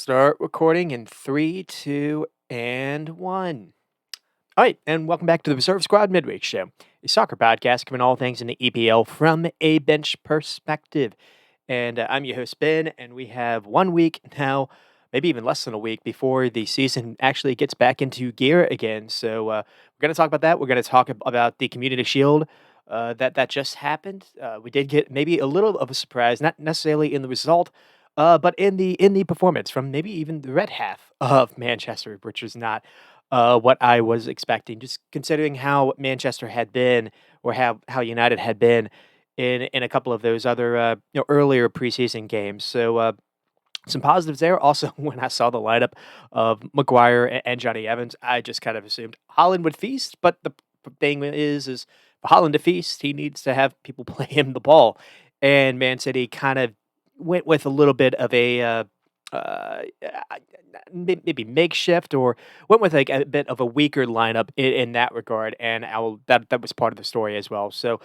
Start recording in three, two, and one. All right, and welcome back to the Reserve Squad Midweek Show, a soccer podcast covering all things in the EPL from a bench perspective. And I'm your host, Ben, and we have 1 week now, maybe even less than a week before the season actually gets back into gear again. So we're going to talk about that. We're going to talk about the Community Shield that just happened. We did get maybe a little of a surprise, not necessarily in the result, but in the performance from maybe even the red half of Manchester, which was not what I was expecting. Just considering how Manchester had been, or how United had been in a couple of those other earlier preseason games. So some positives there. Also, when I saw the lineup of Maguire and Johnny Evans, I just kind of assumed Holland would feast. But the thing is for Holland to feast, he needs to have people play him the ball. And Man City kind of went with a little bit of a uh, maybe makeshift, or went with like a bit of a weaker lineup in that regard. And that was part of the story as well. So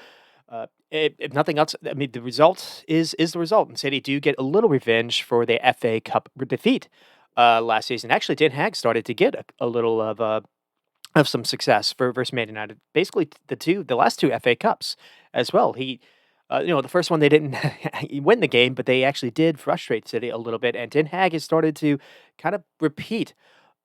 if nothing else, I mean, the result is the result, and City do get a little revenge for the FA Cup defeat last season. Actually, Ten Hag started to get a little of some success for versus Man United. Basically, the last two FA Cups as well. The first one they didn't win the game, but they actually did frustrate City a little bit. And Ten Hag has started to kind of repeat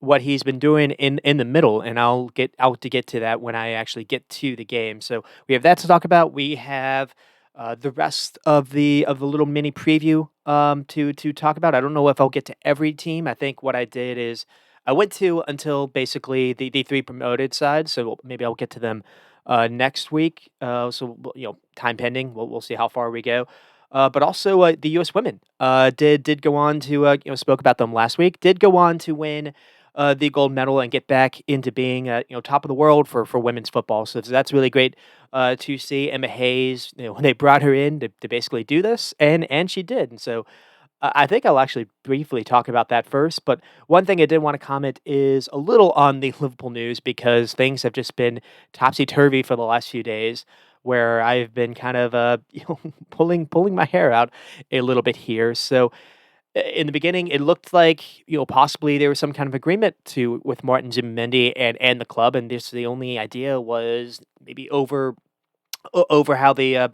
what he's been doing in the middle, and I'll get out to get to that when I actually get to the game. So we have that to talk about. We have the rest of the little mini preview to talk about. I don't know if I'll get to every team. I think what I did is I went to until basically the three promoted sides. So maybe I'll get to them next week. Time pending, we'll see how far we go. But also the U.S. women did go on to spoke about them last week. Did go on to win the gold medal and get back into being top of the world for women's football. So that's really great to see. Emma Hayes, when they brought her in to basically do this, and she did. And so I think I'll actually briefly talk about that first. But one thing I did want to comment is a little on the Liverpool news, because things have just been topsy turvy for the last few days, where I've been kind of pulling my hair out a little bit here. So in the beginning, it looked like possibly there was some kind of agreement to with Martin Zubimendi and the club, and this the only idea was maybe over how the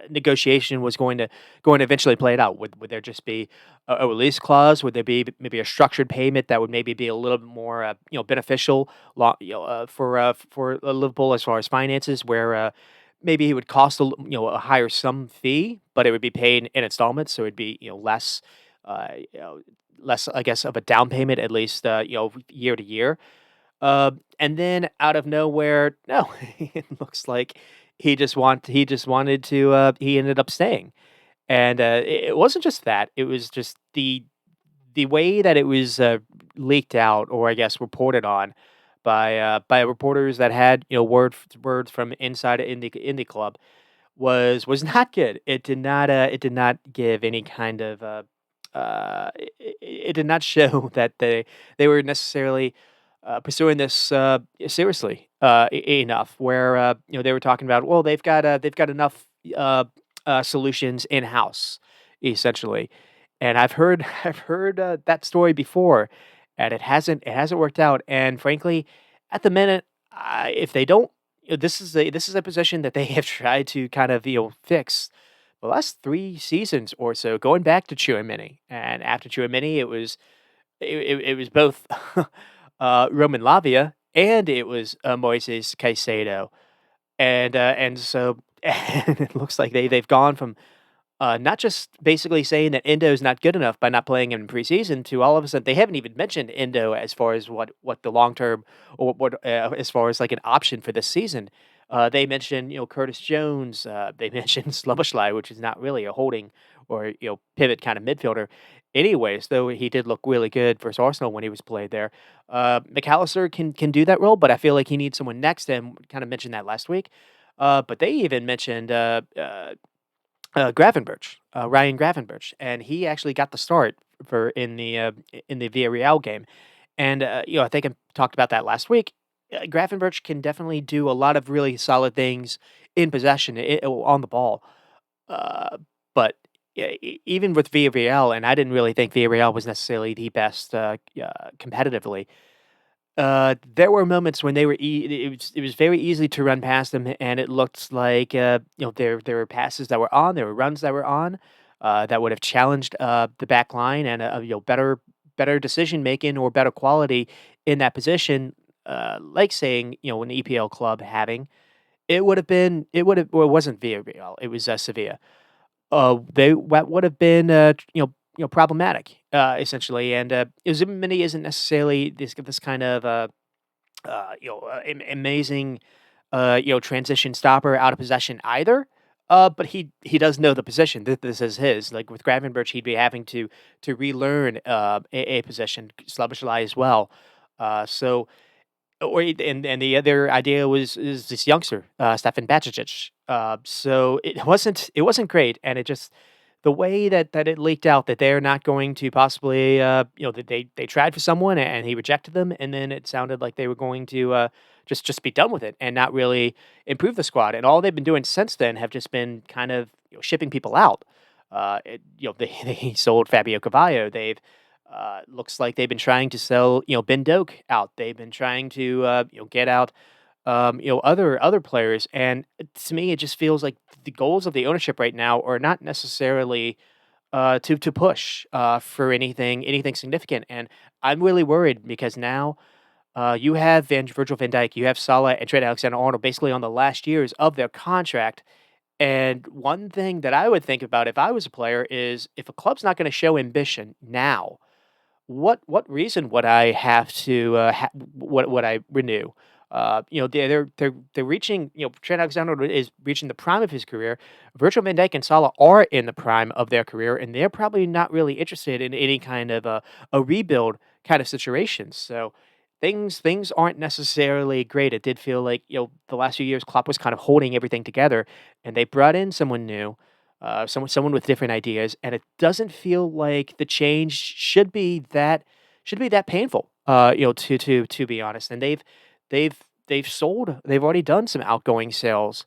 negotiation was going to eventually play it out. Would there just be a release clause? Would there be maybe a structured payment that would maybe be a little bit more beneficial for Liverpool as far as finances, where maybe it would cost a higher sum fee, but it would be paid in installments, so it'd be less less, I guess, of a down payment, at least year to year. And then out of nowhere, no, it looks like he just wanted to he ended up staying. And it wasn't just that, it was just the way that it was leaked out, or I guess reported on by reporters that had words from inside in the club, was not good. It did not give any kind of it did not show that they were necessarily pursuing this seriously enough. Where they were talking about, well, they've got enough solutions in house, essentially. And I've heard that story before, and it hasn't worked out. And frankly, at the minute, if they don't, this is a position that they have tried to kind of fix the last 3 seasons or so, going back to Chouameni. And after Chouameni, it was both Roman Lavia, and it was Moises Caicedo. And so and it looks like they've gone from not just basically saying that Endo is not good enough by not playing him in preseason, to all of a sudden they haven't even mentioned Endo as far as what the long term, or what as far as like an option for this season. They mentioned Curtis Jones. They mentioned Slumberschlei, which is not really a holding or pivot kind of midfielder. Anyways, though he did look really good versus Arsenal when he was played there. McAllister can do that role, but I feel like he needs someone next to him. Kind of mentioned that last week. But they even mentioned Gravenberch, Ryan Gravenberch, and he actually got the start for in the Villarreal game. And I think I talked about that last week. Gravenberch can definitely do a lot of really solid things in possession, on the ball. Uh, but Yeah, even with Villarreal, and I didn't really think Villarreal was necessarily the best competitively. There were moments when they were it was very easy to run past them, and it looked like there were passes that were on, there were runs that were on that would have challenged the back line and better decision making or better quality in that position. Like saying an EPL club having it would have well, it wasn't Villarreal, it was Sevilla. They that would have been, problematic, essentially, and, Zimmerman isn't necessarily this kind of, amazing, transition stopper out of possession either, but he does know the position. This is his. Like, with Gravenberch, he'd be having to relearn, a position, Szoboszlai as well. So and the other idea is this youngster, Stefan Bajcetic. So it wasn't great, and it just the way that it leaked out that they're not going to possibly, that they tried for someone and he rejected them, and then it sounded like they were going to just be done with it and not really improve the squad. And all they've been doing since then have just been kind of shipping people out. They sold Fabio Cavallo. They've looks like they've been trying to sell, Ben Doak out. They've been trying to, get out, other players. And to me, it just feels like the goals of the ownership right now are not necessarily to push for anything significant. And I'm really worried because now you have Virgil van Dijk, you have Salah and Trent Alexander-Arnold basically on the last years of their contract. And one thing that I would think about if I was a player is if a club's not going to show ambition now, what reason would I have to, what would I renew? They're reaching, Trent Alexander is reaching the prime of his career. Virgil van Dijk and Salah are in the prime of their career, and they're probably not really interested in any kind of a rebuild kind of situation. So things aren't necessarily great. It did feel like, the last few years Klopp was kind of holding everything together, and they brought in someone new, someone with different ideas, and it doesn't feel like the change should be that painful. To be honest, and they've they've already done some outgoing sales.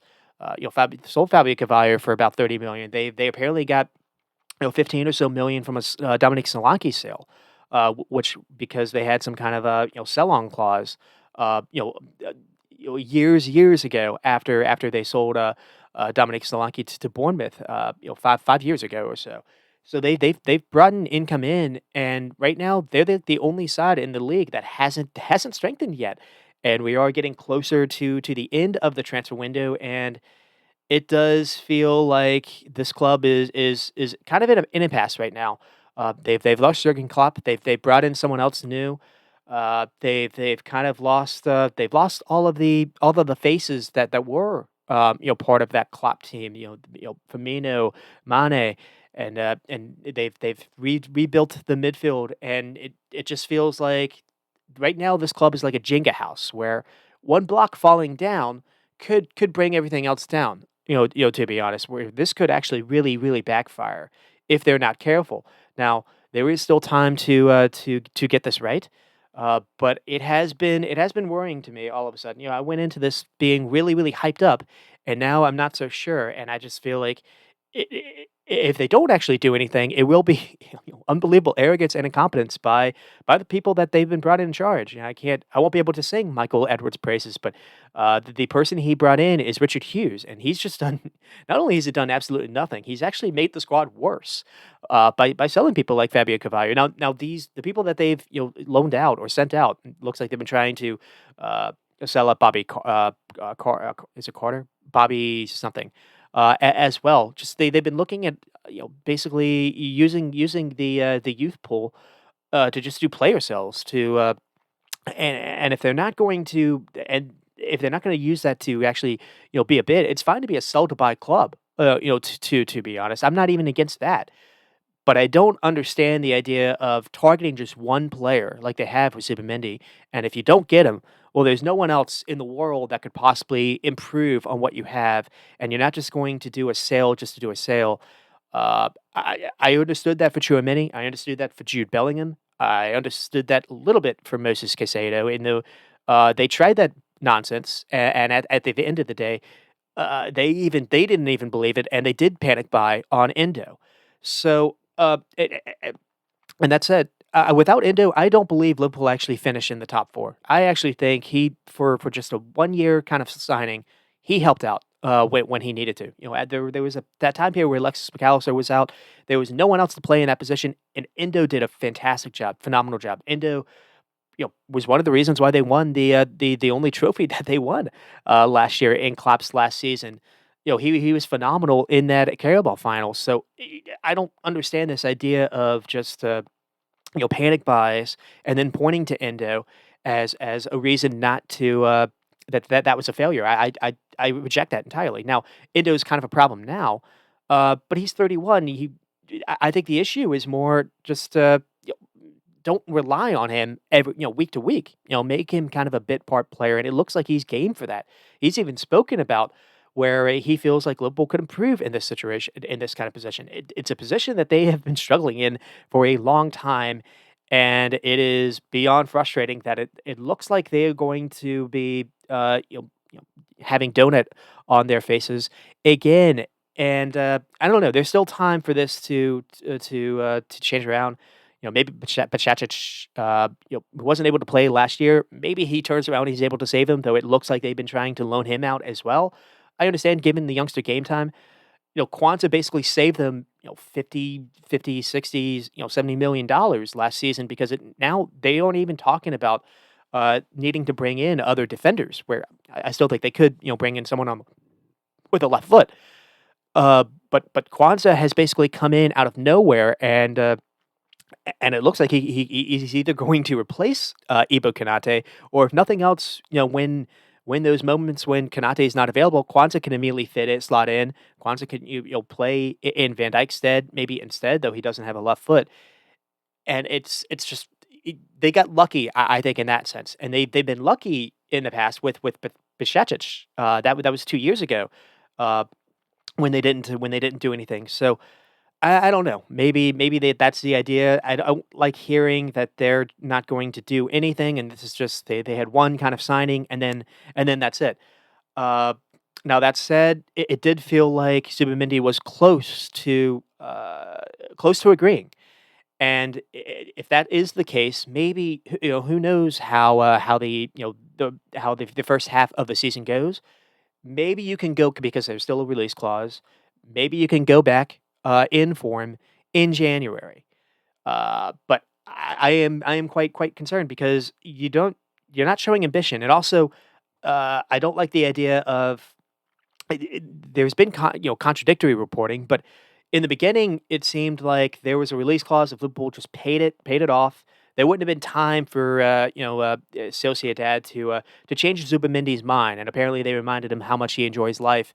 Sold Fabio Cavallo for about 30 million. They apparently got 15 or so million from a Dominic Solanke sale, which because they had some kind of a sell on clause, uh, you know, years ago after they sold Dominic Solanke to Bournemouth, 5 years ago or so. So they've brought in income in, and right now they're the only side in the league that hasn't strengthened yet, and we are getting closer to the end of the transfer window, and it does feel like this club is kind of in an impasse right now. They've lost Jurgen Klopp. They've brought in someone else new. They've kind of lost they've lost all of the faces that were part of that Klopp team. Firmino, Mane, and they've rebuilt the midfield, and it just feels like right now this club is like a Jenga house where one block falling down could bring everything else down. To be honest, where this could actually really backfire if they're not careful. Now, there is still time to get this right, but it has been worrying to me all of a sudden. I went into this being really hyped up, and now I'm not so sure, and I just feel like if they don't actually do anything, it will be unbelievable arrogance and incompetence by the people that they've been brought in charge. I won't be able to sing Michael Edwards' praises, but the person he brought in is Richard Hughes, and he's just done. Not only has he done absolutely nothing, he's actually made the squad worse by selling people like Fabio Cavallo. Now the people that they've loaned out or sent out, it looks like they've been trying to sell up Bobby. Is it Carter? Bobby something. As well, just they've been looking at basically using the youth pool to just do player sales to and if they're not going to and if they're not going to use that to actually be a bid, it's fine to be a sell to buy club. To be honest, I'm not even against that. But I don't understand the idea of targeting just one player like they have with Zubimendi, and if you don't get him, well, there's no one else in the world that could possibly improve on what you have, and you're not just going to do a sale just to do a sale. I understood that for Chouameni. I understood that for Jude Bellingham. I understood that a little bit for Moses Caicedo. They tried that nonsense, and at the end of the day, they didn't even believe it, and they did panic buy on Endo. So, and that said, without Indo, I don't believe Liverpool actually finish in the top 4. I actually think he for just a 1-year kind of signing, he helped out, when he needed to. There was that time period where Alexis McAllister was out, there was no one else to play in that position, and Indo did a fantastic job, phenomenal job. Indo, was one of the reasons why they won the only trophy that they won, last year in Klopp's last season. He was phenomenal in that Carabao final, so, I don't understand this idea of just, panic buys and then pointing to Endo as a reason not to that was a failure. I reject that entirely. Now, Endo is kind of a problem now, but he's 31. I think the issue is more just don't rely on him every week to week. Make him kind of a bit part player, and it looks like he's game for that. He's even spoken about where he feels like Liverpool could improve in this situation, in this kind of position. It's a position that they have been struggling in for a long time, and it is beyond frustrating that it looks like they are going to be having donut on their faces again. And I don't know. There's still time for this to change around. Maybe Bachacic, who wasn't able to play last year, maybe he turns around and he's able to save him, though it looks like they've been trying to loan him out as well. I understand given the youngster game time, Quanta basically saved them, 50, 60, $70 million last season because now they aren't even talking about needing to bring in other defenders, where I still think they could, bring in someone on with a left foot. But Kwanzaa has basically come in out of nowhere, and it looks like he's either going to replace Ibo Kanate, or if nothing else, when those moments when Kanate is not available, Kwanzaa can immediately slot in. Kwanzaa can play in Van Dijk's stead, maybe instead, though he doesn't have a left foot, and it's just they got lucky, I think, in that sense, and they've been lucky in the past with Bishacic. That was 2 years ago, uh, when they didn't do anything. So I don't know. Maybe that's the idea. I don't like hearing that they're not going to do anything, and this is just they had one kind of signing, and then that's it. Uh, Now that said, it did feel like Zubimendi was close to agreeing, and if that is the case, maybe who knows how the first half of the season goes. Maybe you can go because there's still a release clause. Maybe you can go back in for him in January. But I am quite concerned because you're not showing ambition, and also I don't like the idea of there's been contradictory reporting, but in the beginning it seemed like there was a release clause if Liverpool just paid it off. There wouldn't have been time for Sociedad to change Zubamendi's mind, and apparently they reminded him how much he enjoys life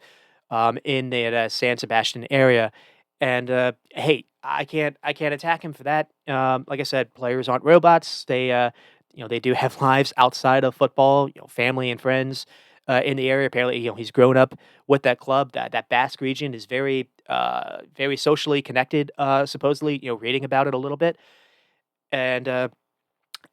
in the San Sebastian area. And hey, I can't attack him for that. Like I said, players aren't robots. They do have lives outside of football. Family and friends in the area. Apparently, he's grown up with that club. That Basque region is very socially connected. Supposedly, reading about it a little bit, and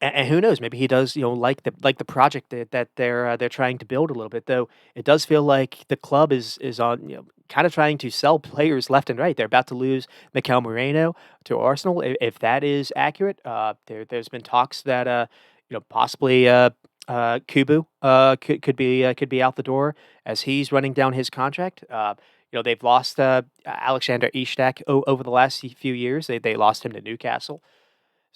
and who knows? Maybe he does, like the project that they're trying to build a little bit. Though it does feel like the club is on, kind of trying to sell players left and right. They're about to lose Mikel Moreno to Arsenal. If that is accurate, there's been talks that possibly Kubu could be out the door as he's running down his contract. They've lost Alexander Ishak over the last few years. They lost him to Newcastle.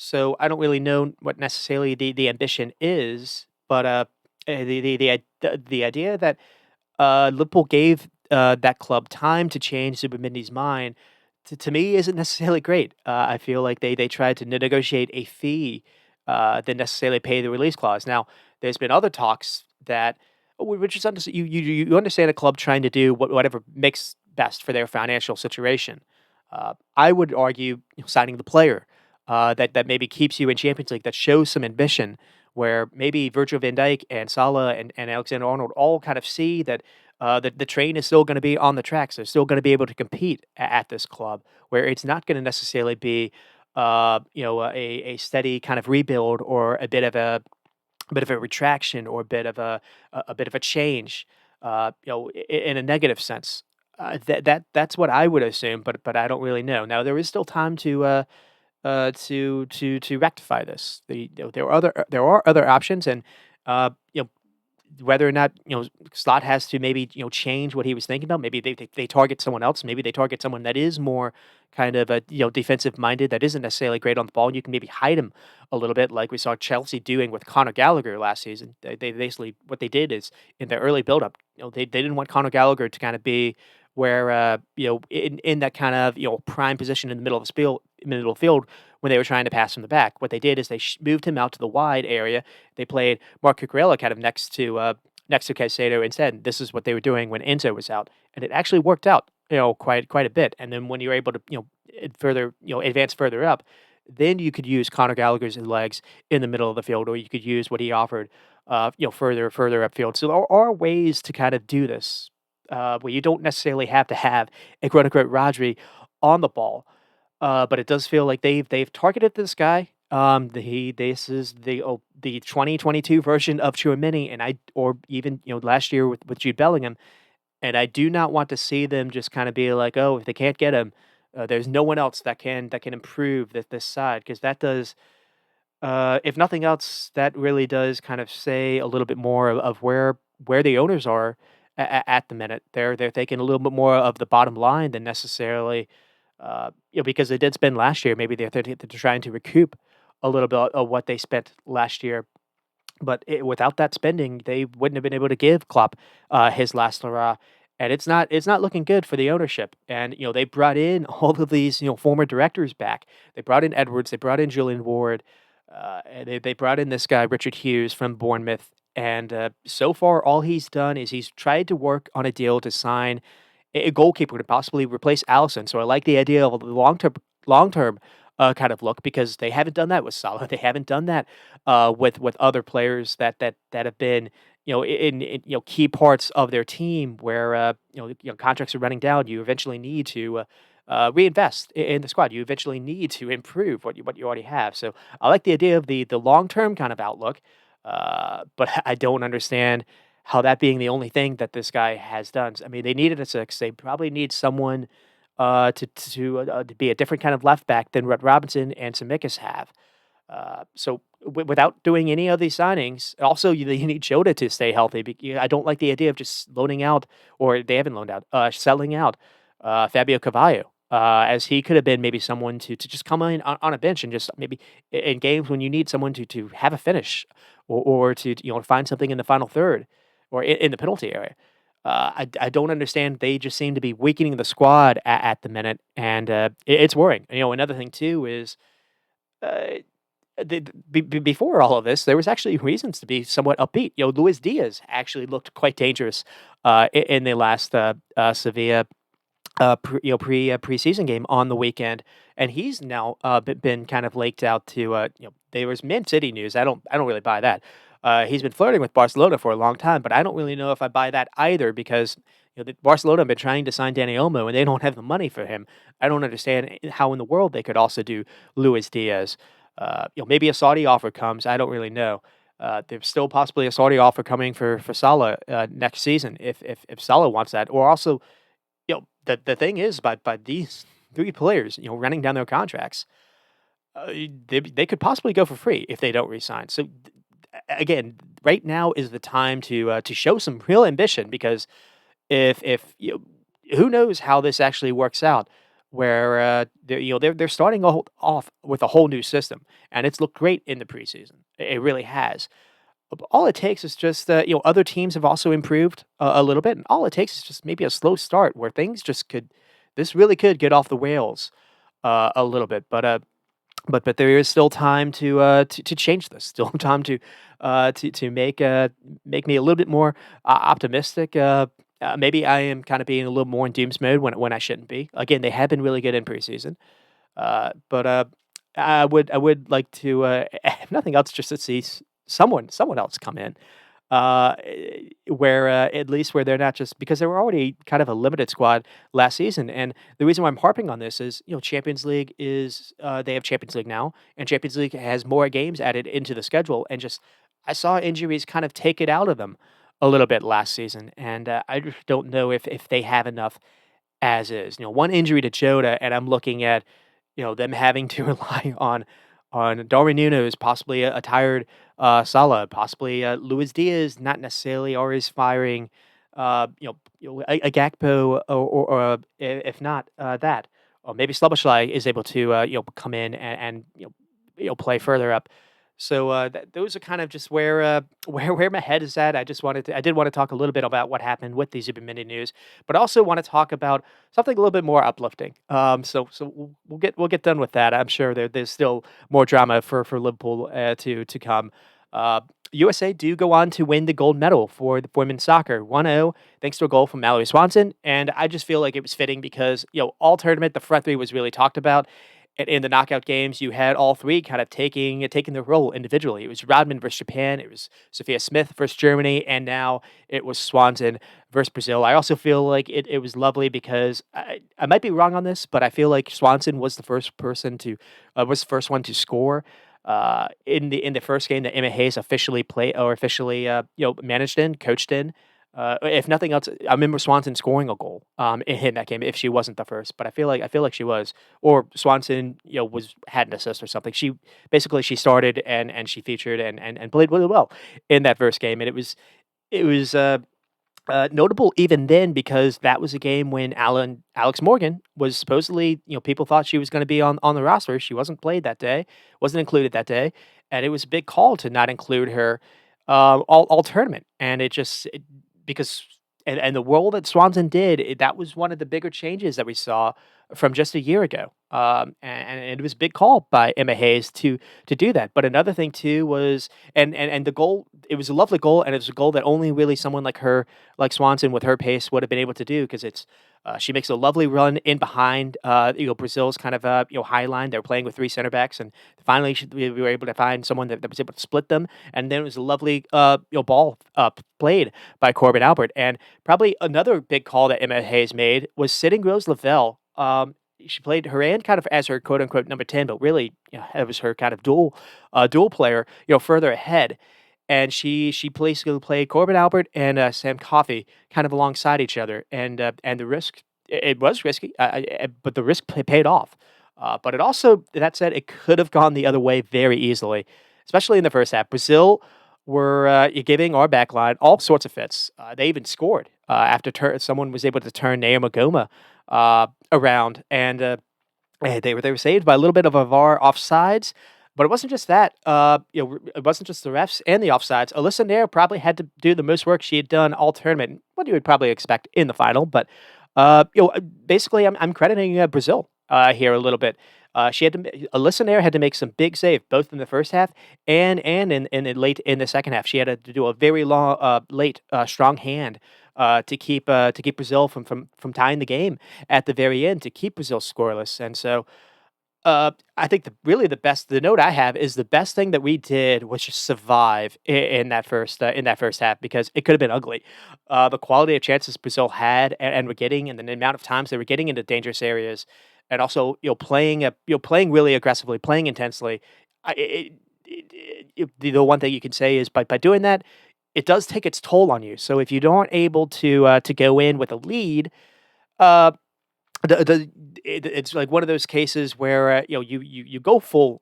So I don't really know what necessarily the ambition is, but the idea that Liverpool gave that club time to change Zubimendi's mind to me isn't necessarily great. I feel like they tried to negotiate a fee than necessarily pay the release clause. Now, there's been other talks that which is you understand a club trying to do whatever makes best for their financial situation. I would argue signing the player that maybe keeps you in Champions League, that shows some ambition, where maybe Virgil van Dijk and Salah and Alexander Arnold all kind of see that the train is still going to be on the tracks. They're still going to be able to compete at this club, where it's not going to necessarily be a steady kind of rebuild or a bit of a retraction or a bit of a bit of a change, in a negative sense. That's what I would assume, but I don't really know. Now there is still time to rectify this. There are other options, and you know, whether or not, Slot has to maybe, change what he was thinking about. Maybe they target someone else. Maybe they target someone that is more kind of a, defensive minded, that isn't necessarily great on the ball. And you can maybe hide him a little bit, like we saw Chelsea doing with Conor Gallagher last season. They basically, what they did is, in their early buildup, they didn't want Conor Gallagher to kind of be where, in that kind of, prime position in the middle of the field when they were trying to pass from the back. What they did is they moved him out to the wide area. They played Mark Cucurella kind of next to Caicedo instead. This is what they were doing when Enzo was out, and it actually worked out, quite a bit. And then when you're able to, advance further up, then you could use Conor Gallagher's legs in the middle of the field, or you could use what he offered, further upfield. So there are ways to kind of do this, where you don't necessarily have to have a quote unquote Rodri on the ball. But it does feel like they've targeted this guy. This is the 2022 version of Tchouaméni, or even, last year with Jude Bellingham, and I do not want to see them just kind of be like, oh, if they can't get him, there's no one else that can improve this side, because that does, if nothing else, that really does kind of say a little bit more of where the owners are at the minute. They're thinking a little bit more of the bottom line than necessarily, because they did spend last year. Maybe they're trying to recoup a little bit of what they spent last year. But without that spending, they wouldn't have been able to give Klopp his last hurrah, and it's not looking good for the ownership. And they brought in all of these, former directors back. They brought in Edwards, they brought in Julian Ward, and they brought in this guy Richard Hughes from Bournemouth. And so far, all he's done is he's tried to work on a deal to sign a goalkeeper to possibly replace Allison. So I like the idea of a long term kind of look, because they haven't done that with Salah. They haven't done that with other players that have been, in key parts of their team, where contracts are running down. You eventually need to reinvest in the squad. You eventually need to improve what you already have. So I like the idea of the long term kind of outlook, but I don't understand how that being the only thing that this guy has done. I mean, they needed a six. They probably need someone to be a different kind of left back than what Robinson and Tsimikas have. So without doing any of these signings, also you need Jota to stay healthy. I don't like the idea of just loaning out, or they haven't loaned out, selling out Fabio Cavallo, as he could have been maybe someone to just come in on a bench, and just maybe in games when you need someone to have a finish, or to find something in the final third, or in the penalty area. I don't understand. They just seem to be weakening the squad at the minute, and it's worrying. Another thing too is, uh, before all of this, there was actually reasons to be somewhat upbeat. Luis Diaz actually looked quite dangerous in the last Sevilla preseason game on the weekend, and he's now been kind of leaked out to, there was Man City news. I don't really buy that. He's been flirting with Barcelona for a long time, but I don't really know if I buy that either, because Barcelona have been trying to sign Dani Olmo, and they don't have the money for him. I don't understand how in the world they could also do Luis Diaz. Maybe a Saudi offer comes. I don't really know. There's still possibly a Saudi offer coming for Salah next season, if Salah wants that. Or also, the thing is, by these three players, running down their contracts, they could possibly go for free if they don't resign. So again, right now is the time to show some real ambition, because if who knows how this actually works out, where they're starting off with a whole new system, and it's looked great in the preseason. It really has. All it takes is just, other teams have also improved a little bit, and all it takes is just maybe a slow start where things this really could get off the rails a little bit. But there is still time to change this. Still time to make me a little bit more optimistic. Maybe I am kind of being a little more in dooms mode when I shouldn't be. Again, they have been really good in preseason, but I would like to, if nothing else, just to see someone else come in, where at least where they're not, just because they were already kind of a limited squad last season. And the reason why I'm harping on this is, Champions League is, they have Champions League now, and Champions League has more games added into the schedule, and just I saw injuries kind of take it out of them a little bit last season, and I just don't know if they have enough as is. One injury to Jota, and I'm looking at them having to rely on Darwin Núñez, possibly a tired Salah, possibly Luis Diaz, not necessarily always firing. A Gakpo, or if not that, or maybe Slabashly is able to come in and play further up. So those are kind of just where where my head is at. I did want to talk a little bit about what happened with the Super Mini news, but also want to talk about something a little bit more uplifting. So we'll get done with that. I'm sure there's still more drama for Liverpool to come. USA do go on to win the gold medal for the women's soccer, 1-0, thanks to a goal from Mallory Swanson. And I just feel like it was fitting because all tournament the front three was really talked about. And in the knockout games, you had all three kind of taking their role individually. It was Rodman versus Japan, it was Sophia Smith versus Germany, and now it was Swanson versus Brazil. I also feel like it was lovely because I might be wrong on this, but I feel like Swanson was the first person to was the first one to score in the first game that Emma Hayes officially played or officially managed in, coached in. If nothing else, I remember Swanson scoring a goal in that game if she wasn't the first, but I feel like she was, or Swanson had an assist or something. She started and she featured and played really well in that first game, and it was notable even then because that was a game when Alex Morgan was supposedly, people thought she was going to be on the roster. She wasn't played that day, wasn't included that day, and it was a big call to not include her all tournament. And because and the role that Swanson did, that was one of the bigger changes that we saw from just a year ago. And it was a big call by Emma Hayes to do that. But another thing too was and the goal, it was a lovely goal, and it was a goal that only really someone like her, like Swanson with her pace, would have been able to do because she makes a lovely run in behind Brazil's kind of high line. They're playing with three center backs, and finally we were able to find someone that was able to split them, and then it was a lovely ball played by Corbin Albert. And probably another big call that Emma Hayes made was sitting Rose Lavelle. She played her and kind of as her quote unquote number 10, but really, it was her kind of dual player, further ahead. And she basically played Corbin Albert and Sam Coffey kind of alongside each other, and the risk, it was risky, but the risk paid off. But it also, that said, it could have gone the other way very easily, especially in the first half. Brazil were giving our backline all sorts of fits. They even scored after someone was able to turn Naomi Goma around, and they were saved by a little bit of a VAR offsides. But it wasn't just that. It wasn't just the refs and the offsides. Alyssa Nair probably had to do the most work she had done all tournament. What you would probably expect in the final. But basically, I'm crediting Brazil here a little bit. Alyssa Nair had to make some big saves both in the first half and in late in the second half. She had to do a very long, late, strong hand to keep Brazil from tying the game at the very end, to keep Brazil scoreless. And so I think the note I have is the best thing that we did was just survive in that first half, because it could have been ugly. The quality of chances Brazil had and were getting, and the amount of times they were getting into dangerous areas, and also playing really aggressively, playing intensely. The one thing you can say is by doing that, it does take its toll on you. So if you aren't able to go in with a lead, uh, it's like one of those cases where you go full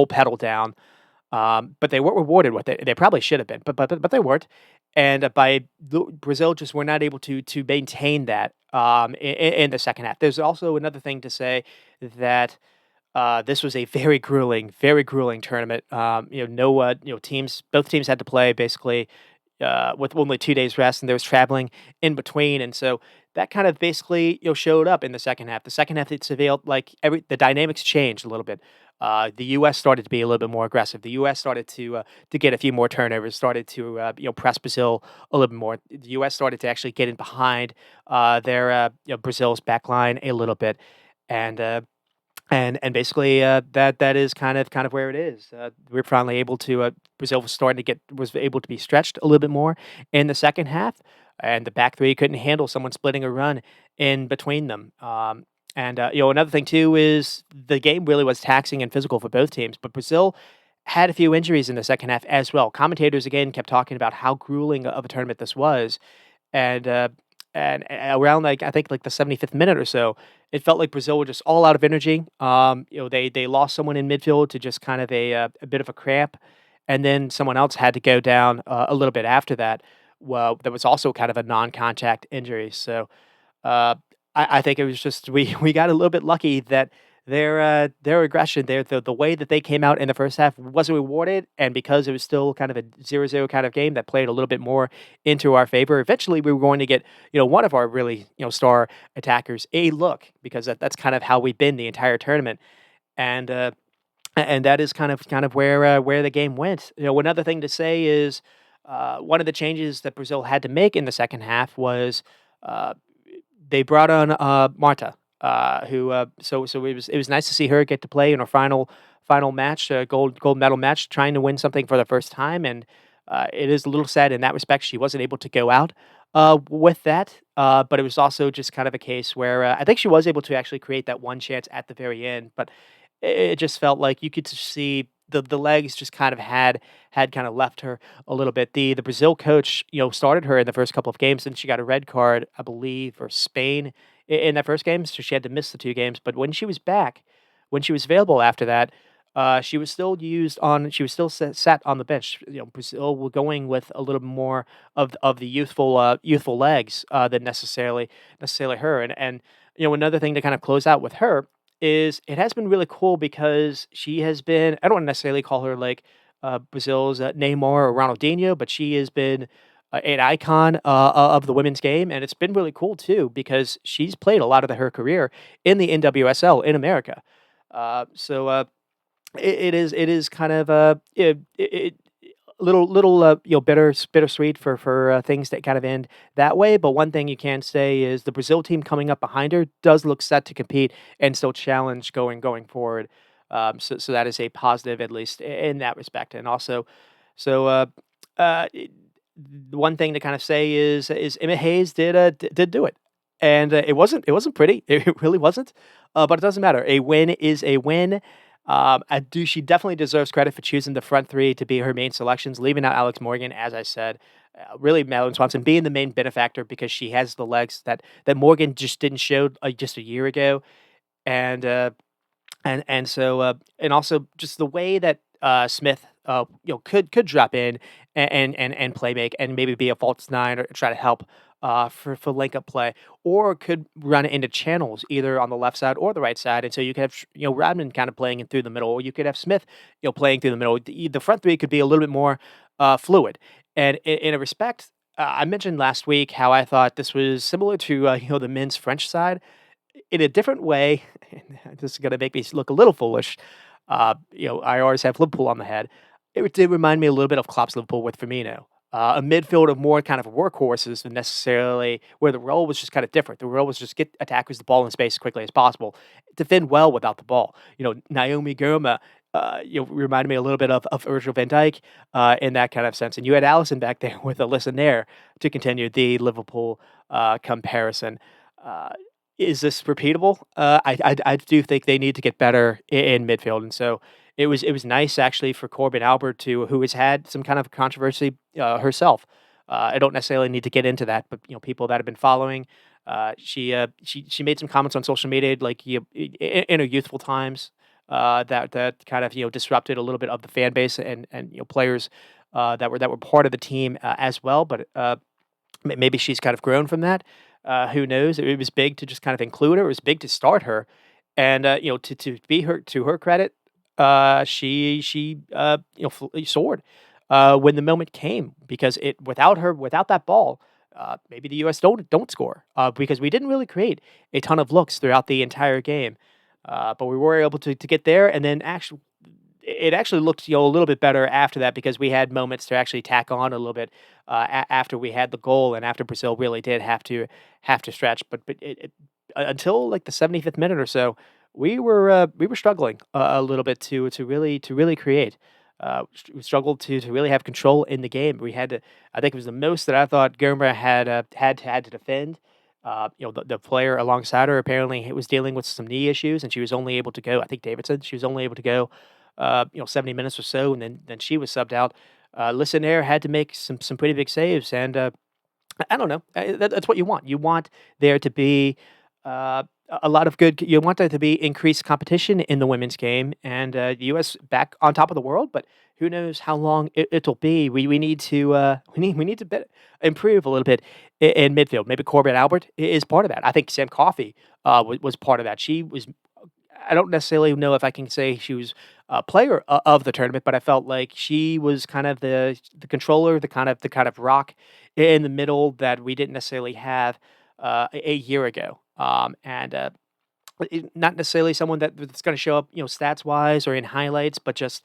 pedal down, but they weren't rewarded with it. They probably should have been, but they weren't. And Brazil just were not able to maintain that in the second half. There's also another thing to say that this was a very grueling tournament. No, both teams had to play basically with only 2 days rest, and there was traveling in between, and so that kind of basically showed up in the second half. The second half, it's availed like the dynamics changed a little bit. The U.S. started to be a little bit more aggressive. The U.S. started to get a few more turnovers, started to press Brazil a little bit more. The U.S. started to actually get in behind their Brazil's back line a little bit, and basically, that is kind of where it is. We're finally able to Brazil was able to be stretched a little bit more in the second half, and the back three couldn't handle someone splitting a run in between them. And another thing too is the game really was taxing and physical for both teams, but Brazil had a few injuries in the second half as well. Commentators again kept talking about how grueling of a tournament this was, and and around like I think like the 75th minute or so, it felt like Brazil were just all out of energy. They lost someone in midfield to just kind of a bit of a cramp, and then someone else had to go down a little bit after that. Well, there was also kind of a non-contact injury. So uh, I think it was just we got a little bit lucky that their aggression, the way that they came out in the first half wasn't rewarded, and because it was still kind of a 0-0 kind of game that played a little bit more into our favor. Eventually, we were going to get one of our really star attackers a look because that's kind of how we've been the entire tournament, and and that is kind of where the game went. Another thing to say is one of the changes that Brazil had to make in the second half was. Uh, they brought on, Marta, who, so it was nice to see her get to play in her final match, gold medal match, trying to win something for the first time, and, it is a little sad in that respect she wasn't able to go out, with that, but it was also just kind of a case where, I think she was able to actually create that one chance at the very end, but it just felt like you could just see the legs just kind of had kind of left her a little bit. The Brazil coach, started her in the first couple of games, and she got a red card, I believe, for Spain in that first game, so she had to miss the 2 games. But when she was back, when she was available after that, she was still sat on the bench. Brazil were going with a little more of the youthful legs than necessarily her. And another thing to kind of close out with her is it has been really cool because she has been. I don't necessarily call her like Brazil's Neymar or Ronaldinho, but she has been an icon of the women's game, and it's been really cool too because she's played a lot of her career in the NWSL in America. So it is kind of little bittersweet for things that kind of end that way. But one thing you can say is the Brazil team coming up behind her does look set to compete and still challenge going forward. So that is a positive at least in that respect. And also, so it- the one thing to kind of say is Emma Hayes did do it, and it wasn't pretty. It really wasn't. But it doesn't matter. A win is a win. She definitely deserves credit for choosing the front three to be her main selections, leaving out Alex Morgan, as I said. Really, Madeline Swanson being the main benefactor because she has the legs that Morgan just didn't show just a year ago, and and also just the way that Smith could drop in and play make and maybe be a false nine or try to help for link up play, or could run it into channels either on the left side or the right side, and so you could have Rodman kind of playing in through the middle, or you could have Smith playing through the middle. The front three could be a little bit more fluid, and in a respect. I mentioned last week how I thought this was similar to the men's French side in a different way. And this is going to make me look a little foolish. I always have Liverpool on the head. It did remind me a little bit of Klopp's Liverpool with Firmino. A midfield of more kind of workhorses than necessarily where the role was just kind of different. The role was just get attackers the ball in space as quickly as possible, defend well without the ball. Naomi Girma, reminded me a little bit of Virgil van Dijk in that kind of sense. And you had Allison back there with a listen there to continue the Liverpool comparison. Uh, is this repeatable? I do think they need to get better in midfield, and so it was nice actually for Corbin Albert who has had some kind of controversy herself. I don't necessarily need to get into that, but people that have been following, she made some comments on social media like in her youthful times that kind of disrupted a little bit of the fan base and players that were part of the team as well, but. Maybe she's kind of grown from that. Who knows? It was big to just kind of include her. It was big to start her, and to be her to her credit, she soared when the moment came because it without that ball, maybe the U.S. don't score because we didn't really create a ton of looks throughout the entire game, but we were able to get there, and then actually it actually looked a little bit better after that because we had moments to actually tack on a little bit after we had the goal and after Brazil really did have to stretch. But until like the 75th minute or so, we were struggling a little bit to really create. We struggled to really have control in the game. We had to. I think it was the most that I thought Germa had to defend. The player alongside her apparently was dealing with some knee issues, and she was only able to go. I think Davidson. She was only able to go 70 minutes or so, and then she was subbed out. Listen, had to make some pretty big saves, and I don't know. That's what you want. You want there to be a lot of good. You want there to be increased competition in the women's game, and the U.S. back on top of the world. But who knows how long it'll be? We need to we need to improve a little bit in midfield. Maybe Corbett Albert is part of that. I think Sam Coffey was part of that. She was. I don't necessarily know if I can say she was a player of the tournament, but I felt like she was kind of the controller, the kind of rock in the middle that we didn't necessarily have a year ago. And not necessarily someone that's going to show up, stats wise or in highlights, but just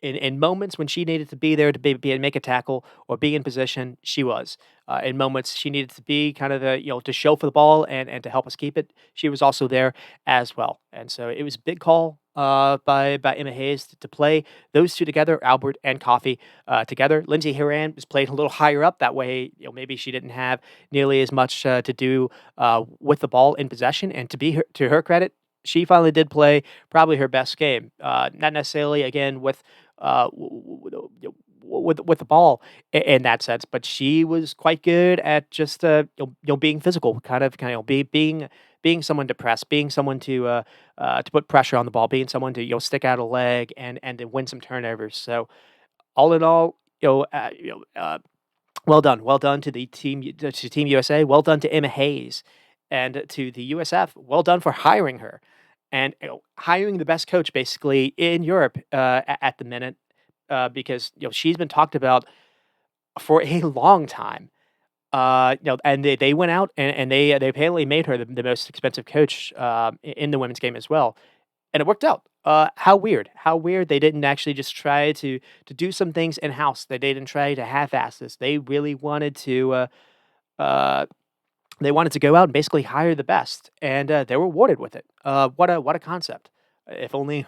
in moments when she needed to be there to be and make a tackle or be in position, she was. In moments she needed to be kind of the to show for the ball and to help us keep it, she was also there as well. And so it was a big call by Emma Hayes to play those two together, Albert and Coffee together. Lindsey Horan was played a little higher up that way. Maybe she didn't have nearly as much to do with the ball in possession. And to her credit, she finally did play probably her best game. Not necessarily again with the ball in that sense, but she was quite good at just being physical, kind of being someone to press, being someone to put pressure on the ball, being someone to stick out a leg and to win some turnovers. So all in all, well done to the team to Team USA, well done to Emma Hayes, and to the USF, well done for hiring her, and hiring the best coach basically in Europe at the minute, because she's been talked about for a long time. And they went out and they apparently made her the most expensive coach in the women's game as well, and it worked out. How weird! How weird! They didn't actually just try to do some things in house. They didn't try to half-ass this. They really wanted to. Uh, they wanted to go out and basically hire the best, and they were rewarded with it. What a concept! If only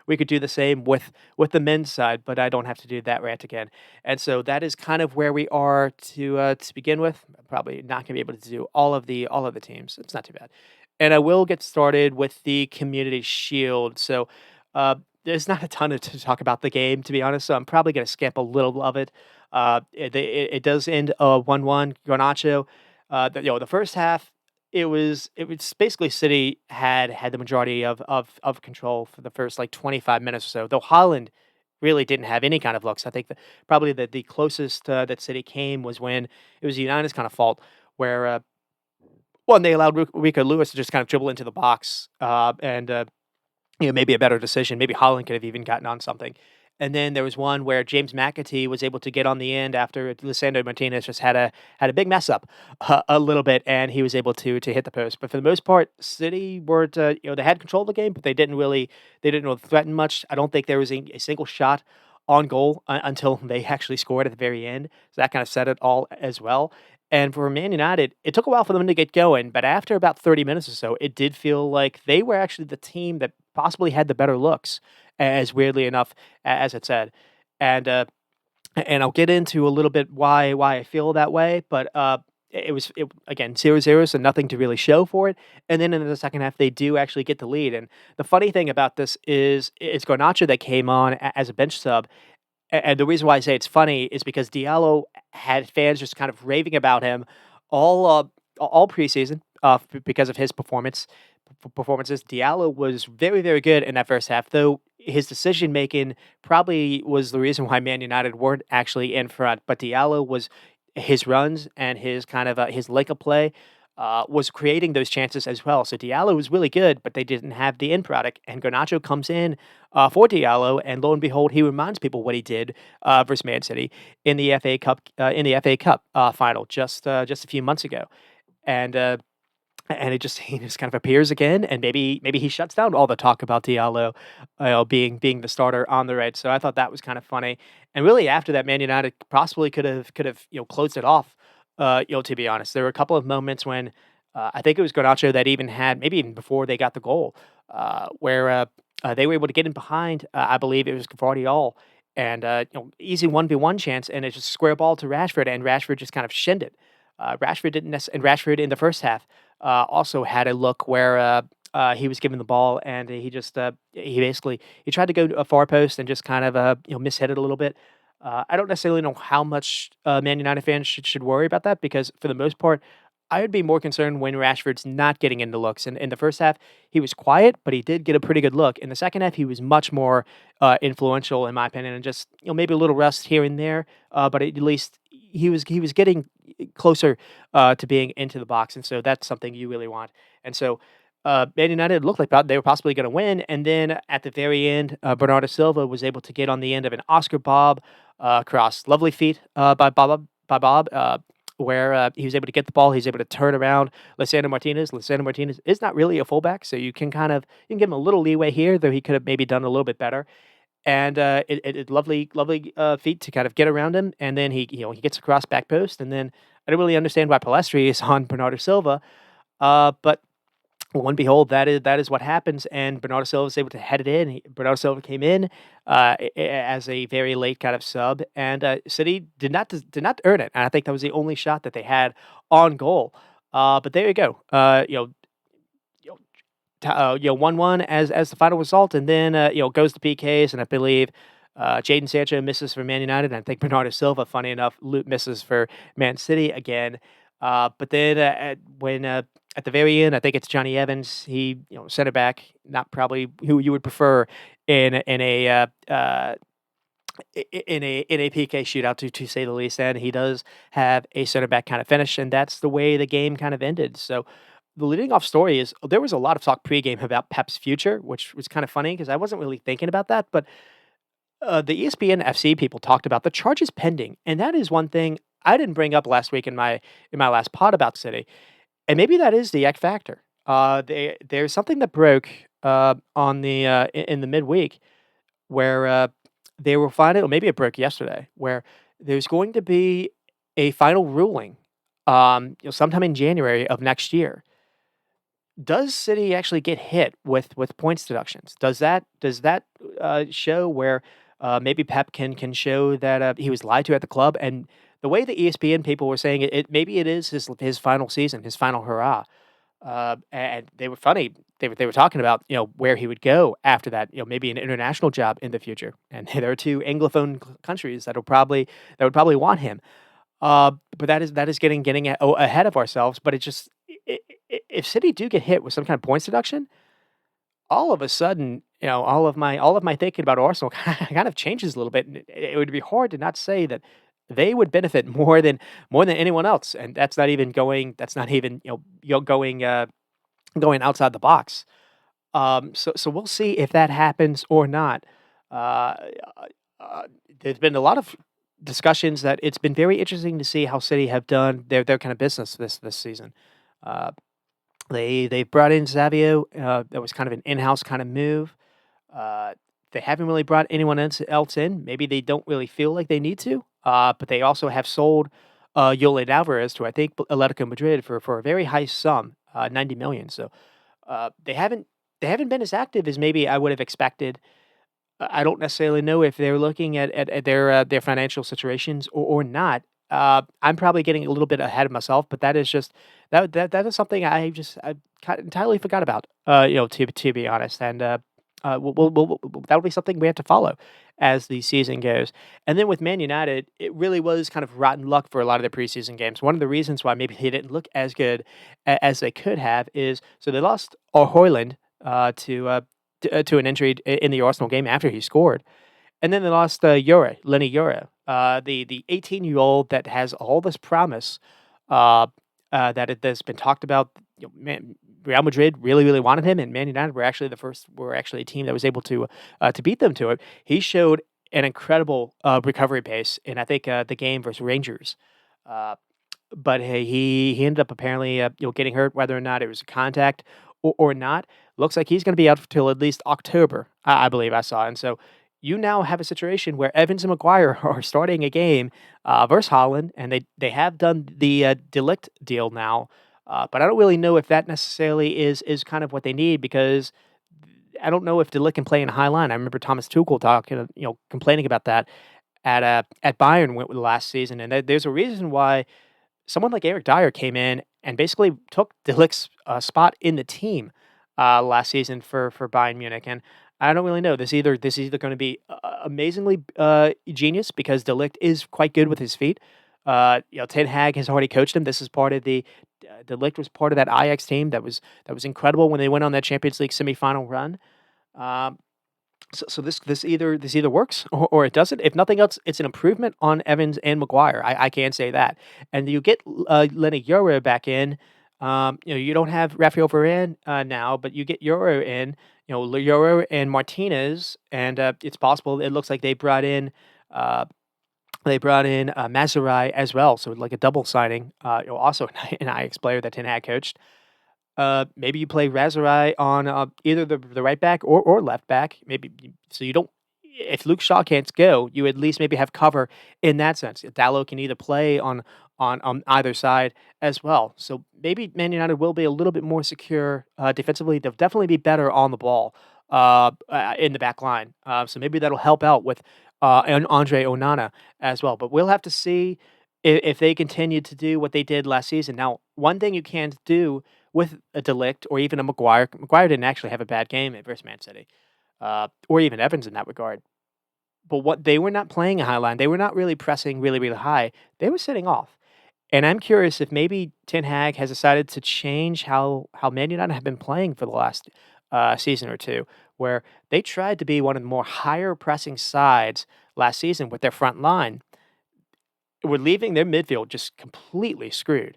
we could do the same with the men's side, but I don't have to do that rant again. And so that is kind of where we are to begin with. I'm probably not going to be able to do all of the teams. It's not too bad. And I will get started with the Community Shield. So there's not a ton to talk about the game, to be honest. So I'm probably going to skip a little of it. It does end 1-1. Garnacho. The first half, it was basically City had the majority of control for the first like 25 minutes or so. Though Holland really didn't have any kind of looks. I think probably the closest that City came was when it was United's kind of fault, where one they allowed Rico Lewis to just kind of dribble into the box, and maybe a better decision. Maybe Holland could have even gotten on something. And then there was one where James McAtee was able to get on the end after Lisandro Martinez just had a big mess up a little bit, and he was able to hit the post. But for the most part, City weren't they had control of the game, but they didn't really threaten much. I don't think there was a single shot on goal until they actually scored at the very end. So that kind of said it all as well. And for Man United, it took a while for them to get going, but after about 30 minutes or so, it did feel like they were actually the team that possibly had the better looks, as weirdly enough as it said. And and I'll get into a little bit why I feel that way, but it was again 0-0, so nothing to really show for it. And then in the second half, they do actually get the lead. And the funny thing about this is it's Garnacho that came on as a bench sub, and the reason why I say it's funny is because Diallo had fans just kind of raving about him all all preseason because of his performances. Diallo was very very good in that first half, though his decision making probably was the reason why Man United weren't actually in front. But Diallo was his runs and his kind of his link of play was creating those chances as well. So Diallo was really good, but they didn't have the end product. And Garnacho comes in for Diallo, and lo and behold, he reminds people what he did versus Man City in the FA Cup final just a few months ago. And it just he just kind of appears again, and maybe he shuts down all the talk about Diallo, being the starter on the right. So I thought that was kind of funny. And really, after that, Man United possibly could have closed it off. To be honest, there were a couple of moments when I think it was Garnacho that even had maybe even before they got the goal, where they were able to get in behind. I believe it was Gvardiol, and easy 1v1 chance, and it's just square ball to Rashford, and Rashford just kind of shinned it. And Rashford in the first half also had a look where he was given the ball and he just he basically he tried to go to a far post and just kind of mishit it a little bit. I don't necessarily know how much Man United fans should worry about that because for the most part, I would be more concerned when Rashford's not getting into looks. And in the first half, he was quiet, but he did get a pretty good look. In the second half, he was much more influential, in my opinion, and just maybe a little rust here and there. But at least he was getting closer to being into the box, and so that's something you really want. And so Man United looked like they were possibly going to win, and then at the very end, Bernardo Silva was able to get on the end of an Oscar Bob cross. Lovely feat by Bob. Where he was able to get the ball, he's able to turn around Lisandro Martinez. Lisandro Martinez is not really a fullback, so you can give him a little leeway here, though he could have maybe done a little bit better. And it lovely feat to kind of get around him, and then he gets across back post, and then I don't really understand why Palestri is on Bernardo Silva, but lo and behold, that is what happens, and Bernardo Silva was able to head it in. Bernardo Silva came in as a very late kind of sub, and City did not earn it. And I think that was the only shot that they had on goal. But there you go. 1-1 as the final result, and then goes to PKs, and I believe Jadon Sancho misses for Man United, and I think Bernardo Silva, funny enough, misses for Man City again. But then at the very end, I think it's Johnny Evans. He center back, not probably who you would prefer in a PK shootout to say the least. And he does have a center back kind of finish, and that's the way the game kind of ended. So the leading off story is there was a lot of talk pregame about Pep's future, which was kind of funny because I wasn't really thinking about that. But the ESPN FC people talked about the charges pending, and that is one thing I didn't bring up last week in my last pod about City, and maybe that is the X factor. There's something that broke in the midweek where they were finding, or maybe it broke yesterday, where there's going to be a final ruling, sometime in January of next year. Does City actually get hit with points deductions? Does that show where maybe Pep can show that he was lied to at the club? And the way the ESPN people were saying it maybe it is his final season, his final hurrah. And they were funny. They were talking about where he would go after that. Maybe an international job in the future. And there are two anglophone countries that would probably want him. But that is getting ahead of ourselves. But it just if City do get hit with some kind of points deduction, all of a sudden, all of my thinking about Arsenal kind of changes a little bit. And it would be hard to not say that they would benefit more than anyone else, and that's not even going. That's not even going outside the box. So we'll see if that happens or not. Uh, uh, there's been a lot of discussions that it's been very interesting to see how City have done their kind of business this season. Uh, they brought in Xavier. That was kind of an in-house kind of move. Uh, they haven't really brought anyone else in. Maybe they don't really feel like they need to. But they also have sold Julian Alvarez to I think Atletico Madrid for a very high sum, 90 million. So they haven't been as active as maybe I would have expected. I don't necessarily know if they're looking at their financial situations or not. I'm probably getting a little bit ahead of myself, but that is just that is something I entirely forgot about. To be honest, and that'll be something we have to follow as the season goes. And then with Man United, it really was kind of rotten luck for a lot of their preseason games. One of the reasons why maybe they didn't look as good as they could have is so they lost Hoyland to an injury in the Arsenal game after he scored. And then they lost Lenny Yura, the 18-year-old that has all this promise that's been talked about. Real Madrid really, really wanted him, and Man United were actually a team that was able to beat them to it. He showed an incredible recovery pace in I think the game versus Rangers. Uh, but hey, he ended up apparently getting hurt, whether or not it was a contact or not. Looks like he's going to be out till at least October, I believe I saw. And so you now have a situation where Evans and Maguire are starting a game versus Holland, and they have done the Delict deal now. But I don't really know if that necessarily is kind of what they need because I don't know if Delict can play in a high line. I remember Thomas Tuchel talking, complaining about that at Bayern last season, and there's a reason why someone like Eric Dyer came in and basically took Delict's spot in the team last season for Bayern Munich. And I don't really know. This is either gonna be amazingly, genius because De Ligt is quite good with his feet. Ten Hag has already coached him. This is part of the De Ligt was part of that Ajax team that was incredible when they went on that Champions League semifinal run. Um, so this either works or it doesn't. If nothing else, it's an improvement on Evans and Maguire. I can say that. And you get Lenny Yoro back in. You don't have Rafael Varane now, but you get Euro in. Euro and Martinez, and it's possible. It looks like uh, they brought in Mazurai as well, so like a double signing. Also an Ajax player that Ten Hag coached. Maybe you play Razoraj on, either the right back or left back, maybe so you don't if Luke Shaw can't go, you at least maybe have cover in that sense. Dalot can either play on either side as well. So maybe Man United will be a little bit more secure, defensively. They'll definitely be better on the ball, in the back line. So maybe that'll help out with, and Andre Onana as well. But we'll have to see if they continue to do what they did last season. Now, one thing you can't do with a De Ligt or even a Maguire. Maguire didn't actually have a bad game at versus Man City, or even Evans in that regard. But what they were not playing a high line. They were not really pressing really, really high. They were sitting off. And I'm curious if maybe Ten Hag has decided to change how Man United have been playing for the last season or two, where they tried to be one of the more higher pressing sides last season with their front line. We're leaving their midfield just completely screwed.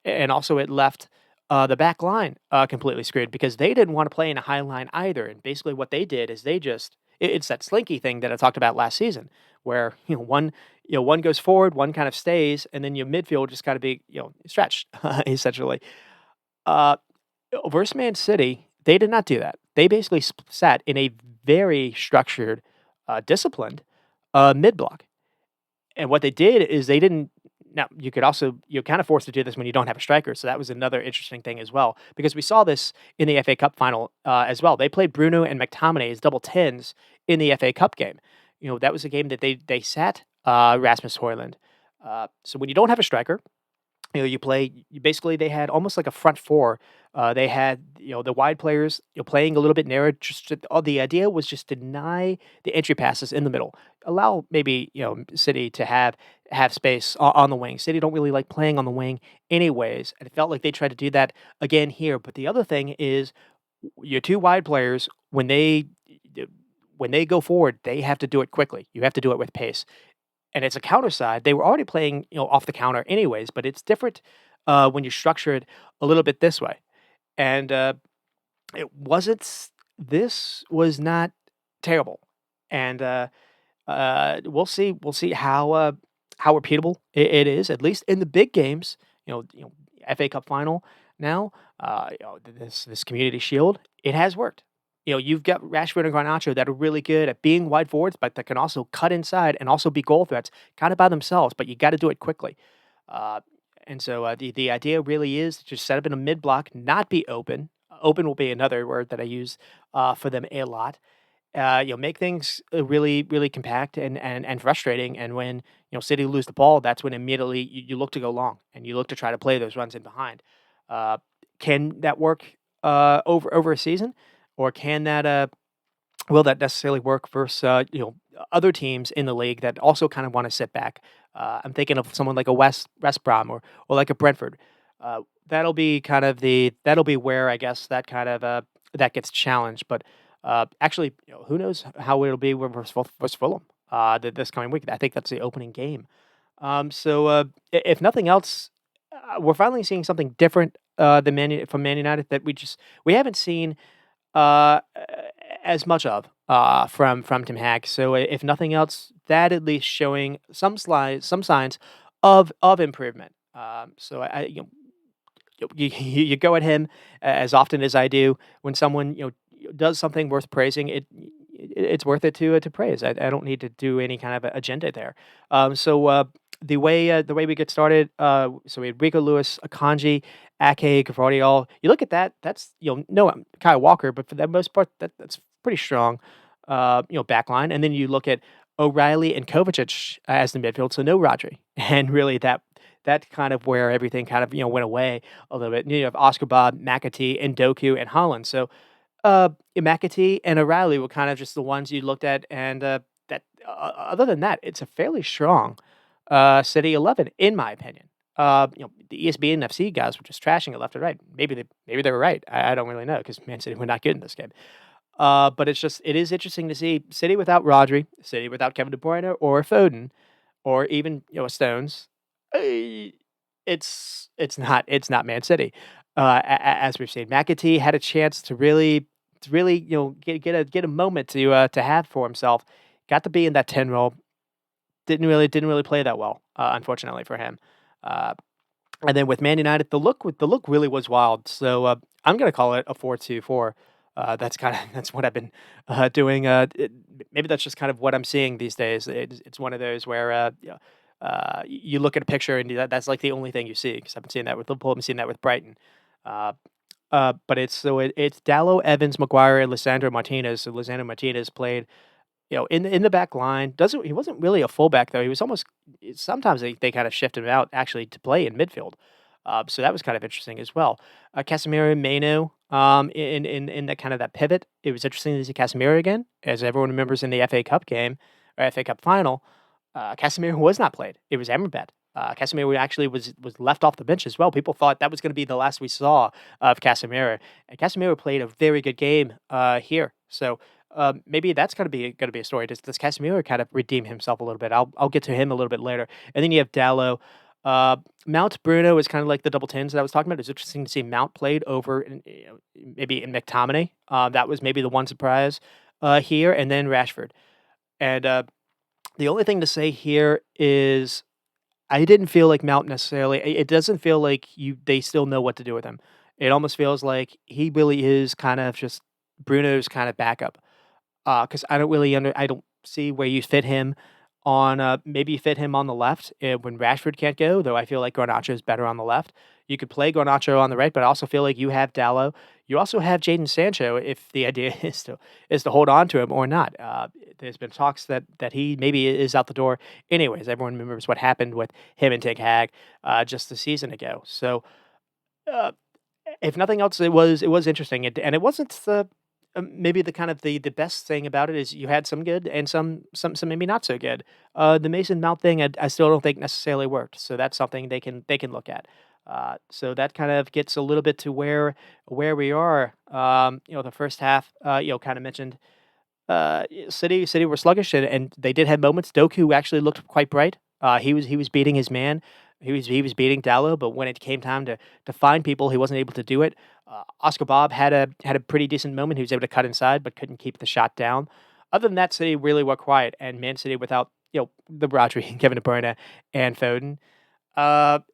And also it left, the back line, completely screwed because they didn't wanna play in a high line either, and basically what they did is they just it's that slinky thing that I talked about last season where, one goes forward, one kind of stays, and then your midfield just gotta be, stretched, essentially. Uh, versus Man City, they did not do that. They basically sat in a very structured, disciplined, mid block. And what they did is they didn't now you could also you're kind of forced to do this when you don't have a striker, so that was another interesting thing as well, because we saw this in the FA Cup final, as well. They played Bruno and McTominay as double tens in the FA Cup game. That was a game that they sat, Rasmus Højlund. So when you don't have a striker, you basically they had almost like a front four. They had, the wide players, playing a little bit narrow. The idea was just deny the entry passes in the middle. Allow maybe, City to have space on the wing. City don't really like playing on the wing anyways, and it felt like they tried to do that again here. But the other thing is your two wide players when they go forward, they have to do it quickly. You have to do it with pace and it's a counter side. They were already playing, off the counter anyways, but it's different when you structure it a little bit this way. And it wasn't. This was not terrible, and we'll see. We'll see how repeatable it is. At least in the big games, FA Cup final now. This Community Shield, it has worked. You've got Rashford and Garnacho that are really good at being wide forwards, but that can also cut inside and also be goal threats, kind of by themselves. But you got to do it quickly. Uh, and so the idea really is to just set up in a mid block, not be open. Open will be another word that I use for them a lot. Make things really, really compact and frustrating. And when City lose the ball, that's when immediately you look to go long and you look to try to play those runs in behind. Uh, can that work over a season, or can that will that necessarily work versus other teams in the league that also kind of want to sit back? I'm thinking of someone like a West Brom or like a Brentford. That'll be where I guess that kind of that gets challenged. But actually, who knows how it'll be versus Fulham this coming week? I think that's the opening game. If nothing else, we're finally seeing something different from Man United that we haven't seen uh, as much of from Tim Hag. So if nothing else, that at least showing some signs of improvement. So I you go at him as often as I do when someone does something worth praising. It's worth it to praise. I don't need to do any kind of agenda there. The way we get started, so we had Rico Lewis, Akanji, Ake, Gvardiol. You look at that. That's no Kyle Walker, but for the most part, that's pretty strong. Back line, and then you look at O'Reilly and Kovacic as the midfield. So no Rodri, and really that kind of where everything kind of went away a little bit. You have Oscar Bob, McAtee, and Doku and Holland. So McAtee and O'Reilly were kind of just the ones you looked at, and other than that, it's a fairly strong City 11, in my opinion. The ESPN FC guys were just trashing it left and right. Maybe they were right. I don't really know because Man City were not good in this game. But it is interesting to see City without Rodri, City without Kevin De Bruyne or Foden, or even Stones. Uh, it's not Man City. As we've seen, McAtee had a chance to really get a moment to have for himself. Got to be in that 10 role. Didn't really play that well, unfortunately for him. Uh, and then with Man United, the look really was wild. So I'm gonna call it a 4-2-4. That's what I've been doing. Maybe that's just kind of what I'm seeing these days. It's one of those where you look at a picture and that's like the only thing you see. Because I've been seeing that with Liverpool, I've been seeing that with Brighton. Uh, but it's Dallo, Evans, Maguire, and Lisandro Martinez. So Lisandro Martinez played in the back line. Doesn't He wasn't really a fullback though. He was almost sometimes they kind of shifted him out actually to play in midfield. So that was kind of interesting as well. Casemiro, Meno, in that kind of that pivot. It was interesting to see Casemiro again, as everyone remembers in the FA Cup game or FA Cup final. Casemiro was not played. It was Amrabat. Casemiro actually was left off the bench as well. People thought that was going to be the last we saw of Casemiro, and Casemiro played a very good game here. So maybe that's gonna be a story. Does Casemiro kind of redeem himself a little bit? I'll get to him a little bit later. And then you have Dallo. Mount Bruno is kind of like the double tens that I was talking about. It's interesting to see Mount played over maybe in McTominay. That was maybe the one surprise here, and then Rashford. And the only thing to say here is I didn't feel like Mount necessarily. It doesn't feel like they still know what to do with him. It almost feels like he really is kind of just Bruno's kind of backup. 'Cause I don't see where you fit him on, maybe you fit him on the left, when Rashford can't go, though I feel like Garnacho is better on the left. You could play Garnacho on the right, but I also feel like you have Dallo. You also have Jadon Sancho if the idea is to hold on to him or not. There's been talks that he maybe is out the door. Anyways, everyone remembers what happened with him and Ten Hag, just a season ago. So, uh if nothing else, it was interesting, and it wasn't maybe the kind of the best thing about it is you had some good and some maybe not so good. The Mason Mount thing, I still don't think necessarily worked, so that's something they can look at. So that kind of gets a little bit to where we are. The first half, kind of mentioned City were sluggish, and they did have moments. Doku actually looked quite bright. He was beating his man. He was beating Dallo, but when it came time to find people, he wasn't able to do it. Oscar Bob had a pretty decent moment. He was able to cut inside, but couldn't keep the shot down. Other than that, City really were quiet, and Man City without the Rodri, Kevin De Bruyne, and Foden.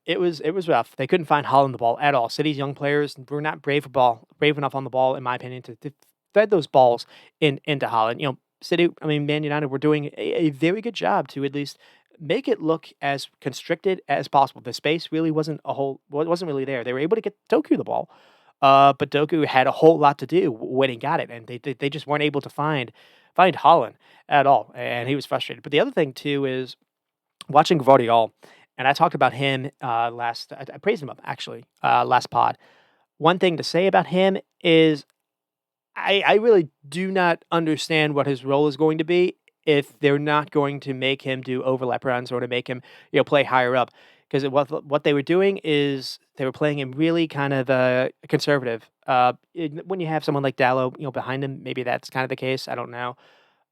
It was rough. They couldn't find Holland the ball at all. City's young players were not brave enough on the ball, in my opinion, to fed those balls into Holland. City, I mean, Man United were doing a very good job to at least make it look as constricted as possible. The space really wasn't really there. They were able to get Doku the ball, but Doku had a whole lot to do when he got it, and they just weren't able to find Holland at all, and he was frustrated. But the other thing too is watching Gvardiol, and I talked about him last. I praised him up actually last pod. One thing to say about him is I really do not understand what his role is going to be if they're not going to make him do overlap runs or to make him, play higher up. Because what they were doing is they were playing him really kind of conservative. When you have someone like Dallo, behind him, maybe that's kind of the case. I don't know.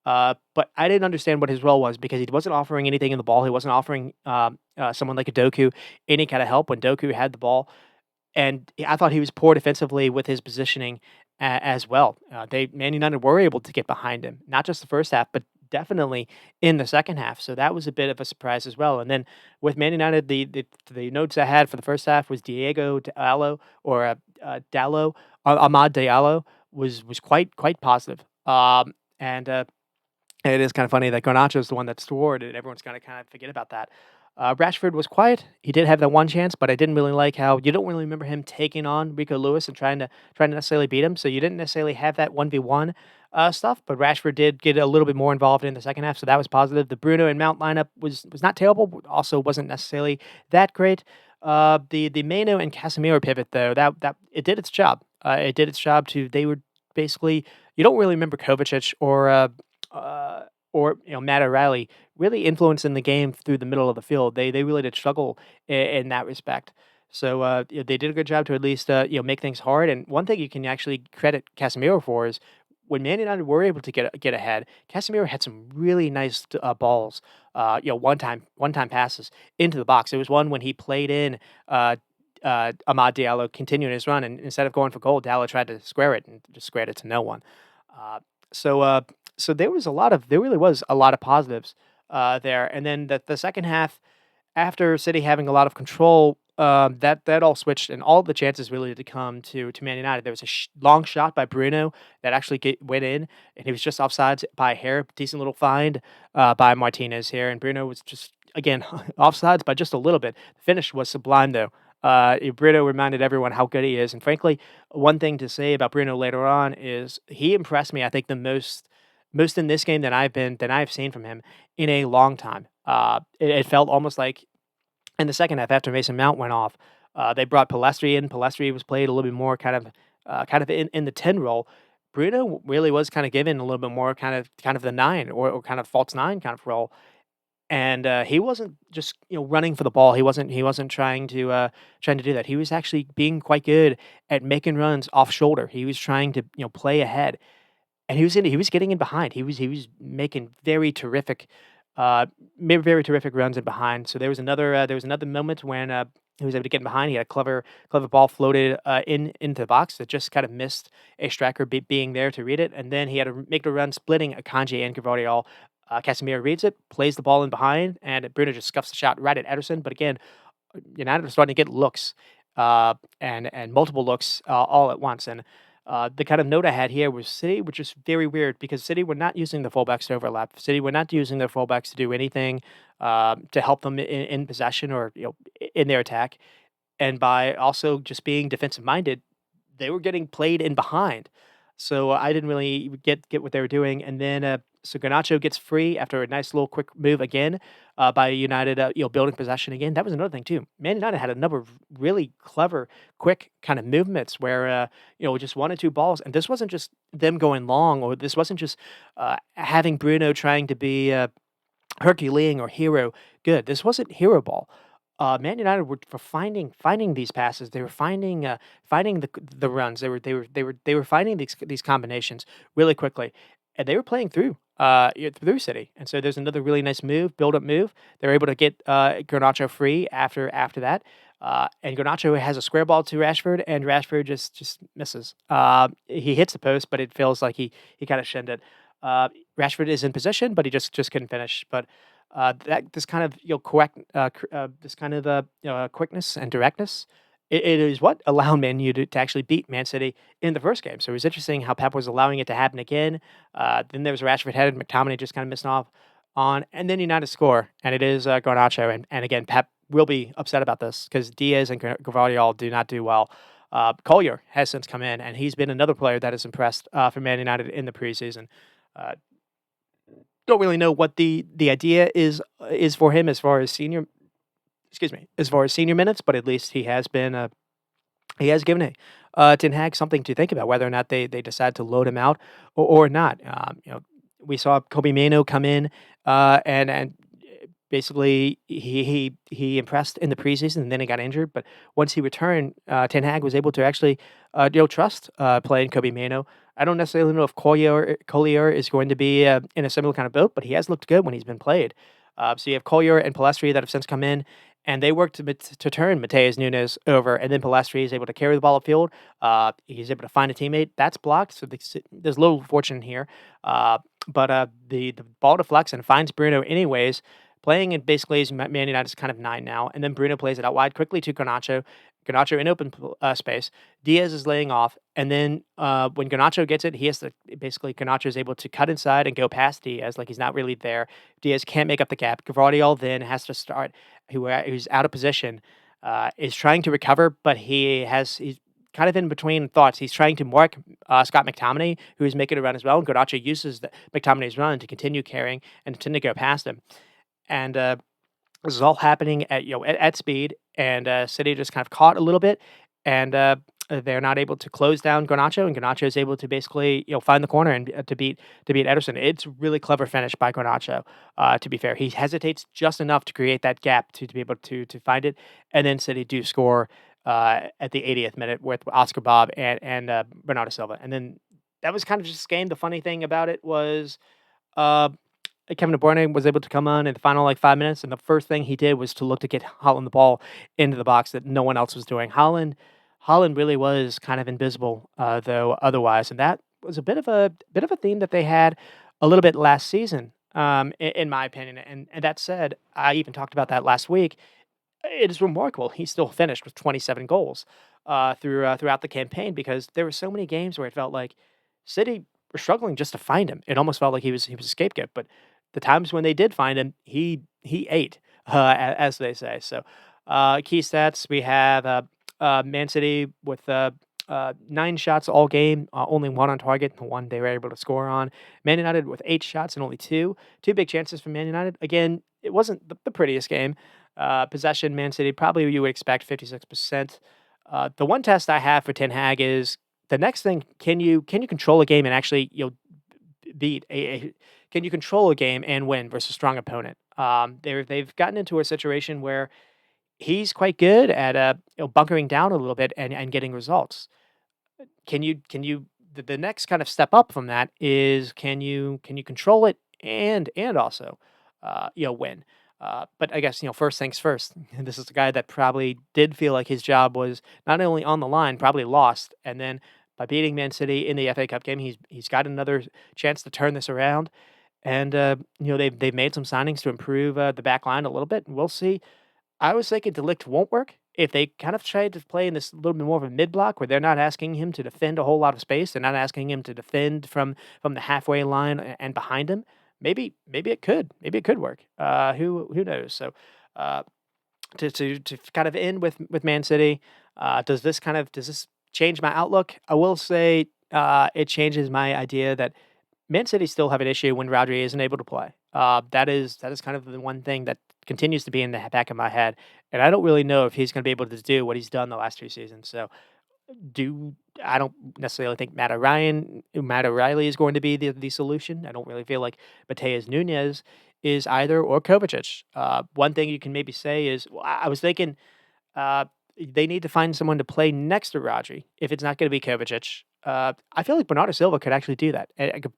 But I didn't understand what his role was because he wasn't offering anything in the ball. He wasn't offering someone like a Doku any kind of help when Doku had the ball. And I thought he was poor defensively with his positioning as well. Man United were able to get behind him, not just the first half, but definitely in the second half. So that was a bit of a surprise as well. And then with Man United, the notes I had for the first half was Diego Diallo or Dallo, Ahmad Diallo was quite positive. And it is kind of funny that Garnacho is the one that scored, and everyone's gonna kind of forget about that. Rashford was quiet. He did have that one chance, but I didn't really like how you don't really remember him taking on Rico Lewis and trying to necessarily beat him. So you didn't necessarily have that 1v1 stuff, but Rashford did get a little bit more involved in the second half, so that was positive. The Bruno and Mount lineup was not terrible, but also wasn't necessarily that great. The Mano and Casemiro pivot though, that it did its job. It did its job to they were basically you don't really remember Kovacic uh, or Matt O'Reilly really influencing the game through the middle of the field. They really did struggle in that respect. So they did a good job to at least make things hard. And one thing you can actually credit Casemiro for is when Man United were able to get ahead, Casemiro had some really nice balls, one time passes into the box. There was one when he played in uh, Amad Diallo continuing his run, and instead of going for goal, Diallo tried to square it and just squared it to no one. Uh, so uh, so there really was a lot of positives there. And then the second half, after City having a lot of control, that all switched, and all the chances really to come to Man United. There was a long shot by Bruno that actually went in, and he was just offsides by a hair. Decent little find by Martinez here, and Bruno was just again offsides by just a little bit. The finish was sublime though. Bruno reminded everyone how good he is, and frankly, one thing to say about Bruno later on is he impressed me. I think the most in this game that I've seen from him in a long time. It felt almost like in the second half, after Mason Mount went off, they brought Palestri in. Palestri was played a little bit more kind of in the 10 role. Bruno really was kind of given a little bit more kind of the 9 or kind of false 9 kind of role. And he wasn't just running for the ball. He wasn't trying to do that. He was actually being quite good at making runs off shoulder. He was trying to play ahead, and he was getting in behind. He was making very terrific runs in behind. So there was another moment when he was able to get in behind. He had a clever ball floated into the box that just kind of missed a striker being there to read it, and then he had to make the run splitting Akanji and Gavardiol. Casemiro reads it, plays the ball in behind, and Bruno just scuffs the shot right at Ederson. But again, United are starting to get looks, and multiple looks all at once. And the kind of note I had here was City, which is very weird because City were not using the fullbacks to overlap. City were not using their fullbacks to do anything to help them in possession or in their attack. And by also just being defensive minded, they were getting played in behind. So I didn't really get what they were doing. And then so Garnacho gets free after a nice little quick move again by United, building possession again. That was another thing too. Man United had a number of really clever, quick kind of movements where just one or two balls, and this wasn't just them going long, or this wasn't just having Bruno trying to be Herculean or hero good. This wasn't hero ball. Man United were finding these passes. They were finding the runs. They were finding these combinations really quickly, and they were playing through City. And so there's another really nice build up move. They're able to get Garnacho free after that. And Garnacho has a square ball to Rashford, and Rashford just misses. He hits the post, but it feels like he kind of shinned it. Rashford is in position, but he just couldn't finish. But that this kind of correct this kind of quickness and directness, it is what allowed Man U to actually beat Man City in the first game. So it was interesting how Pep was allowing it to happen again. Then there was Rashford headed, McTominay just kind of missing off on, and then United score, and it is Garnacho. And again, Pep will be upset about this because Diaz and Gvardiol do not do well. Collier has since come in, and he's been another player that has impressed for Man United in the preseason. Uh, don't really know what the idea is for him as far as senior minutes, but at least he has given Ten Hag something to think about whether or not they decide to load him out or not. We saw Kobe Mano come in and basically he impressed in the preseason, and then he got injured. But once he returned, Ten Hag was able to actually trust playing Kobe Mano. I don't necessarily know if Collier is going to be in a similar kind of boat, but he has looked good when he's been played. So you have Collier and Palestri that have since come in, and they work to turn Mateus Nunes over, and then Palestri is able to carry the ball upfield. He's able to find a teammate. That's blocked, so there's a little fortune here. But the ball deflects and finds Bruno anyways, playing it basically as Man United's kind of 9 now, and then Bruno plays it out wide quickly to Garnacho. Garnacho in open space. Diaz is laying off, and then when Garnacho gets it, he has to basically Garnacho is able to cut inside and go past Diaz like he's not really there. Diaz can't make up the gap. Gavardiol then has to start, who's out of position, is trying to recover, but he's kind of in between thoughts. He's trying to mark Scott McTominay, who is making a run as well, and Garnacho uses McTominay's run to continue carrying and to go past him. And this is all happening at speed, and City just kind of caught a little bit, and they're not able to close down Garnacho, and Garnacho is able to basically, find the corner and to beat Ederson. It's a really clever finish by Garnacho. To be fair, he hesitates just enough to create that gap to be able to find it, and then City do score at the 80th minute with Oscar Bob and Bernardo Silva, and then that was kind of just a game. The funny thing about it was. Uh, Kevin De Bruyne was able to come on in the final, 5 minutes, and the first thing he did was to look to get Haaland the ball into the box that no one else was doing. Haaland really was kind of invisible, though, otherwise, and that was a bit of a theme that they had a little bit last season, in my opinion, and that said, I even talked about that last week. It is remarkable he still finished with 27 goals, throughout the campaign because there were so many games where it felt like City were struggling just to find him. It almost felt like he was a scapegoat, but the times when they did find him, he ate, as they say. So, key stats we have Man City with 9 shots all game, only one on target, the one they were able to score on. Man United with 8 shots and only two big chances for Man United. Again, it wasn't the prettiest game. Possession, Man City, probably you would expect 56%. The one test I have for Ten Hag is the next thing. Can you control a game and actually beat a can you control a game and win versus a strong opponent? They've gotten into a situation where he's quite good at bunkering down a little bit and getting results. Can you the next kind of step up from that is can you control it and also win. But I guess first things first. This is the guy that probably did feel like his job was not only on the line, probably lost, and then by beating Man City in the FA Cup game, he's got another chance to turn this around. And they've made some signings to improve the back line a little bit. And we'll see. I was thinking Delict won't work if they kind of tried to play in this little bit more of a mid block where they're not asking him to defend a whole lot of space. They're not asking him to defend from the halfway line and behind him. Maybe it could. Maybe it could work. Who knows? So uh, to kind of end with Man City, does this change my outlook? I will say it changes my idea that Man City still have an issue when Rodri isn't able to play. That is kind of the one thing that continues to be in the back of my head, and I don't really know if he's going to be able to do what he's done the last 2 seasons. So, do I don't necessarily think Matt O'Reilly is going to be the solution. I don't really feel like Mateus Nunes is either, or Kovacic. One thing you can maybe say is I was thinking uh, they need to find someone to play next to Rodri if it's not going to be Kovacic. I feel like Bernardo Silva could actually do that.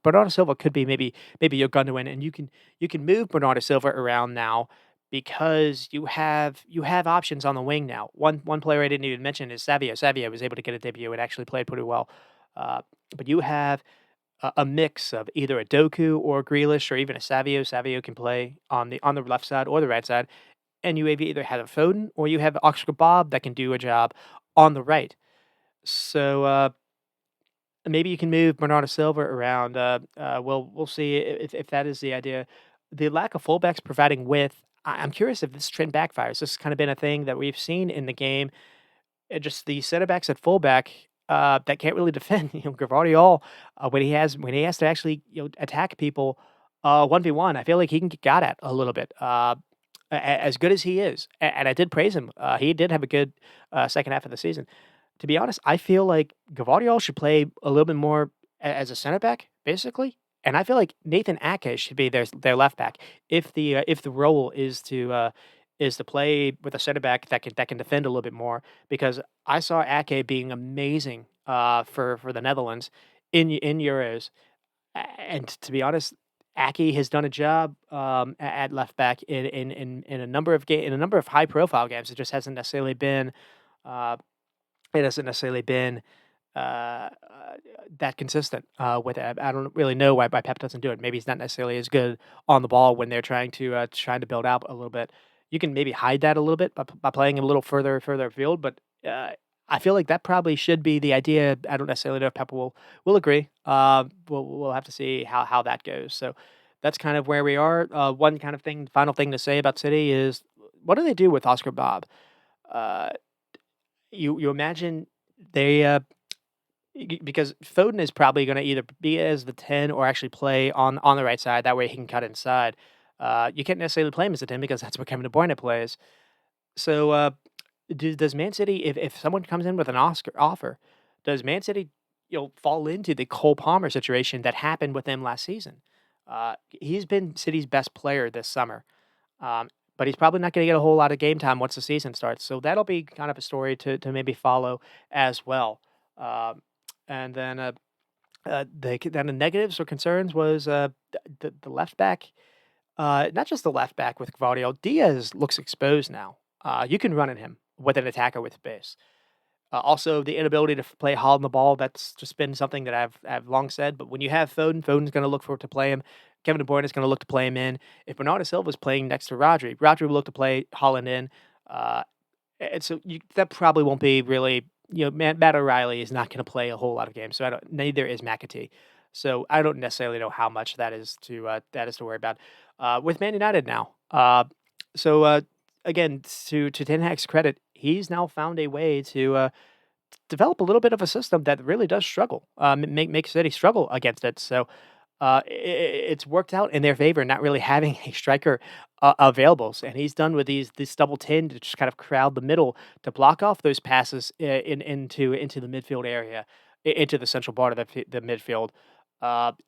Bernardo Silva could be maybe your Gundogan, and you can move Bernardo Silva around now because you have options on the wing now. One player I didn't even mention is Savio. Savio was able to get a debut and actually played pretty well. Uh, but you have a mix of either a Doku or Grealish or even a Savio. Savio can play on the left side or the right side, and you either have a Foden or you have Oscar Bob that can do a job on the right. So maybe you can move Bernardo Silva around. We'll see if that is the idea. The lack of fullbacks providing width. I'm curious if this trend backfires. This has kind of been a thing that we've seen in the game. Just the center backs at fullback that can't really defend. Gavardiol when he has to actually attack people 1v1. I feel like he can get got at a little bit. As good as he is, and I did praise him. He did have a good second half of the season. To be honest, I feel like Gavardiol should play a little bit more as a center back, basically, and I feel like Nathan Ake should be their left back if the role is to play with a center back that can defend a little bit more. Because I saw Ake being amazing for the Netherlands in Euros, and to be honest, Aki has done a job at left back in a number of in a number of high profile games. It just hasn't necessarily been. Uh, it hasn't necessarily been uh, uh, that consistent with it. I don't really know why Pep doesn't do it. Maybe he's not necessarily as good on the ball when they're trying to build out a little bit. You can maybe hide that a little bit by playing him a little further afield, but I feel like that probably should be the idea. I don't necessarily know if Pep will agree. We'll have to see how that goes. So that's kind of where we are. One kind of final thing to say about City is what do they do with Oscar Bob? Uh, you imagine they because Foden is probably going to either be as the 10 or actually play on the right side. That way he can cut inside. You can't necessarily play him as a 10 because that's what Kevin De Bruyne plays. So does Man City, if someone comes in with an Oscar offer, does Man City, fall into the Cole Palmer situation that happened with him last season? He's been City's best player this summer, um, but he's probably not going to get a whole lot of game time once the season starts. So that'll be kind of a story to maybe follow as well. Um, and then then the negatives or concerns was the left back. Not just the left back with Gvardiol. Diaz looks exposed now. You can run at him with an attacker with pace. Also, the inability to play hard on the ball, that's just been something that I've long said, but when you have Foden's gonna look for to play him. Kevin De Bruyne is gonna look to play him in. If Bernardo Silva's playing next to Rodri will look to play Holland in. Uh, and so that probably won't be really, Matt O'Reilly is not gonna play a whole lot of games, so neither is McAtee. So I don't necessarily know how much that is to worry about. With Man United now, so, again, to Ten Hag's credit, he's now found a way to, develop a little bit of a system that really does struggle, make City struggle against it. So it's worked out in their favor, not really having a striker available. And he's done with this double 10 to just kind of crowd the middle to block off those passes into the midfield area, into the central part of the midfield.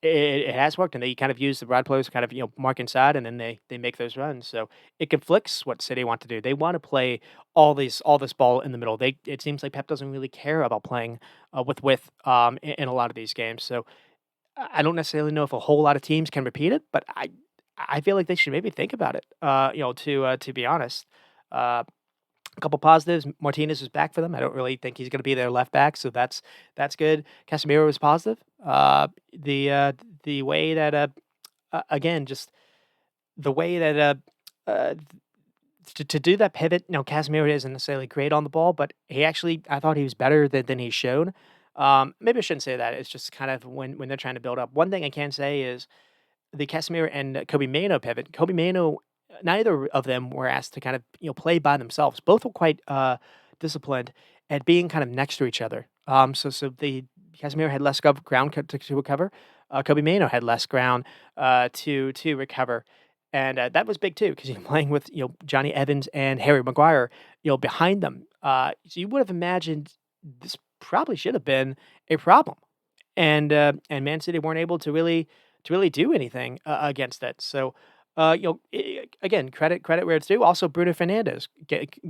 It has worked, and they kind of use the broad players to kind of mark inside, and then they make those runs. So it conflicts what City want to do. They want to play all this ball in the middle. It seems like Pep doesn't really care about playing with width in a lot of these games. So I don't necessarily know if a whole lot of teams can repeat it, but I feel like they should maybe think about it. To be honest. A couple positives. Martinez is back for them. I don't really think he's going to be their left back, so that's good. Casemiro was positive. The way that again, just the way that uh, to do that pivot. No, Casemiro isn't necessarily great on the ball, but I thought he was better than he's shown. Maybe I shouldn't say that. It's just kind of when they're trying to build up. One thing I can say is the Casemiro and Kobe Mano pivot. Kobe Mano, neither of them were asked to kind of play by themselves. Both were quite disciplined at being kind of next to each other. So the Casemiro had less ground to recover. Kobe Mano had less ground to recover. And that was big too, because you're playing with Johnny Evans and Harry Maguire, behind them. So you would have imagined this probably should have been a problem, and Man City weren't able to really do anything against it. So, again, credit where it's due. Also, Bruno Fernandes,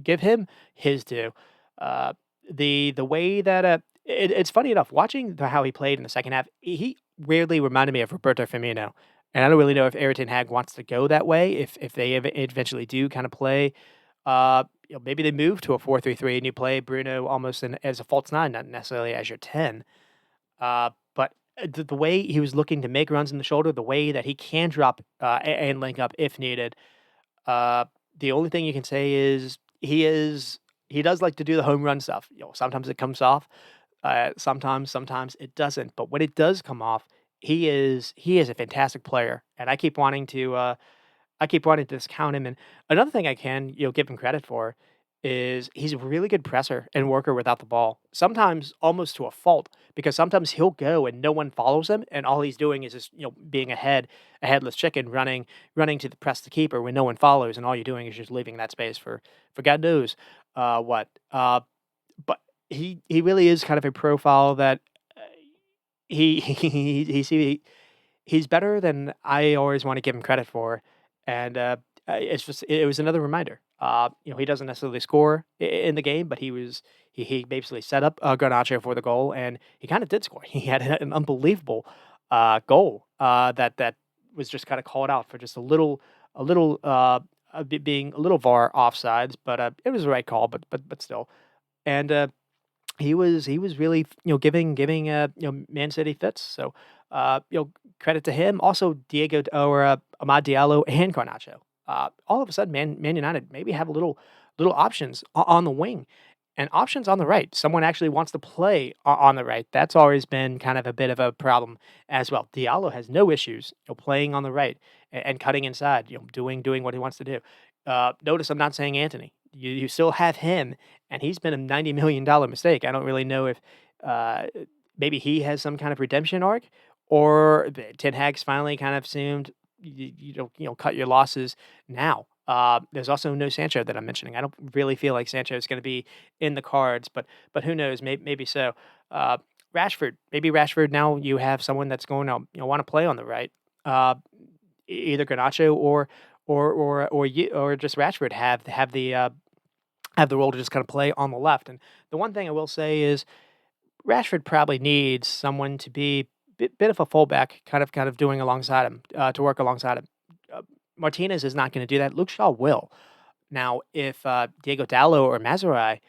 give him his due. Uh, the way that it's funny enough watching how he played in the second half. He weirdly reminded me of Roberto Firmino, and I don't really know if Eric Ten Hag wants to go that way. If they eventually do kind of play. Maybe they move to a 4-3-3 and you play Bruno almost as a false nine, not necessarily as your 10. But the way he was looking to make runs in the shoulder, the way that he can drop and link up if needed. Uh, the only thing you can say is he does like to do the home run stuff. Sometimes it comes off, sometimes it doesn't. But when it does come off, he is a fantastic player, and I keep wanting to discount him. And another thing I can, give him credit for is he's a really good presser and worker without the ball. Sometimes almost to a fault, because sometimes he'll go and no one follows him, and all he's doing is just being a headless chicken, running to the press the keeper when no one follows, and all you're doing is just leaving that space for God knows what. But he really is kind of a profile that he he's better than I always want to give him credit for, and it was another reminder. He doesn't necessarily score in the game, but he basically set up Garnacho for the goal, and he kind of did score. He had an unbelievable goal that was just kind of called out for just being a little VAR offsides, but it was the right call, but still, and he was really, giving, Man City fits. So, credit to him. Also, Amad Diallo and Garnacho. All of a sudden, Man United maybe have little options on the wing and options on the right. Someone actually wants to play on the right. That's always been kind of a bit of a problem as well. Diallo has no issues, playing on the right and cutting inside, doing what he wants to do. Notice I'm not saying Anthony. You still have him, and he's been a $90 million mistake. I don't really know if uh, maybe he has some kind of redemption arc, or Ten Hag's finally kind of assumed you don't cut your losses now. There's also no Sancho that I'm mentioning. I don't really feel like Sancho is going to be in the cards, but who knows? Maybe so. Uh, Rashford, maybe Rashford. Now you have someone that's going to want to play on the right. Uh, Either Garnacho or just Rashford have the role to just kind of play on the left. And the one thing I will say is Rashford probably needs someone to be bit of a fullback, kind of doing alongside him, to work alongside him. Uh, Martinez is not going to do that. Luke Shaw will. Now, if Diego Dallo or Mazurai,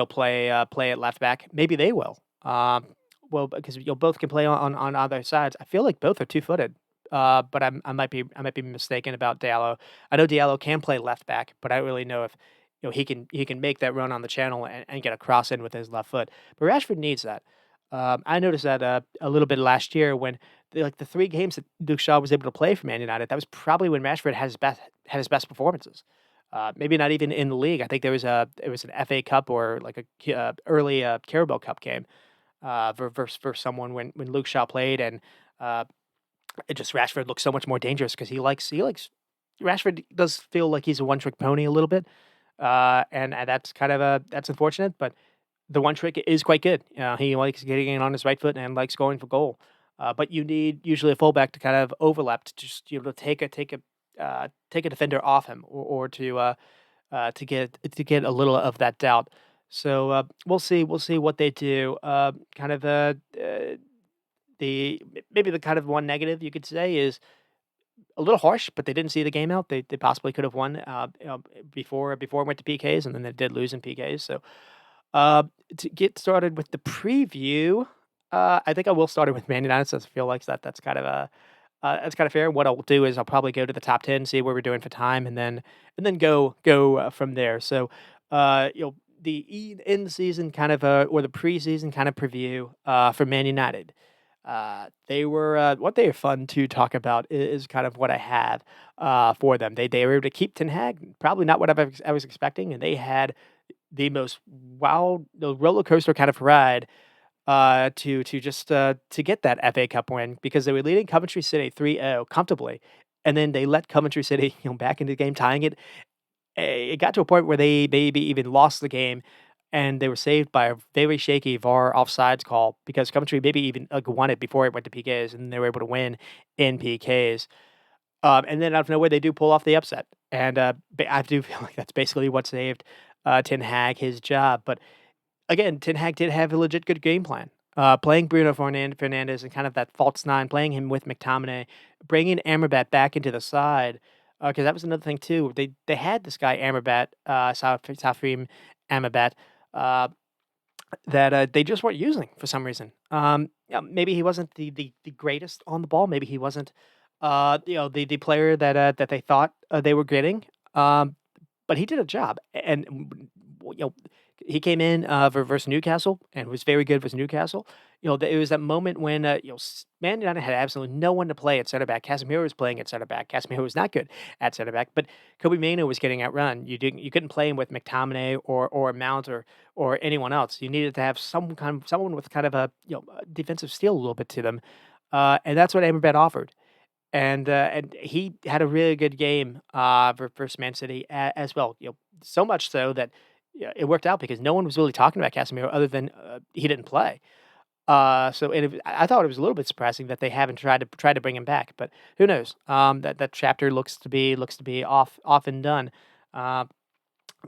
play at left back, maybe they will. Well, because both can play on other sides. I feel like both are 2-footed. But I might be mistaken about Diallo. I know Diallo can play left back, but I don't really know if he can make that run on the channel and get a cross in with his left foot. But Rashford needs that. I noticed that a little bit last year when the 3 games that Luke Shaw was able to play for Man United. That was probably when Rashford had his best performances. Maybe not even in the league. I think it was an FA Cup or like a early Carabao Cup game for someone when Luke Shaw played, and uh, it just Rashford looks so much more dangerous because he likes Rashford does feel like he's a one trick pony a little bit, and that's that's unfortunate. But the one trick is quite good. He likes getting in on his right foot and likes going for goal. But you need usually a fullback to kind of overlap to just to take a defender off him or to get a little of that doubt. So we'll see what they do. Maybe the kind of one negative you could say is a little harsh, but they didn't see the game out. They possibly could have won before it went to PKs, and then they did lose in PKs. So uh, to get started with the preview, I think I will start it with Man United since I feel like that's kind of fair. What I'll do is I'll probably go to the top 10, see where we're doing for time, and then go from there. So, the in season kind of or the preseason kind of preview for Man United. What they are fun to talk about is kind of what I have for them. They were able to keep Ten Hag, probably not what I was expecting, and they had the most wild the roller coaster kind of ride to get that FA Cup win because they were leading Coventry City 3-0 comfortably, and then they let Coventry City, back into the game, tying it. It got to a point where they maybe even lost the game, and they were saved by a very shaky VAR offsides call because Coventry maybe even, won it before it went to PKs, and they were able to win in PKs. And then out of nowhere, they do pull off the upset, and, I do feel like that's basically what saved, Ten Hag his job, but again, Ten Hag did have a legit good game plan. Playing Bruno Fernandes and kind of that false nine, playing him with McTominay, bringing Amrabat back into the side, because that was another thing too. They had this guy Amrabat, Safrim Amrabat, uh, that they just weren't using for some reason. Yeah, maybe he wasn't the greatest on the ball. Maybe he wasn't, the player that they thought they were getting. Um, but he did a job, and he came in versus Newcastle and was very good versus Newcastle. It was that moment when Man United had absolutely no one to play at center back. Casemiro was playing at center back. Casemiro was not good at center back, but Kobe Mainoo was getting outrun. You couldn't play him with McTominay or Mount or anyone else. You needed to have someone with kind of a defensive steel a little bit to them, and that's what Amrabat offered. And he had a really good game versus Man City as well. So much so that it worked out because no one was really talking about Casemiro other than he didn't play. I thought it was a little bit surprising that they haven't tried to bring him back, but who knows? That chapter looks to be off and done. Uh,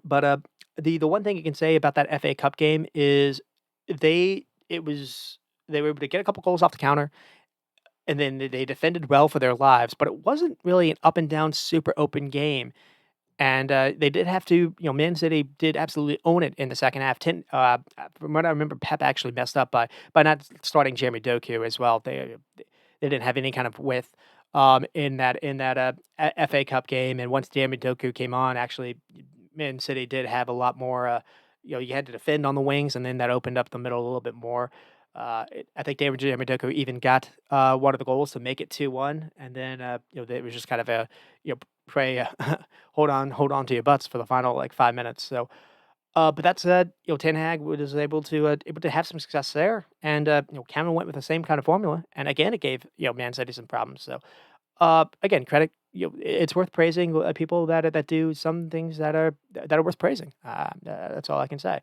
but the one thing you can say about that FA Cup game is they it was they were able to get a couple goals off the counter, and then they defended well for their lives, but it wasn't really an up and down super open game. And they did have to, Man City did absolutely own it in the second half. From what I remember, Pep actually messed up by not starting Jeremy Doku as well. They didn't have any kind of width in that FA Cup game. And once Jeremy Doku came on, actually, Man City did have a lot more. You had to defend on the wings, and then that opened up the middle a little bit more. I think Jeremy Doku even got one of the goals to make it 2-1, and then it was just kind of a pray hold on to your butts for the final like 5 minutes. So, but that said, Ten Hag was able to have some success there, and Cameron went with the same kind of formula, and again, it gave Man City some problems. So, again, credit it's worth praising people that do some things that are worth praising. That's all I can say.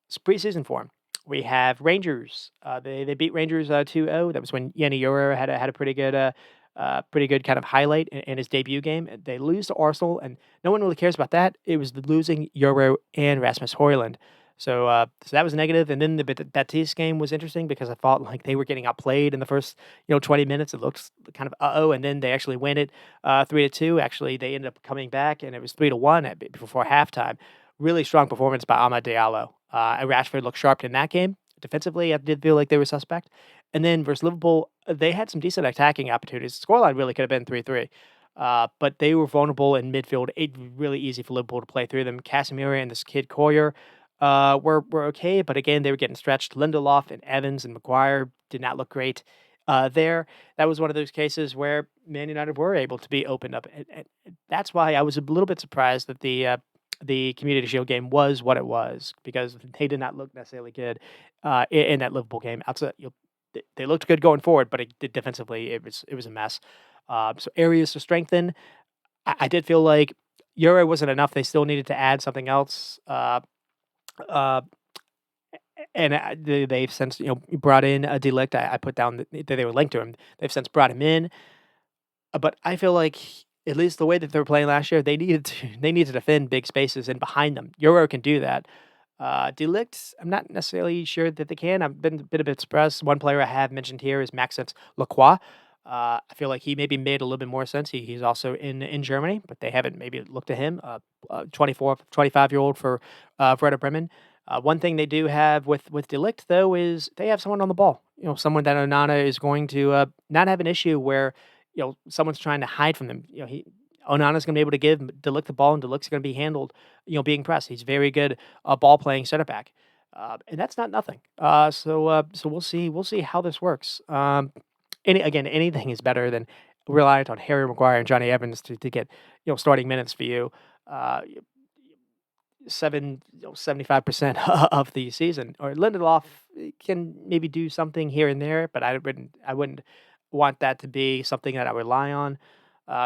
It's preseason form. We have Rangers. They beat Rangers 2-0. That was when Yanni Ure had a pretty good kind of highlight in his debut game. They lose to Arsenal, and no one really cares about that. It was the losing Euro and Rasmus Højlund. So that was negative. And then the Betis game was interesting because I thought like they were getting outplayed in the first 20 minutes. It looked kind of and then they actually win it 3-2. Actually, they ended up coming back, and it was 3-1 before halftime. Really strong performance by Amad Diallo. And Rashford looked sharp in that game. Defensively, I did feel like they were suspect. And then versus Liverpool, they had some decent attacking opportunities. The scoreline really could have been 3-3. But they were vulnerable in midfield. It was really easy for Liverpool to play through them. Casemiro and this kid Collier were okay, but again, they were getting stretched. Lindelof and Evans and Maguire did not look great there. That was one of those cases where Man United were able to be opened up. And that's why I was a little bit surprised that the Community Shield game was what it was, because they did not look necessarily good in that Liverpool game. Outside, they looked good going forward, but defensively, it was a mess. So areas to strengthen. I did feel like Euro wasn't enough. They still needed to add something else. Uh, and they've since brought in a Delict. I put down that they were linked to him. They've since brought him in, but I feel like at least the way that they were playing last year, they need to defend big spaces in behind them. Euro can do that. Delict, I'm not necessarily sure that they can. I've been a bit surprised. One player I have mentioned here is Maxence Lacroix. I feel like he maybe made a little bit more sense. He's also in Germany, but they haven't maybe looked at him. 24, 25-year-old for Werder Bremen. One thing they do have with Delict, though, is they have someone on the ball. Someone that Onana is going to not have an issue where someone's trying to hide from them. Onana's going to be able to give Delict the ball, and Delict's going to be handled, being pressed. He's very good ball playing center back, and that's not nothing. So we'll see how this works. Anything is better than reliant on Harry Maguire and Johnny Evans to get starting minutes for you. Uh, 75% of the season. Or Lindelof can maybe do something here and there, but I wouldn't want that to be something that I rely on.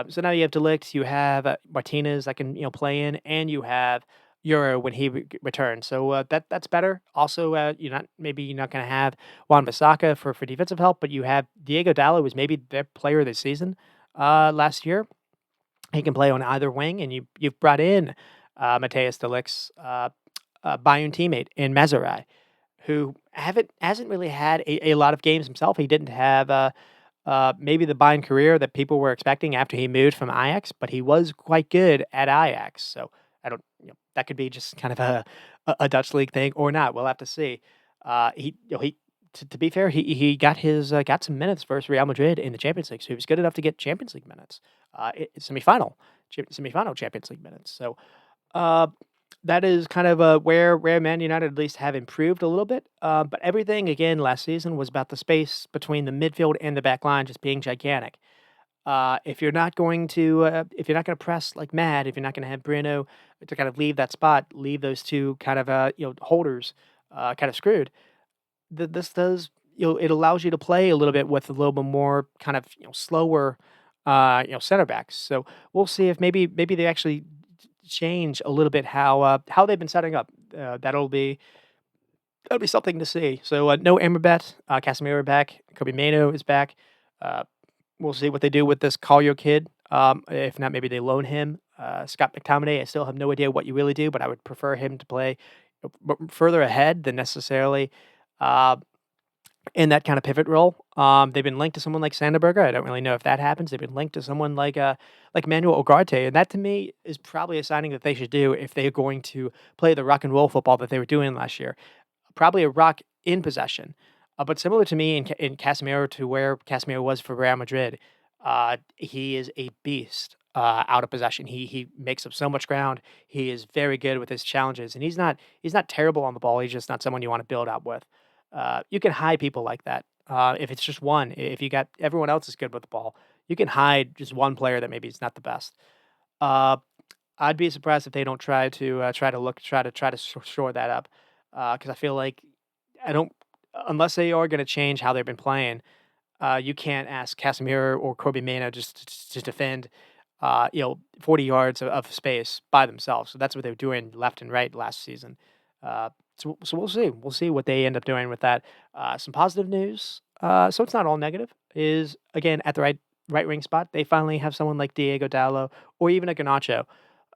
So now you have Delict, you have Martinez that can play in, and you have Euro when he returns. So that's better. Also, you're not going to have Juan Bissaka for defensive help, but you have Diego Dallo, was maybe their player of the season last year. He can play on either wing, and you've brought in Mateus Delict's Bayern teammate in Mazurai, who hasn't really had a lot of games himself. He didn't have maybe the Bayern career that people were expecting after he moved from Ajax, but he was quite good at Ajax. So I don't, that could be just kind of a Dutch league thing or not. We'll have to see. He to be fair, he got got some minutes versus Real Madrid in the Champions League, so he was good enough to get Champions League minutes, semifinal Champions League minutes. So uh, that is kind of where Man United at least have improved a little bit. But everything again last season was about the space between the midfield and the back line just being gigantic. If you're not going to press like mad, if you're not going to have Bruno to kind of leave that spot, leave those two kind of holders kind of screwed. This does it allows you to play a little bit with a little bit more kind of slower center backs. So we'll see if maybe they actually change a little bit how they've been setting up. That'll be something to see. So no Amrabat, Casemiro back, Kobe Mano is back. Uh, we'll see what they do with this Collier kid. If not, maybe they loan him. Scott McTominay, I still have no idea what you really do, but I would prefer him to play further ahead than necessarily uh, in that kind of pivot role. They've been linked to someone like Sanderberger. I don't really know if that happens. They've been linked to someone like Manuel Ugarte, and that to me is probably a signing that they should do if they're going to play the rock and roll football that they were doing last year. Probably a rock in possession, but similar to me in Casemiro, to where Casemiro was for Real Madrid. He is a beast out of possession. He makes up so much ground. He is very good with his challenges, and he's not terrible on the ball. He's just not someone you want to build up with. You can hide people like that. If it's just one, if you got everyone else is good with the ball, you can hide just one player that maybe is not the best. Uh, I'd be surprised if they don't try to shore that up, because I feel like I don't unless they are going to change how they've been playing. You can't ask Casemiro or Kobe Mano just to defend 40 yards of space by themselves. So that's what they were doing left and right last season. Uh, so we'll see. We'll see what they end up doing with that. Some positive news. So it's not all negative. Is again at the right wing spot. They finally have someone like Diego Dallo or even a Ganacho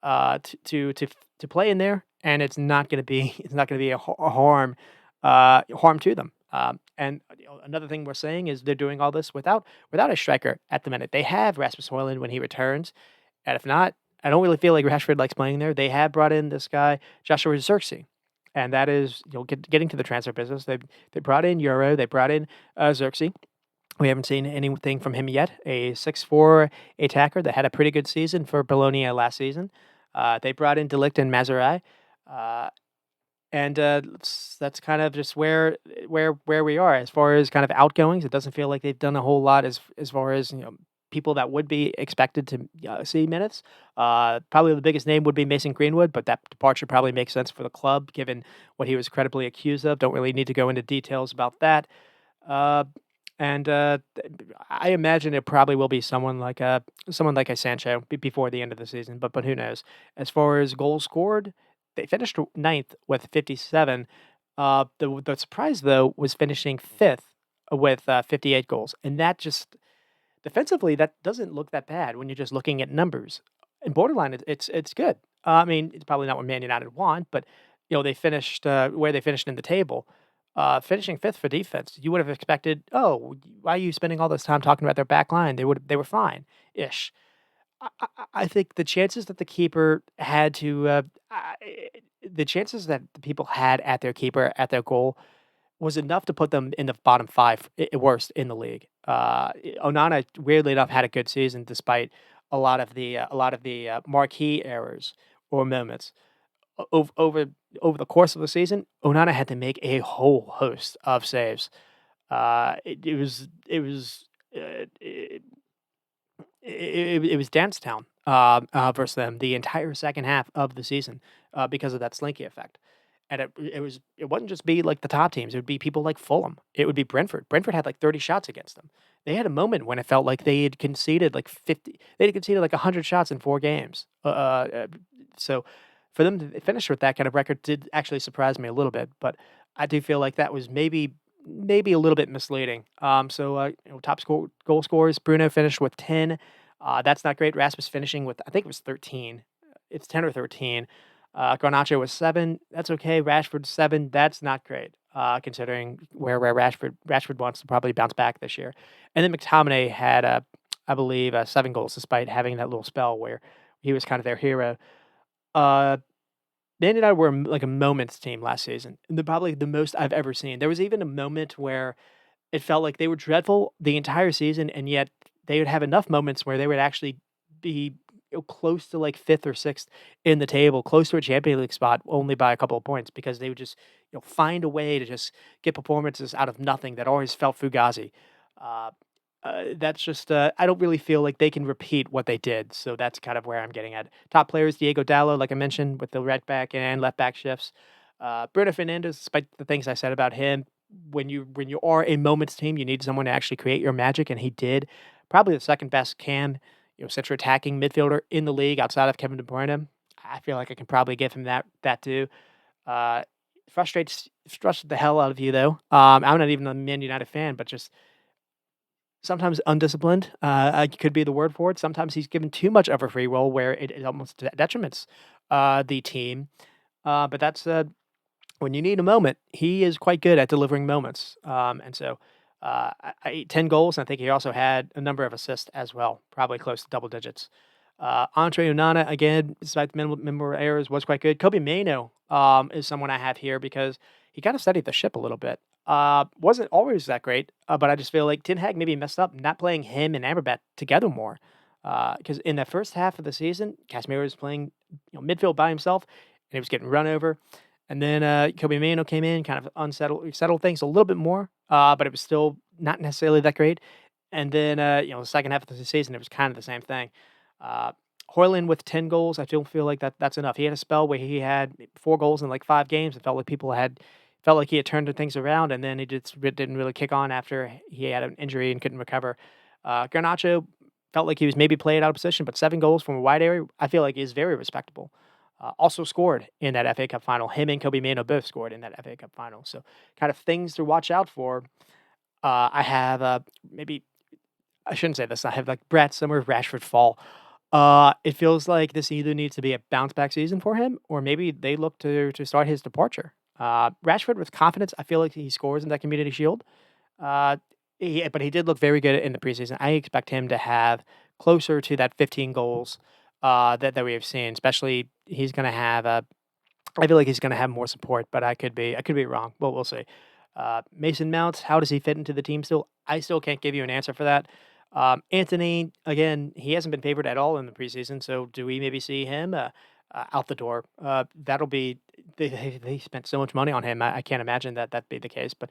to play in there, and it's not going to be a harm to them. And another thing we're saying is they're doing all this without a striker at the minute. They have Rasmus Højlund when he returns, and if not, I don't really feel like Rashford likes playing there. They have brought in this guy Joshua Zirkzee, and that is getting to the transfer business. They brought in Euro, they brought in Zirkzee. We haven't seen anything from him yet. A 6'4" attacker that had a pretty good season for Bologna last season. They brought in Delict and Mazurai. Uh, and that's kind of just where we are as far as kind of outgoings. It doesn't feel like they've done a whole lot as far as people that would be expected to see minutes. Probably the biggest name would be Mason Greenwood, but that departure probably makes sense for the club given what he was credibly accused of. Don't really need to go into details about that. Uh, and I imagine it probably will be someone like a Sancho before the end of the season, but who knows? As far as goals scored, they finished ninth with 57. The surprise though was finishing fifth with 58 goals, and that just defensively that doesn't look that bad when you're just looking at numbers. In borderline, it's good. I mean, it's probably not what Man United want, but they finished where they finished in the table. Finishing fifth for defense, you would have expected. Oh, why are you spending all this time talking about their back line? They were fine, ish. I think the chances that the keeper had to, the chances that the people had at their keeper at their goal was enough to put them in the bottom five worst in the league. Onana, weirdly enough, had a good season despite a lot of the marquee errors or moments over the course of the season. Onana had to make a whole host of saves. It was Dance Town versus them the entire second half of the season because of that slinky effect. And it wouldn't just be like the top teams; it would be people like Fulham. It would be Brentford. Brentford had like 30 shots against them. They had a moment when it felt like they had conceded like 50. They had conceded like 100 shots in 4 games. So for them to finish with that kind of record did actually surprise me a little bit. But I do feel like that was maybe a little bit misleading. Goal scorers, Bruno finished with 10. That's not great. Rasmus finishing with, I think it was 13. It's 10 or 13. Garnacho was 7. That's okay. Rashford 7. That's not great. Considering where Rashford wants to probably bounce back this year. And then McTominay had, I believe, 7 goals despite having that little spell where he was kind of their hero. Man United were like a moments team last season, and probably the most I've ever seen. There was even a moment where it felt like they were dreadful the entire season, and yet they would have enough moments where they would actually be close to like fifth or sixth in the table, close to a Champions League spot, only by a couple of points because they would just find a way to just get performances out of nothing that always felt fugazi. Uh, that's just I don't really feel like they can repeat what they did, so that's kind of where I'm getting at. Top players: Diego Dallo, like I mentioned, with the right back and left back shifts. Bruno Fernandes, despite the things I said about him, when you are a moments team, you need someone to actually create your magic, and he did. Probably the second best central attacking midfielder in the league outside of Kevin De Bruyne. I feel like I can probably give him that too. Uh, frustrates the hell out of you though. I'm not even a Man United fan, but just sometimes undisciplined, could be the word for it. Sometimes he's given too much of a free roll where it almost detriments the team. But that's when you need a moment, he is quite good at delivering moments. And so 10 goals. And I think he also had a number of assists as well, probably close to double digits. Andre Onana, again, despite the minimal errors, was quite good. Kobe Maino is someone I have here because he kind of studied the ship a little bit. Wasn't always that great, but I just feel like Ten Hag maybe messed up not playing him and Amrabat together more. Because in the first half of the season, Casemiro was playing midfield by himself, and he was getting run over. And then Kobe Mano came in, kind of settled things a little bit more, but it was still not necessarily that great. And then the second half of the season, it was kind of the same thing. Uh, Hoyland with 10 goals, I don't feel like that's enough. He had a spell where he had 4 goals in like 5 games. It felt like he had turned things around, and then he just didn't really kick on after he had an injury and couldn't recover. Garnacho felt like he was maybe played out of position, but 7 goals from a wide area, I feel like is very respectable. Also scored in that FA Cup final. Him and Kobe Mano both scored in that FA Cup final. So kind of things to watch out for. I have maybe I shouldn't say this. I have like Brett Somers, Rashford fall. It feels like this either needs to be a bounce back season for him, or maybe they look to start his departure. Rashford with confidence, I feel like he scores in that Community Shield. Uh, but he did look very good in the preseason. I expect him to have closer to that 15 goals that we have seen. Especially, he's going to have a. I feel like he's going to have more support, but I could be wrong. Well, we'll see. Mason Mount, how does he fit into the team? Still, I still can't give you an answer for that. Anthony, again, he hasn't been favored at all in the preseason. So, do we maybe see him out the door? That'll be they spent so much money on him. I can't imagine that be the case. But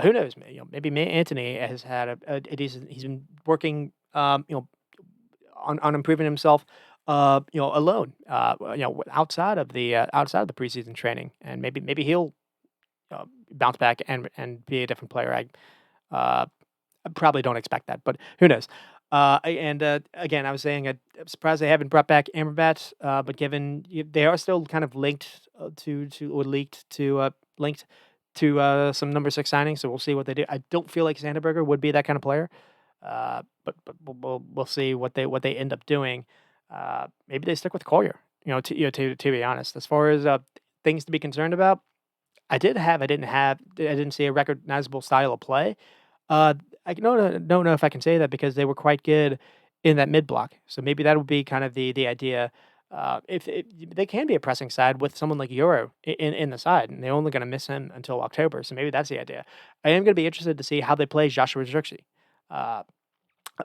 who knows? Maybe Anthony has had a decent. He's been working, on improving himself, alone, outside of the preseason training, and maybe he'll bounce back and be a different player. Uh, I probably don't expect that, but who knows? Again, I was saying I'm surprised they haven't brought back Amrabat, but given they are still kind of linked to or leaked to linked to some number 6 signings, so we'll see what they do. I don't feel like Sanderberger would be that kind of player, but we'll see what they end up doing. Maybe they stick with Collier. To be honest, as far as things to be concerned about, I didn't see a recognizable style of play. Uh, I don't know if I can say that because they were quite good in that mid block. So maybe that would be kind of the idea. If they can be a pressing side with someone like Euro in the side, and they're only going to miss him until October. So maybe that's the idea. I am going to be interested to see how they play Joshua Zirkzee. Uh,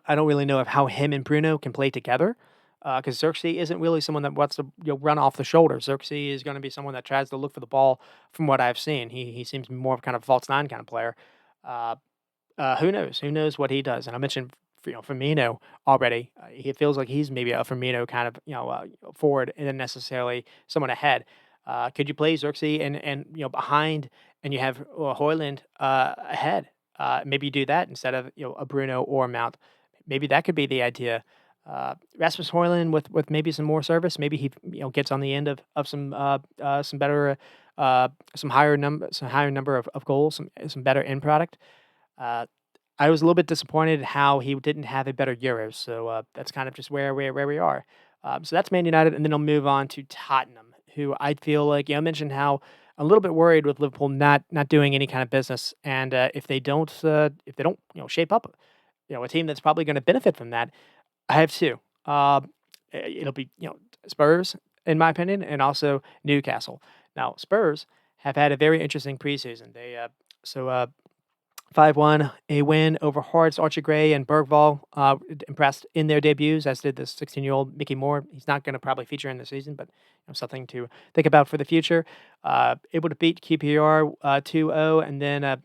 I don't really know of how him and Bruno can play together, because Xerxes isn't really someone that wants to run off the shoulder. Xerxes is going to be someone that tries to look for the ball. From what I've seen, he seems more of kind of false nine kind of player. Uh, who knows? Who knows what he does? And I mentioned Firmino already. He feels like he's maybe a Firmino kind of forward, and then necessarily someone ahead. Could you play Xerxes and behind, and you have Hoyland ahead? Maybe you do that instead of a Bruno or Mount. Maybe that could be the idea. Rasmus Højlund with maybe some more service. Maybe he gets on the end of some better some higher number of goals, some better end product. Uh, I was a little bit disappointed how he didn't have a better Euros. So that's kind of just where we are. So that's Man United, and then I'll move on to Tottenham, who I feel like I mentioned how I'm a little bit worried with Liverpool not doing any kind of business, and if they don't shape up a team that's probably going to benefit from that. I have 2. It'll be, Spurs, in my opinion, and also Newcastle. Now, Spurs have had a very interesting preseason. They so 5-1, a win over Hearts, Archie Gray, and Bergvall, impressed in their debuts, as did the 16-year-old Mickey Moore. He's not going to probably feature in the season, but something to think about for the future. Able to beat QPR 2-0, and then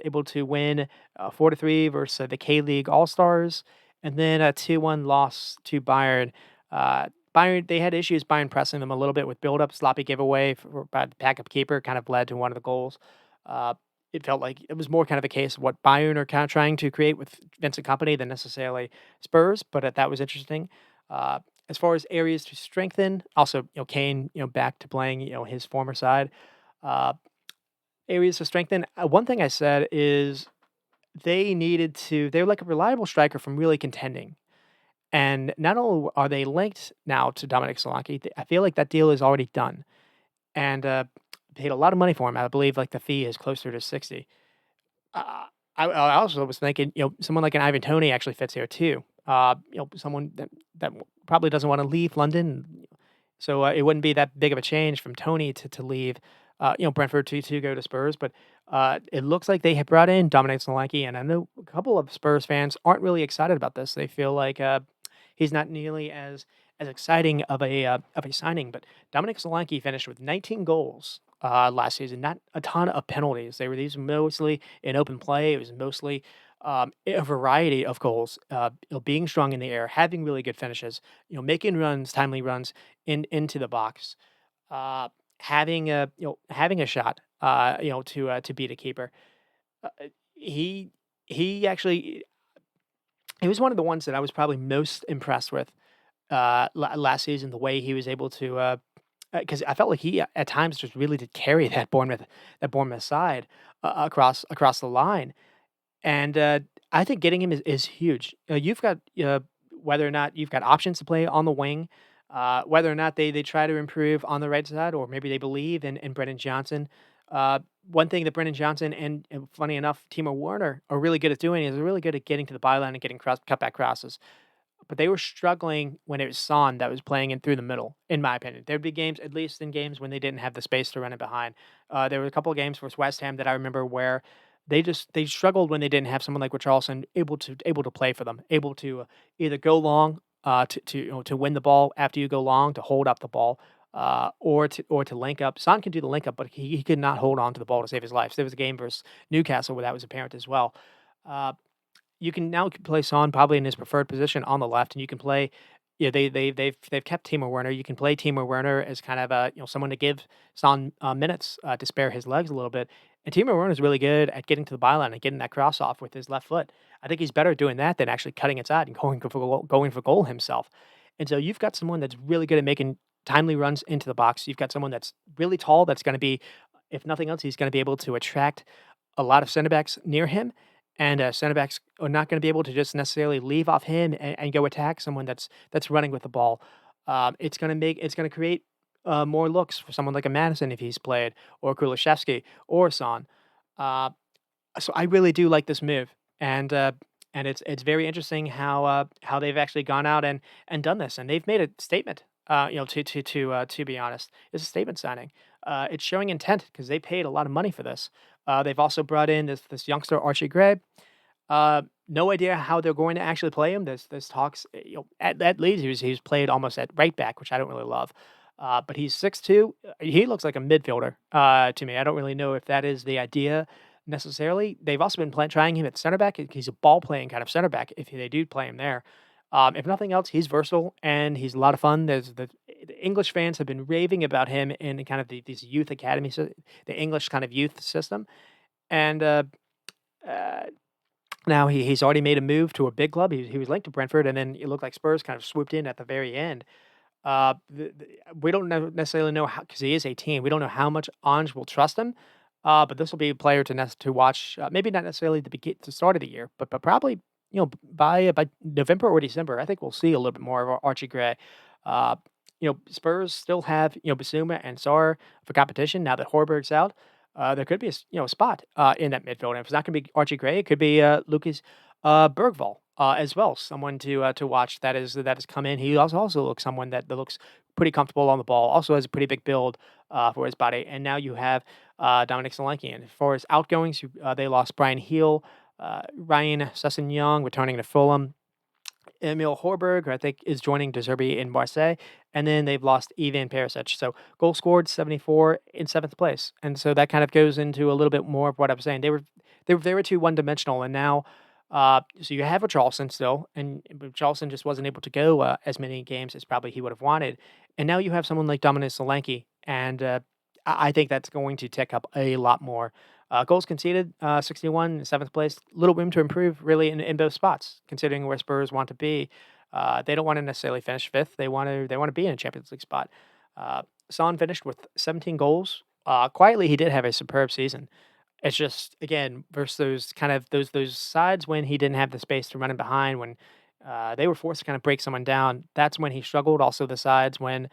able to win 4-3 versus the K-League All-Stars, and then a 2-1 loss to Bayern. Bayern, they had issues Bayern pressing them a little bit with build-up, sloppy giveaway by the backup keeper, kind of led to one of the goals. Uh, it felt like it was more kind of a case of what Bayern are kind of trying to create with Vincent Company than necessarily Spurs, but that was interesting. As far as areas to strengthen, also Kane back to playing his former side. Uh, Areas to strengthen. One thing I said is they're like a reliable striker from really contending. And not only are they linked now to Dominic Solanke, I feel like that deal is already done. And paid a lot of money for him. I believe like the fee is closer to 60. Uh, I also was thinking, someone like an Ivan Toney actually fits here too. Someone that probably doesn't want to leave London, so it wouldn't be that big of a change from Tony to leave, Brentford to go to Spurs. But it looks like they have brought in Dominic Solanke, and I know a couple of Spurs fans aren't really excited about this. They feel like he's not nearly as exciting of a signing. But Dominic Solanke finished with 19 goals last season, not a ton of penalties. These were mostly in open play. It was mostly a variety of goals. Being strong in the air, having really good finishes, making runs, timely runs into the box, having a shot, to beat a keeper. Uh, he he actually he was one of the ones that I was probably most impressed with last season. The way he was able to, because I felt like he at times just really did carry that Bournemouth side across the line. And, I think getting him is huge. You've got, whether or not you've got options to play on the wing, whether or not they try to improve on the right side, or maybe they believe in Brennan Johnson. Uh, One thing that Brennan Johnson and funny enough, Timo Werner are really good at doing is they're really good at getting to the byline and getting cutback crosses. But they were struggling when it was Son that was playing in through the middle, in my opinion. There'd be games, at least in games when they didn't have the space to run it behind. There were a couple of games versus West Ham that I remember where they struggled when they didn't have someone like Richarlison able to play for them, able to either go long to win the ball after you go long to hold up the ball, or to link up. Son can do the link up, but he could not hold on to the ball to save his life. So there was a game versus Newcastle where that was apparent as well. Uh, you can now play Son probably in his preferred position on the left, and you can play. Yeah, they've kept Timo Werner. You can play Timo Werner as kind of a someone to give Son minutes to spare his legs a little bit. And Timo Werner is really good at getting to the byline and getting that cross off with his left foot. I think he's better doing that than actually cutting inside and going for goal himself. And so you've got someone that's really good at making timely runs into the box. You've got someone that's really tall. That's going to be, if nothing else, he's going to be able to attract a lot of center backs near him, and center backs are not going to be able to just necessarily leave off him and go attack someone that's running with the ball. It's going to create more looks for someone like a Madison if he's played, or Kulishevsky, or Son. Uh, so I really do like this move, and it's very interesting how they've actually gone out and done this, and they've made a statement. To be honest, it's a statement signing. It's showing intent because they paid a lot of money for this. They've also brought in this youngster Archie Gray. No idea how they're going to actually play him. There's talks, at Leeds he's played almost at right back, which I don't really love. But he's 6'2". He looks like a midfielder to me. I don't really know if that is the idea necessarily. They've also been trying him at center back. He's a ball playing kind of center back if they do play him there. If nothing else, he's versatile and he's a lot of fun. The English fans have been raving about him in kind of these youth academies, the English kind of youth system, and uh, now he's already made a move to a big club. He was linked to Brentford, and then it looked like Spurs kind of swooped in at the very end. We don't necessarily know how, because he is 18. We don't know how much Ange will trust him. But this will be a player to watch. Maybe not necessarily the start of the year, but probably by November or December. I think we'll see a little bit more of Archie Gray. Uh, Spurs still have Basuma and Sarr for competition now that Horberg's out. There could be a spot in that midfield, and if it's not going to be Archie Gray, it could be Lucas Bergvall as well, someone to watch that has come in. He also looks someone that looks pretty comfortable on the ball. Also has a pretty big build for his body. And now you have Dominic Solanke. And for his outgoings, they lost Brian Heel, Ryan Sesson-Young returning to Fulham, Emil Horberg, who I think is joining De Zerbi in Marseille, and then they've lost Ivan Perisic. So goal scored 74 in seventh place, and so that kind of goes into a little bit more of what I'm saying. They were too one dimensional, and now so you have a Charleston still, and but Charleston just wasn't able to go as many games as probably he would have wanted, and now you have someone like Dominic Solanke, and I think that's going to tick up a lot more. Goals conceded, 61 in seventh place. Little room to improve, really, in both spots, considering where Spurs want to be. They don't want to necessarily finish fifth. They want to be in a Champions League spot. Son finished with 17 goals. Quietly, he did have a superb season. It's just again versus those sides when he didn't have the space to run in behind, when they were forced to kind of break someone down. That's when he struggled. Also, the sides when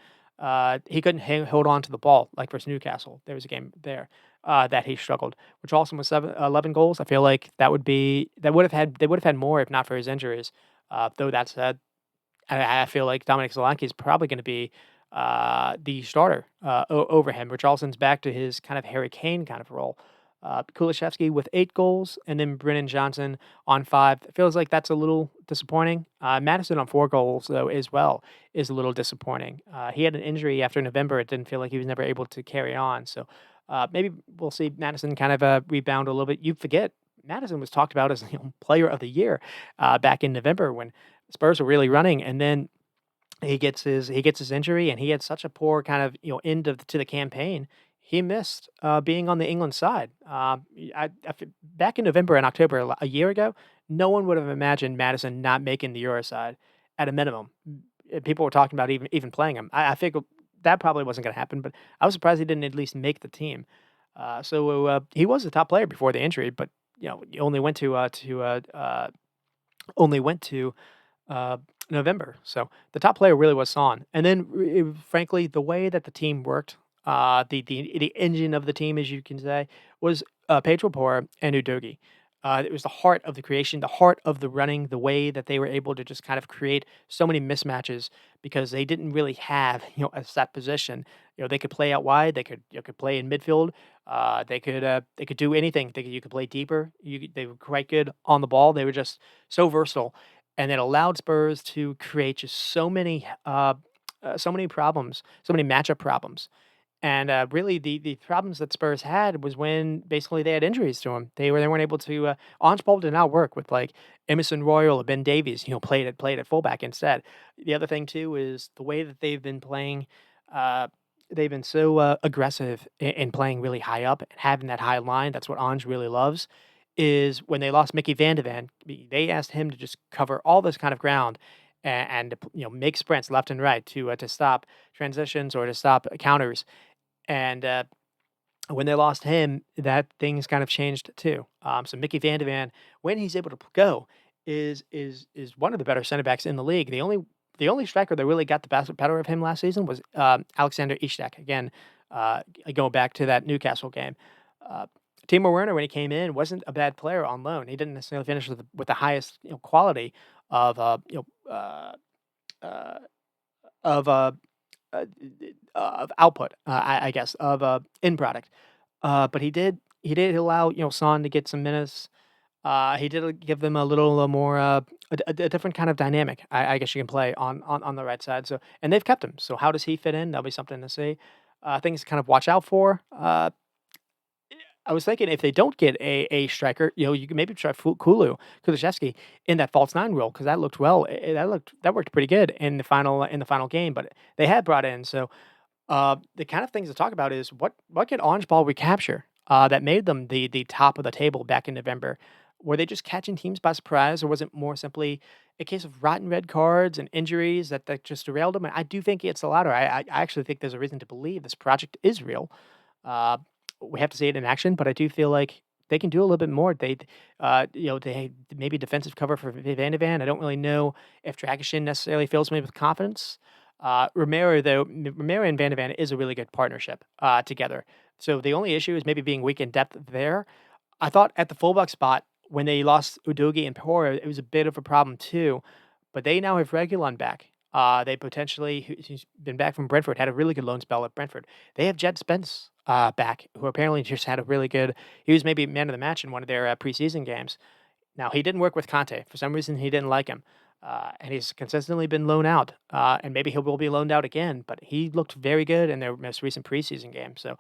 he couldn't hold on to the ball, like versus Newcastle. There was a game there that he struggled. Which also was 11 goals. I feel like they would have had more if not for his injuries. Though that said, I feel like Dominic Solanke is probably going to be the starter over him. Richarlison's back to his kind of Harry Kane kind of role. Kulishevsky with 8 goals, and then Brennan Johnson on 5. It feels like that's a little disappointing. Madison on 4 goals, though, as well, is a little disappointing. He had an injury after November. It didn't feel like he was never able to carry on. So maybe we'll see Madison kind of rebound a little bit. You forget, Madison was talked about as player of the year back in November when Spurs were really running, and then he gets his injury, and he had such a poor kind of end to the campaign. he missed being on the England side. Back in November and October a year ago, no one would have imagined Madison not making the Euro side at a minimum. People were talking about even playing him. I figured that probably wasn't going to happen, but I was surprised he didn't at least make the team. He was a top player before the injury, but he only went to uh, November. So the top player really was Son. And then, frankly, the way that the team worked, the engine of the team, as you can say, was Pedro Porro and Udogi. It was the heart of the creation, the heart of the running, the way that they were able to just kind of create so many mismatches because they didn't really have a set position. They could play out wide, they could play in midfield, they could do anything. You could play deeper. They were quite good on the ball. They were just so versatile, and it allowed Spurs to create just so many problems, so many matchup problems. And really, the problems that Spurs had was when basically they had injuries to him. They weren't able to. Archibald did not work with like Emerson Royal or Ben Davies. Played at fullback instead. The other thing too is the way that they've been playing. Uh, they've been so aggressive in playing really high up and having that high line. That's what Ange really loves. Is when they lost Mickey Van de Ven, they asked him to just cover all this kind of ground and make sprints left and right to stop transitions or to stop counters. And when they lost him, that things kind of changed too. So Mickey Van de Ven, when he's able to go, is one of the better center backs in the league. The only striker that really got the better of him last season was Alexander Isak. Again, going back to that Newcastle game. Uh, Timo Werner, when he came in, wasn't a bad player on loan. He didn't necessarily finish with the highest quality of uh, of uh, of output, I guess, of end product. But he did allow Son to get some minutes. He did give them a little more a different kind of dynamic. I guess you can play on the right side. So and they've kept him. So how does he fit in? That'll be something to see. Things to kind of watch out for. I was thinking if they don't get a striker, you can maybe try Kulusevski in that false nine role because that looked well. That worked pretty good in the final game. But they had brought in so the kind of things to talk about is what can Orange Ball recapture that made them the top of the table back in November? Were they just catching teams by surprise, or was it more simply a case of rotten red cards and injuries that just derailed them? And I do think it's the latter. I actually think there's a reason to believe this project is real. Uh, we have to see it in action, but I do feel like they can do a little bit more. They maybe defensive cover for Van de Ven. I don't really know if Dragishin necessarily fills me with confidence. Romero and Van de Ven is a really good partnership together. So the only issue is maybe being weak in depth there. I thought at the fullback spot when they lost Udogi and Pora, it was a bit of a problem too. But they now have Reguilon back. They potentially he's been back from Brentford, had a really good loan spell at Brentford. They have Jed Spence back, who apparently just had a really good. He was maybe man of the match in one of their preseason games. Now he didn't work with Conte for some reason. He didn't like him, and he's consistently been loaned out. And maybe he will be loaned out again. But he looked very good in their most recent preseason game. So,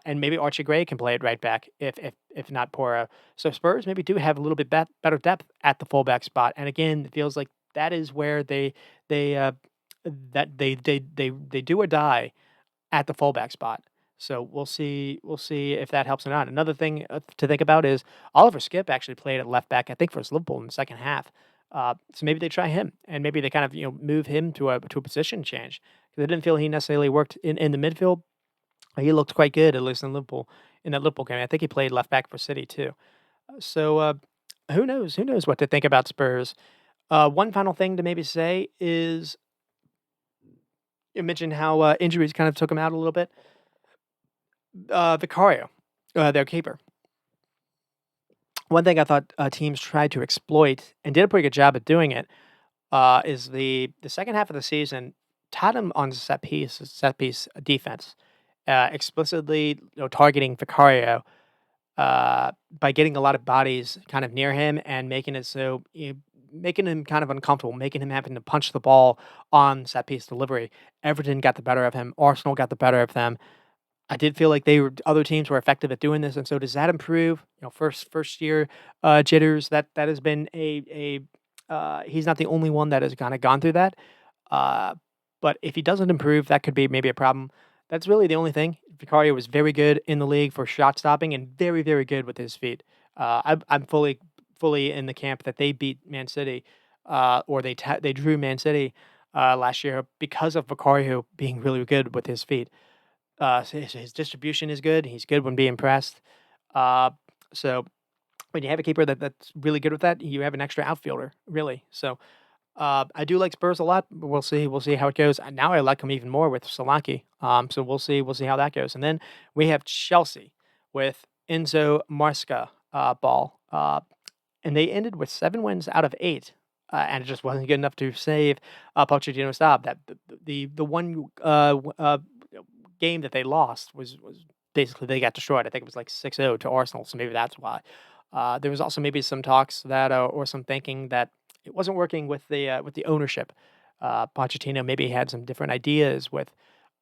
and maybe Archie Gray can play it right back if not Pora. So Spurs maybe do have a little bit better depth at the fullback spot. And again, it feels like that is where they they do or die at the fullback spot. So we'll see if that helps or not. Another thing to think about is Oliver Skip actually played at left back, I think, for Liverpool in the second half. So maybe they try him, and maybe they kind of move him to a position change because I didn't feel he necessarily worked in the midfield. He looked quite good at least in that Liverpool game. I think he played left back for City too. So who knows? Who knows what to think about Spurs? One final thing to maybe say is you mentioned how injuries kind of took him out a little bit. Vicario, their keeper. One thing I thought teams tried to exploit and did a pretty good job at doing it is the second half of the season. Tottenham on set piece defense, explicitly targeting Vicario by getting a lot of bodies kind of near him and making it so making him kind of uncomfortable, making him having to punch the ball on set piece delivery. Everton got the better of him. Arsenal got the better of them. I did feel like other teams were effective at doing this, and so does that improve? First year jitters. That has been he's not the only one that has kind of gone through that. Uh, but if he doesn't improve, that could be maybe a problem. That's really the only thing. Vicario was very good in the league for shot stopping and very, very good with his feet. I'm fully in the camp that they beat Man City, or they drew Man City last year because of Vicario being really good with his feet. His distribution is good. He's good when being pressed. Uh, so when you have a keeper that's really good with that, you have an extra outfielder, really. So I do like Spurs a lot, but we'll see how it goes. And now I like them even more with Solanke. So we'll see how that goes. And then we have Chelsea with Enzo Maresca ball, and they ended with 7 wins out of 8. And it just wasn't good enough to save Pochettino's job. That the one game that they lost was basically they got destroyed. I think it was like 6-0 to Arsenal, so maybe that's why. There was also maybe some talks that or some thinking that it wasn't working with the ownership. Pochettino maybe had some different ideas with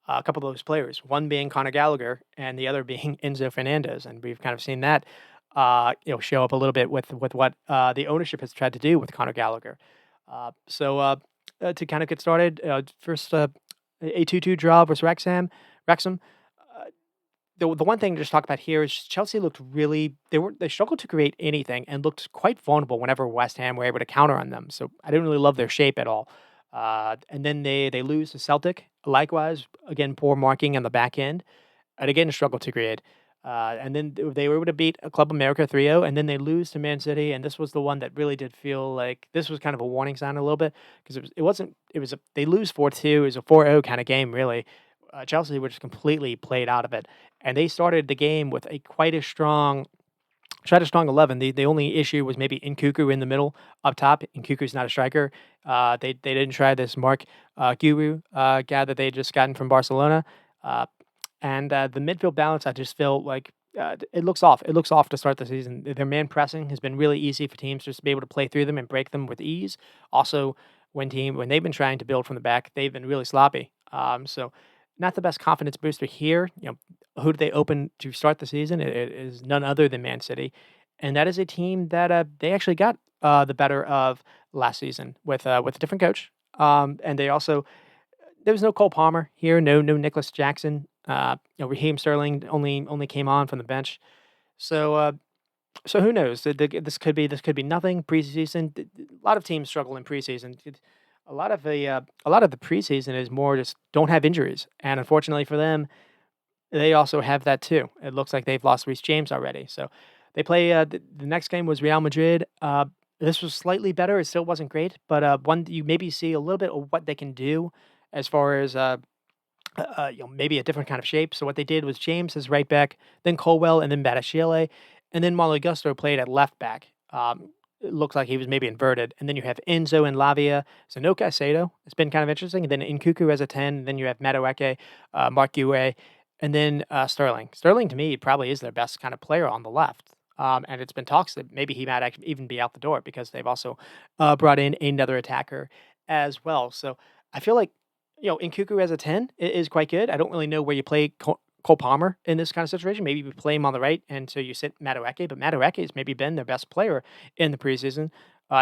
a couple of those players, one being Conor Gallagher and the other being Enzo Fernandez, and we've kind of seen that show up a little bit with what the ownership has tried to do with Conor Gallagher. To kind of get started, first a 2-2 draw versus Wrexham. Uh, the one thing to just talk about here is Chelsea looked really they struggled to create anything and looked quite vulnerable whenever West Ham were able to counter on them. So I didn't really love their shape at all. And then they lose to Celtic. Likewise, again poor marking on the back end, and again struggled to create. And then they were able to beat a Club America 3-0, and then they lose to Man City. And this was the one that really did feel like this was kind of a warning sign a little bit because they lose 4-2. It was a 4-0 kind of game really. Chelsea were just completely played out of it, and they started the game with a quite a strong 11. The only issue was maybe Nkuku in the middle up top. Nkuku's not a striker. They didn't try this Mark Guru guy that they had just gotten from Barcelona. Uh, and the midfield balance, I just feel like it looks off. It looks off to start the season. Their man pressing has been really easy for teams just to be able to play through them and break them with ease. Also, when they've been trying to build from the back, they've been really sloppy. So not the best confidence booster here. Who do they open to start the season? It is none other than Man City, and that is a team that they actually got the better of last season with a different coach. And they also there was no Cole Palmer here, no Nicholas Jackson. Raheem Sterling only came on from the bench. So so who knows? This could be nothing preseason. A lot of teams struggle in preseason. A lot of the preseason is more just don't have injuries, and unfortunately for them, they also have that too. It looks like they've lost Reece James already. So they play. The next game was Real Madrid. This was slightly better. It still wasn't great, but one you maybe see a little bit of what they can do as far as maybe a different kind of shape. So what they did was James as right back, then Colwell, and then Badiashile, and then Malo Gusto played at left back. It looks like he was maybe inverted, and then you have Enzo and Lavia, so no Caicedo. It's been kind of interesting. And then Nkuku as a 10, and then you have Madueke, Mark Gue, and then Sterling. Sterling to me probably is their best kind of player on the left. And it's been talks that maybe he might actually even be out the door because they've also brought in another attacker as well. So I feel like Nkuku as a 10 is quite good. I don't really know where you play Cole Palmer in this kind of situation. Maybe you play him on the right, and so you sit Madueke, but Madueke has maybe been their best player in the preseason.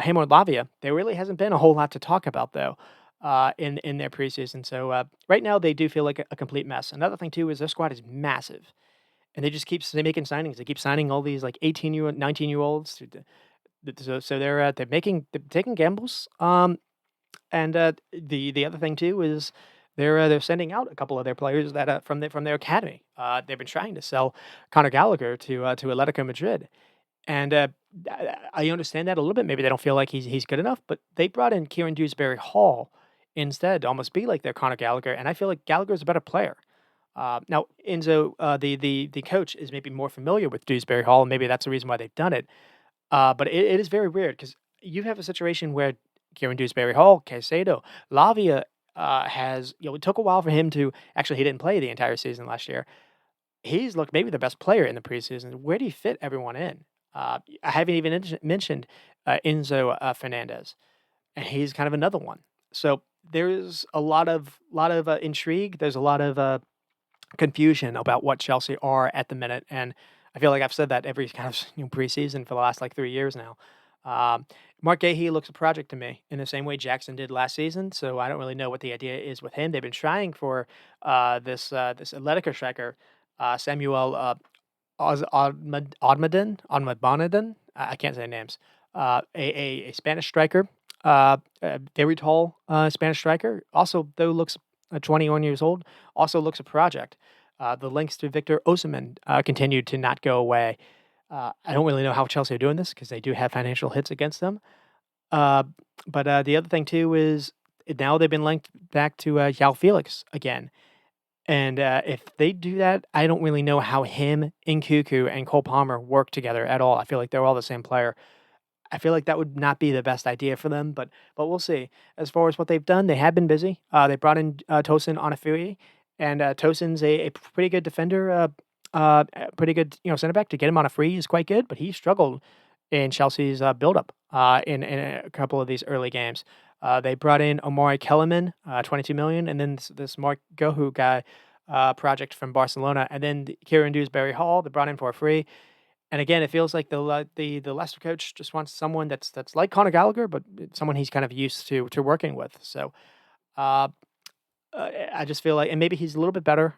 Him or Lavia, there really hasn't been a whole lot to talk about, though, in their preseason. So right now, they do feel like a complete mess. Another thing, too, is their squad is massive, and they making signings. They keep signing all these, like, 18-year-old, 19-year-olds. So they're taking gambles. And the other thing too is they're sending out a couple of their players that from their academy. They've been trying to sell Conor Gallagher to Atletico Madrid, and I understand that a little bit. Maybe they don't feel like he's good enough, but they brought in Kieran Dewsbury Hall instead to almost be like their Conor Gallagher, and I feel like Gallagher's a better player. Now Enzo, the coach, is maybe more familiar with Dewsbury Hall, and maybe that's the reason why they've done it. But it is very weird because you have a situation where Kieran Dewsbury Hall, Caicedo, Lavia has, it took a while for him to actually, he didn't play the entire season last year. He's looked maybe the best player in the preseason. Where do you fit everyone in? I haven't even mentioned Enzo Fernandez, and he's kind of another one. So there's a lot of intrigue. There's a lot of confusion about what Chelsea are at the minute, and I feel like I've said that every kind of preseason for the last like 3 years now. Mark Gahey looks a project to me in the same way Jackson did last season, so I don't really know what the idea is with him. They've been trying for this Atletico striker Samuel Odmadon. I can't say names. A Spanish striker, a very tall Spanish striker. Also, though looks 21 years old. Also looks a project. The links to Victor Osimhen continued to not go away. I don't really know how Chelsea are doing this because they do have financial hits against them. Uh, but the other thing too is now they've been linked back to Yao Felix again. And if they do that, I don't really know how him, Nkuku, and Cole Palmer work together at all. I feel like they're all the same player. I feel like that would not be the best idea for them, but we'll see. As far as what they've done, they have been busy. They brought in Tosin Onafui, and Tosin's a pretty good defender, a pretty good center back. To get him on a free is quite good, but he struggled in Chelsea's build-up in a couple of these early games. They brought in Omari Kellerman, 22 million, and then this Mark Gohu guy project from Barcelona, and then Kieran Dewsbury Hall they brought in for a free. And again, it feels like the Leicester coach just wants someone that's like Conor Gallagher, but someone he's kind of used to working with. So uh, I just feel like, and maybe he's a little bit better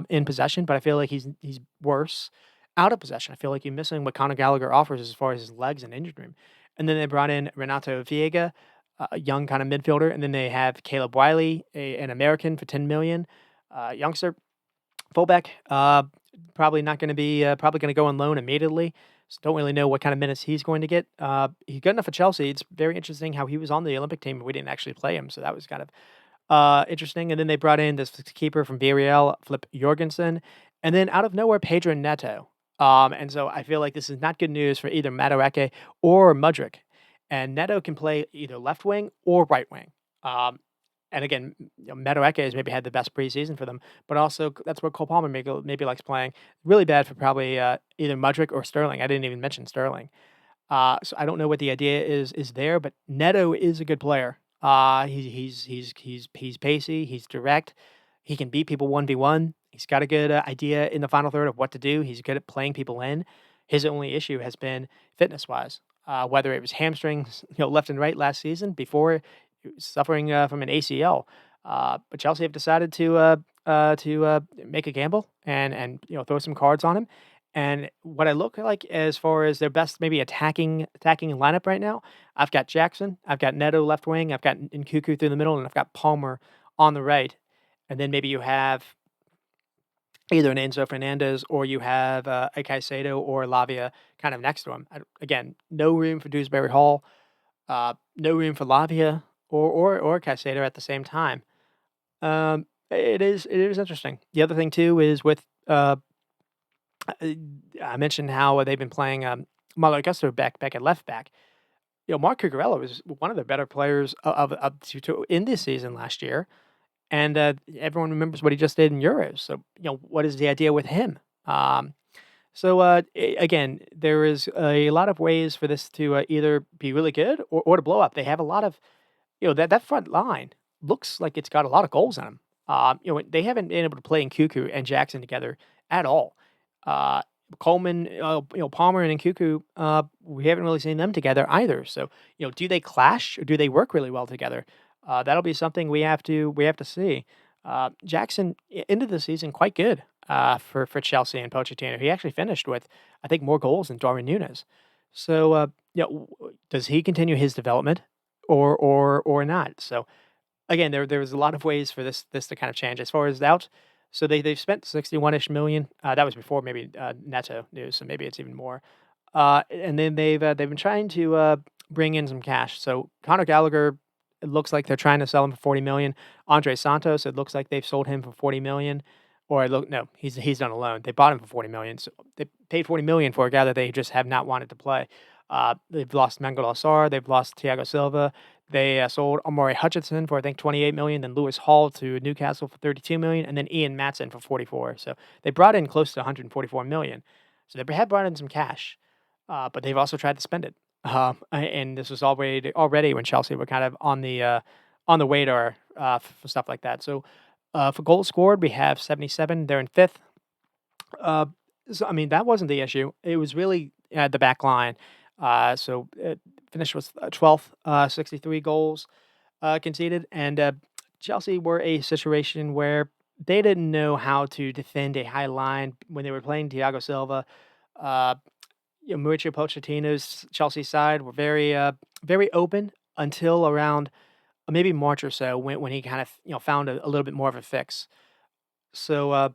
in possession, but I feel like he's worse out of possession. I feel like you're missing what Conor Gallagher offers as far as his legs and injury room. And then they brought in Renato Viega, a young kind of midfielder, and then they have Caleb Wiley, an American for 10 million, youngster fullback. Probably not going to be probably going to go on loan immediately. So don't really know what kind of minutes he's going to get. He's good enough for Chelsea. It's very interesting how he was on the Olympic team, but we didn't actually play him. So that was kind of interesting. And then they brought in this keeper from Villarreal, Flip Jorgensen, and then out of nowhere, Pedro Neto. And so I feel like this is not good news for either Madueke or Mudryk. And Neto can play either left wing or right wing. Um, and again, Madueke has maybe had the best preseason for them, but also that's where Cole Palmer maybe likes playing. Really bad for probably either Mudryk or Sterling. I didn't even mention Sterling. So I don't know what the idea is there, but Neto is a good player. He's pacey. He's direct. He can beat people 1v1. He's got a good idea in the final third of what to do. He's good at playing people in. His only issue has been fitness wise. Whether it was hamstrings, left and right last season before he was suffering from an ACL. But Chelsea have decided to make a gamble and throw some cards on him. And what I look like as far as their best maybe attacking lineup right now, I've got Jackson, I've got Neto left wing, I've got Nkuku through the middle, and I've got Palmer on the right. And then maybe you have either an Enzo Fernandez or you have a Caicedo or Lavia kind of next to him. Again, no room for Dewsbury Hall, no room for Lavia or Caicedo at the same time. It is interesting. The other thing too is with I mentioned how they've been playing Malo Augusto back at left back. Mark Cucurella was one of the better players in this season last year, and everyone remembers what he just did in Euros. So what is the idea with him? Again, there is a lot of ways for this to either be really good or to blow up. They have a lot of that front line looks like it's got a lot of goals in them. They haven't been able to play in Nkuku and Jackson together at all. Uh, Coleman, Palmer and Nkuku, we haven't really seen them together either. So, do they clash or do they work really well together? That'll be something we have to see. Jackson into the season quite good for Chelsea and Pochettino. He actually finished with I think more goals than Darwin Núñez. So, does he continue his development or not? So again, there's a lot of ways for this to kind of change as far as out. So they've spent 61-ish million. That was before maybe Neto news, so maybe it's even more. And then they've been trying to bring in some cash. So Conor Gallagher, it looks like they're trying to sell him for 40 million. Andre Santos, it looks like they've sold him for 40 million. Or no, he's done a loan. They bought him for 40 million. So they paid 40 million for a guy that they just have not wanted to play. They've lost Mangala Sarr. They've lost Thiago Silva. They sold Omari Hutchinson for I think 28 million, then Lewis Hall to Newcastle for 32 million, and then Ian Matson for 44. So they brought in close to 144 million. So they have brought in some cash, but they've also tried to spend it. And this was already when Chelsea were kind of on the radar for stuff like that. So for goals scored, we have 77. They're in fifth. So I mean that wasn't the issue. It was really the back line. So finished with 12th, 63 goals conceded, and Chelsea were a situation where they didn't know how to defend a high line when they were playing Thiago Silva. Uh, Mauricio Pochettino's Chelsea side were very open until around maybe March or so when he kind of found a little bit more of a fix. So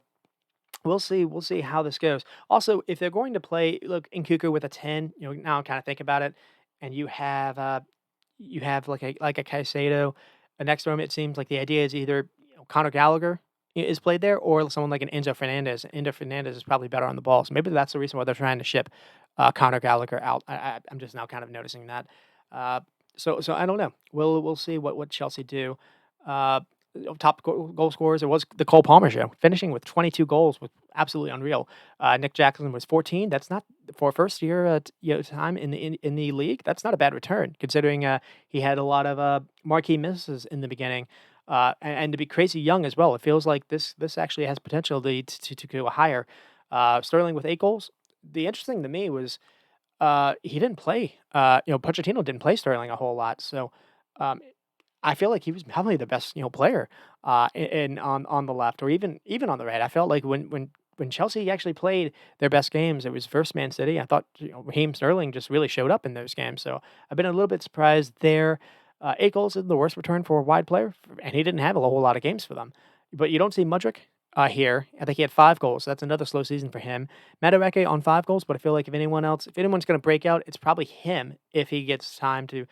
we'll see how this goes. Also, if they're going to play, look, Nkuku with a 10, now I'm kind of think about it, and you have like a Caicedo next to him. It seems like the idea is either Conor Gallagher is played there, or someone like an Enzo Fernandez. Enzo Fernandez is probably better on the ball, so maybe that's the reason why they're trying to ship Conor Gallagher out. I'm just now kind of noticing that. Uh, so I don't know. We'll see what Chelsea do. Uh, Top goal scorers, it was the Cole Palmer show, finishing with 22 goals, was absolutely unreal. Nick Jackson was 14. That's not for a first year time in the league. That's not a bad return considering he had a lot of marquee misses in the beginning, and to be crazy young as well. It feels like this actually has potential to go higher. Sterling with 8 goals. The interesting to me was he didn't play. Pochettino didn't play Sterling a whole lot, so. Um, I feel like he was probably the best, player, on the left or even on the right. I felt like when Chelsea actually played their best games, it was versus Man City. I thought Raheem Sterling just really showed up in those games. So I've been a little bit surprised there. 8 goals isn't the worst return for a wide player, and he didn't have a whole lot of games for them. But you don't see Mudryk here. I think he had 5 goals. So that's another slow season for him. Madueke on 5 goals, but I feel like if anyone's going to break out, it's probably him if he gets time to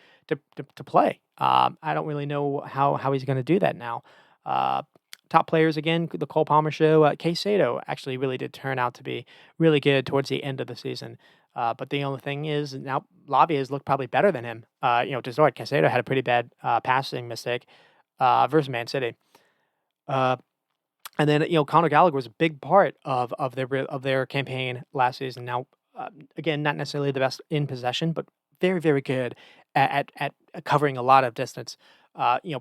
play. I don't really know how he's going to do that now. Uh, Top players again, the Cole Palmer show. Caicedo actually really did turn out to be really good towards the end of the season. But the only thing is now Lavia has looked probably better than him. To start, Caicedo had a pretty bad passing mistake versus Man City. Uh, and then Conor Gallagher was a big part of their campaign last season. Now, again, not necessarily the best in possession, but very very good at covering a lot of distance.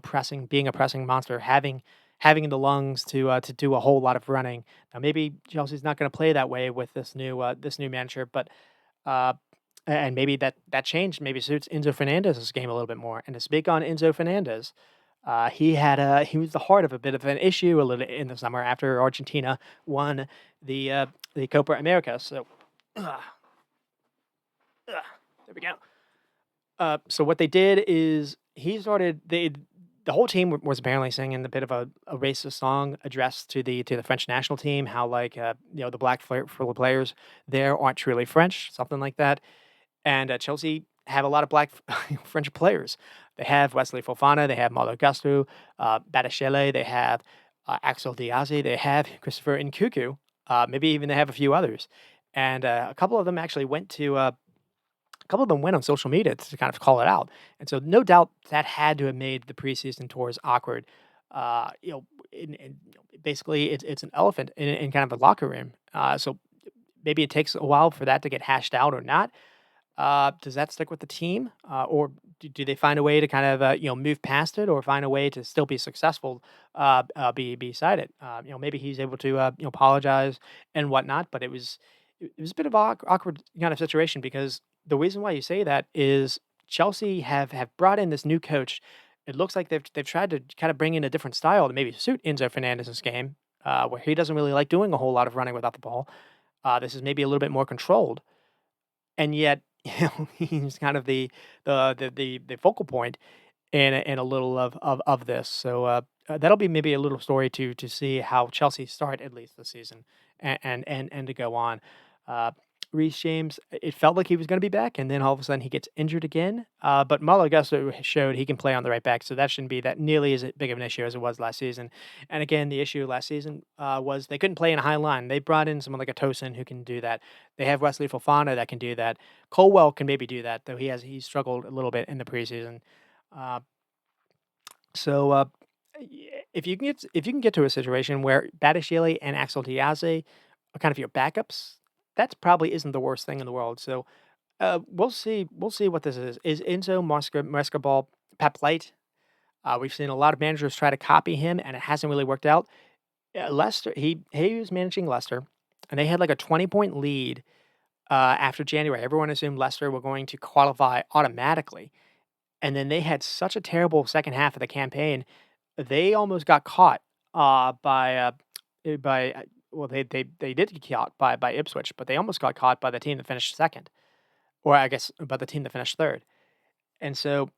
Pressing, being a pressing monster, having the lungs to do a whole lot of running. Now, maybe Chelsea's not going to play that way with this new manager, but uh, and maybe that change maybe suits Enzo Fernandez's game a little bit more. And to speak on Enzo Fernandez. He was the heart of a bit of an issue a little in the summer after Argentina won the Copa America. So, uh, there we go. So what they did is the whole team was apparently singing a bit of a racist song addressed to the French national team. How like the black players there aren't truly French, something like that. And Chelsea have a lot of black French players. They have Wesley Fofana, they have Malo Gusto, Badiashile, they have Axel Diazy, they have Christopher Nkuku, maybe even they have a few others. And a couple of them actually a couple of them went on social media to kind of call it out. And so no doubt that had to have made the preseason tours awkward. Basically it's an elephant in kind of a locker room. So maybe it takes a while for that to get hashed out or not. Does that stick with the team, or do they find a way to kind of move past it, or find a way to still be successful beside it? Maybe he's able to apologize and whatnot, but it was a bit of awkward kind of situation because the reason why you say that is Chelsea have brought in this new coach. It looks like they've tried to kind of bring in a different style to maybe suit Enzo Fernandez's game, where he doesn't really like doing a whole lot of running without the ball. This is maybe a little bit more controlled, and yet he's kind of the focal point in a little of this. So that'll be maybe a little story to see how Chelsea start at least this season and to go on. Uh, Reece James, it felt like he was going to be back, and then all of a sudden he gets injured again. But Malo Gusto showed he can play on the right back, so that shouldn't be that nearly as big of an issue as it was last season. And again, the issue last season was they couldn't play in a high line. They brought in someone like a Tosin who can do that. They have Wesley Fofana that can do that. Colwell can maybe do that, though he's struggled a little bit in the preseason. Uh, so if you can get to a situation where Badiashile and Axel Diaze are kind of your backups, that probably isn't the worst thing in the world. So we'll see. We'll see what this is. Is Enzo Marescabal Pep Light? We've seen a lot of managers try to copy him, and it hasn't really worked out. Leicester, he was managing Leicester, and they had like a 20-point lead after January. Everyone assumed Leicester were going to qualify automatically, and then they had such a terrible second half of the campaign. They almost got caught well, they did get caught by Ipswich, but they almost got caught by the team that finished second, or I guess by the team that finished third. And so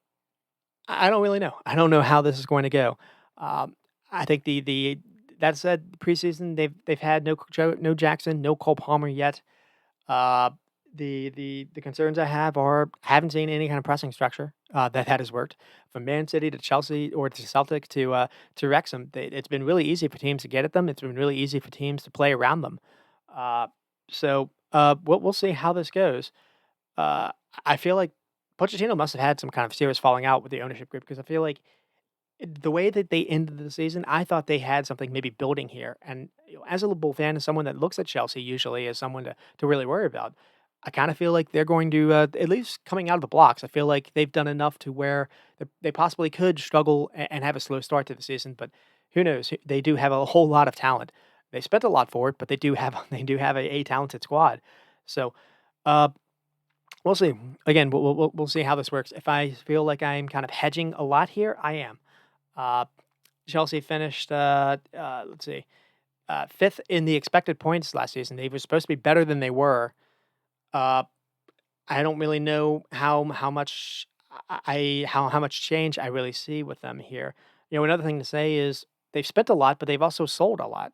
I don't really know. I don't know how this is going to go. Um, I think the that said, preseason they've had no Jackson, no Cole Palmer yet. Uh, the concerns I have are haven't seen any kind of pressing structure that has worked from Man City to Chelsea or to Celtic to Wrexham. It's been really easy for teams to get at them. It's been really easy for teams to play around them. Uh, we'll see how this goes. Uh, I feel like Pochettino must have had some kind of serious falling out with the ownership group because I feel like the way that they ended the season, I thought they had something maybe building here. And as a Liverpool fan, as someone that looks at Chelsea usually as someone to really worry about, I kind of feel like they're going to at least coming out of the blocks. I feel like they've done enough to where they possibly could struggle and have a slow start to the season. But who knows? They do have a whole lot of talent. They spent a lot for it, but they do have a talented squad. So. Uh, We'll see. Again, we'll see how this works. If I feel like I'm kind of hedging a lot here, I am. Uh, Chelsea finished, let's see, fifth in the expected points last season. They were supposed to be better than they were. Uh, I don't really know how much how much change I really see with them here. Another thing to say is they've spent a lot, but they've also sold a lot.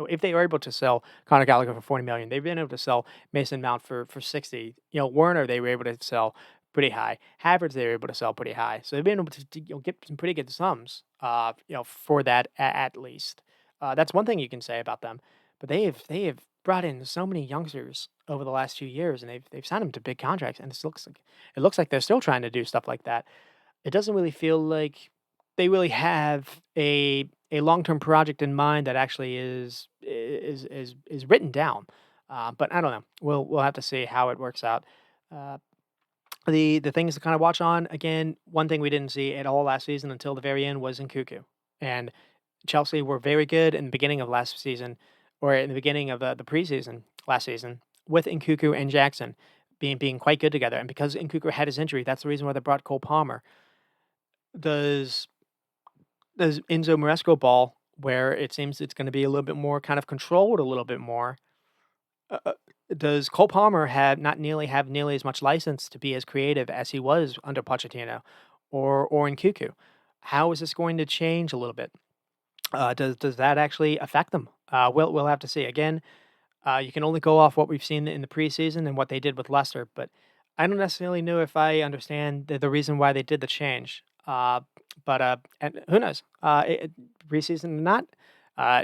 If they were able to sell Conor Gallagher for 40 million, they've been able to sell Mason Mount for 60. Werner they were able to sell pretty high. Havertz they were able to sell pretty high. So they've been able to get some pretty good sums. For that at least. That's one thing you can say about them. But they have brought in so many youngsters over the last few years, and they've signed them to big contracts, and it looks like they're still trying to do stuff like that. It doesn't really feel like they really have a long term project in mind that actually is written down. But I don't know. We'll have to see how it works out. Uh, the things to kind of watch on again. One thing we didn't see at all last season until the very end was Nkuku, and Chelsea were very good in the beginning of last season, or in the beginning of the preseason last season, with Nkuku and Jackson being quite good together. And because Nkuku had his injury, that's the reason why they brought Cole Palmer. Does does Enzo Maresco ball where it seems it's going to be a little bit more kind of controlled, a little bit more? Uh, uh, does Cole Palmer have nearly as much license to be as creative as he was under Pochettino, or Nkuku? How is this going to change a little bit? Does that actually affect them? We'll have to see. Again, you can only go off what we've seen in the preseason and what they did with Leicester, but I don't necessarily know if I understand the reason why they did the change. And who knows? Preseason or not,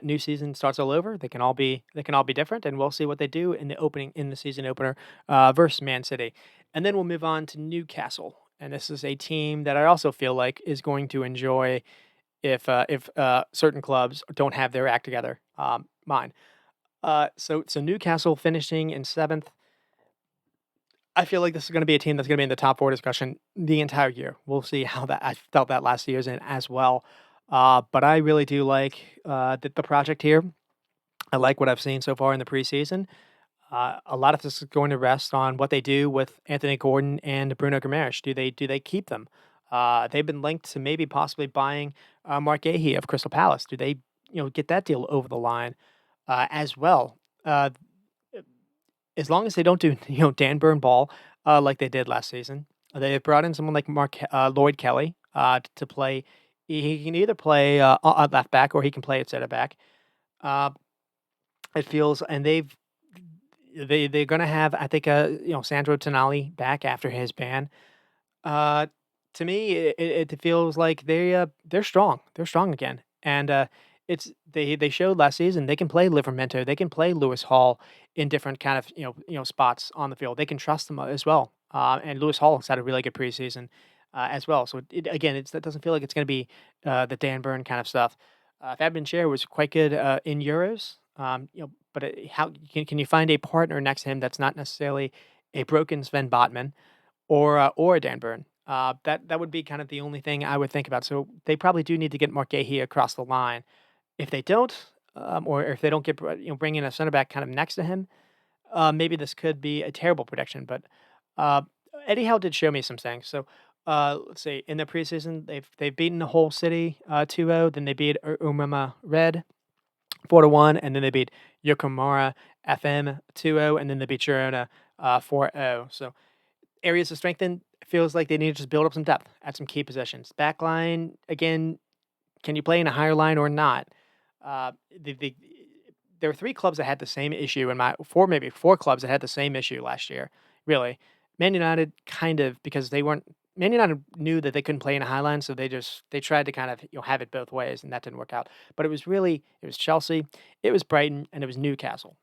new season starts all over. They can all be different, and we'll see what they do in the season opener versus Man City, and then we'll move on to Newcastle. And this is a team that I also feel like is going to enjoy if certain clubs don't have their act together. Mine. So Newcastle finishing in seventh. I feel like this is going to be a team that's going to be in the top four discussion the entire year. We'll see how that. I felt that last year's in as well. But I really do like the project here. I like what I've seen so far in the preseason. A lot of this is going to rest on what they do with Anthony Gordon and Bruno Guimaraes. Do they keep them? They've been linked to maybe possibly buying Mark Gahey of Crystal Palace. Do they get that deal over the line as well? As long as they don't do Dan Burn ball like they did last season, they have brought in someone like Lloyd Kelly to play. He can either play at left back or he can play at center back. Uh, it feels, and they're gonna have, I think, Sandro Tonali back after his ban. Uh, to me, it feels like they're strong. They're strong again, and they showed last season they can play Livermento, they can play Lewis Hall in different kind of spots on the field. They can trust them as well. And Lewis Hall has had a really good preseason as well. So that doesn't feel like it's going to be the Dan Burn kind of stuff. Fabian Schär was quite good in Euros. But how can you find a partner next to him that's not necessarily a broken Sven Botman or a Dan Burn? That would be kind of the only thing I would think about. So they probably do need to get Mark Gahey across the line. If they don't, or if they don't get bring in a center back kind of next to him, maybe this could be a terrible prediction. But uh, Eddie Howe did show me some things. So Let's see. In the preseason, they've beaten the whole city 2-0. Then they beat Umama Red 4-1, and then they beat Yokohama FM 2-0, and then they beat Girona 4-0. So areas to strengthen. Feels like they need to just build up some depth at some key positions. Backline again. Can you play in a higher line or not? Uh, the there were 3 clubs that had the same issue in my 4 maybe 4 clubs that had the same issue last year, really. Man United kind of because they weren't Man United knew that they couldn't play in a high line, so they tried to kind of, have it both ways, and that didn't work out. But it was Chelsea, it was Brighton, and it was Newcastle.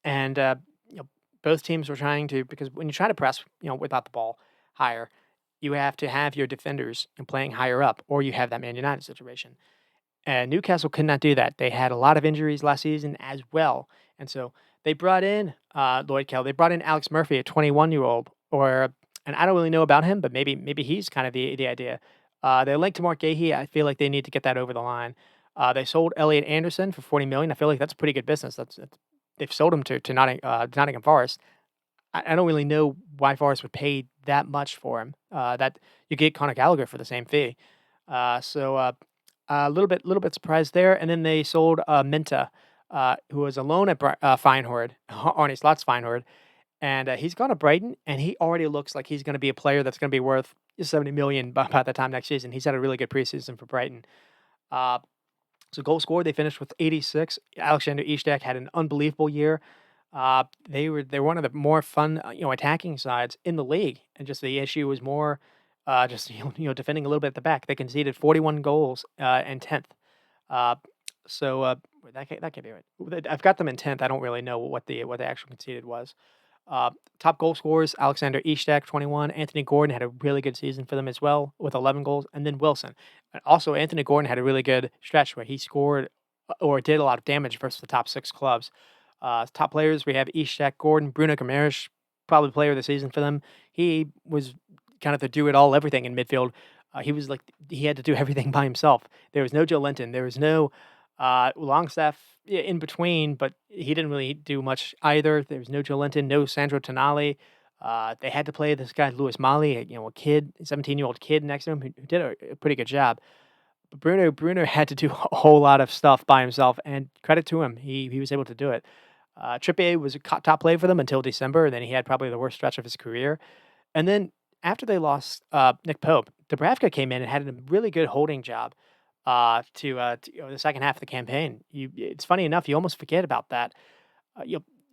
And, you know, both teams were trying to because when you try to press, without the ball higher, you have to have your defenders playing higher up, or you have that Man United situation. And Newcastle could not do that. They had a lot of injuries last season as well. And so they brought in Lloyd Kell. They brought in Alex Murphy, a 21-year-old, and I don't really know about him, but maybe he's kind of the idea. They linked to Mark Gahey. I feel like they need to get that over the line. They sold Elliot Anderson for 40 million. I feel like that's pretty good business. They've sold him to Nottingham Forest. I don't really know why Forest would pay that much for him. That you get Conor Gallagher for the same fee. So a little bit surprised there. And then they sold Minta, who was a loan at Feyenoord, Arne Slot's Feyenoord, and he's gone to Brighton, and he already looks like he's going to be a player that's going to be worth 70 million by the time next season. He's had a really good preseason for Brighton. Uh, so goal scored, they finished with 86. Alexander Isak had an unbelievable year. They're one of the more fun, attacking sides in the league, and just the issue was more, just defending a little bit at the back. They conceded 41 goals and 10th. Uh, wait, that can't be right. I've got them in 10th. I don't really know what the actual conceded was. Top goal scorers, Alexander Isak, 21. Anthony Gordon had a really good season for them as well with 11 goals. And then Wilson. And also, Anthony Gordon had a really good stretch where he scored or did a lot of damage versus the top 6 clubs. Top players, we have Isak, Gordon, Bruno Guimaraes, probably player of the season for them. He was kind of the do-it-all everything in midfield. He was like he had to do everything by himself. There was no Joe Linton. There was no Longstaff in between, but he didn't really do much either. There was no Joe Linton, no Sandro Tonali. They had to play this guy Louis Mali, a kid, 17-year-old kid next to him who did a pretty good job. But Bruno had to do a whole lot of stuff by himself, and credit to him, he was able to do it. Trippier was a top player for them until December, and then he had probably the worst stretch of his career. And then after they lost Nick Pope, Dubravka came in and had a really good holding job to the second half of the campaign. It's funny enough, you almost forget about that.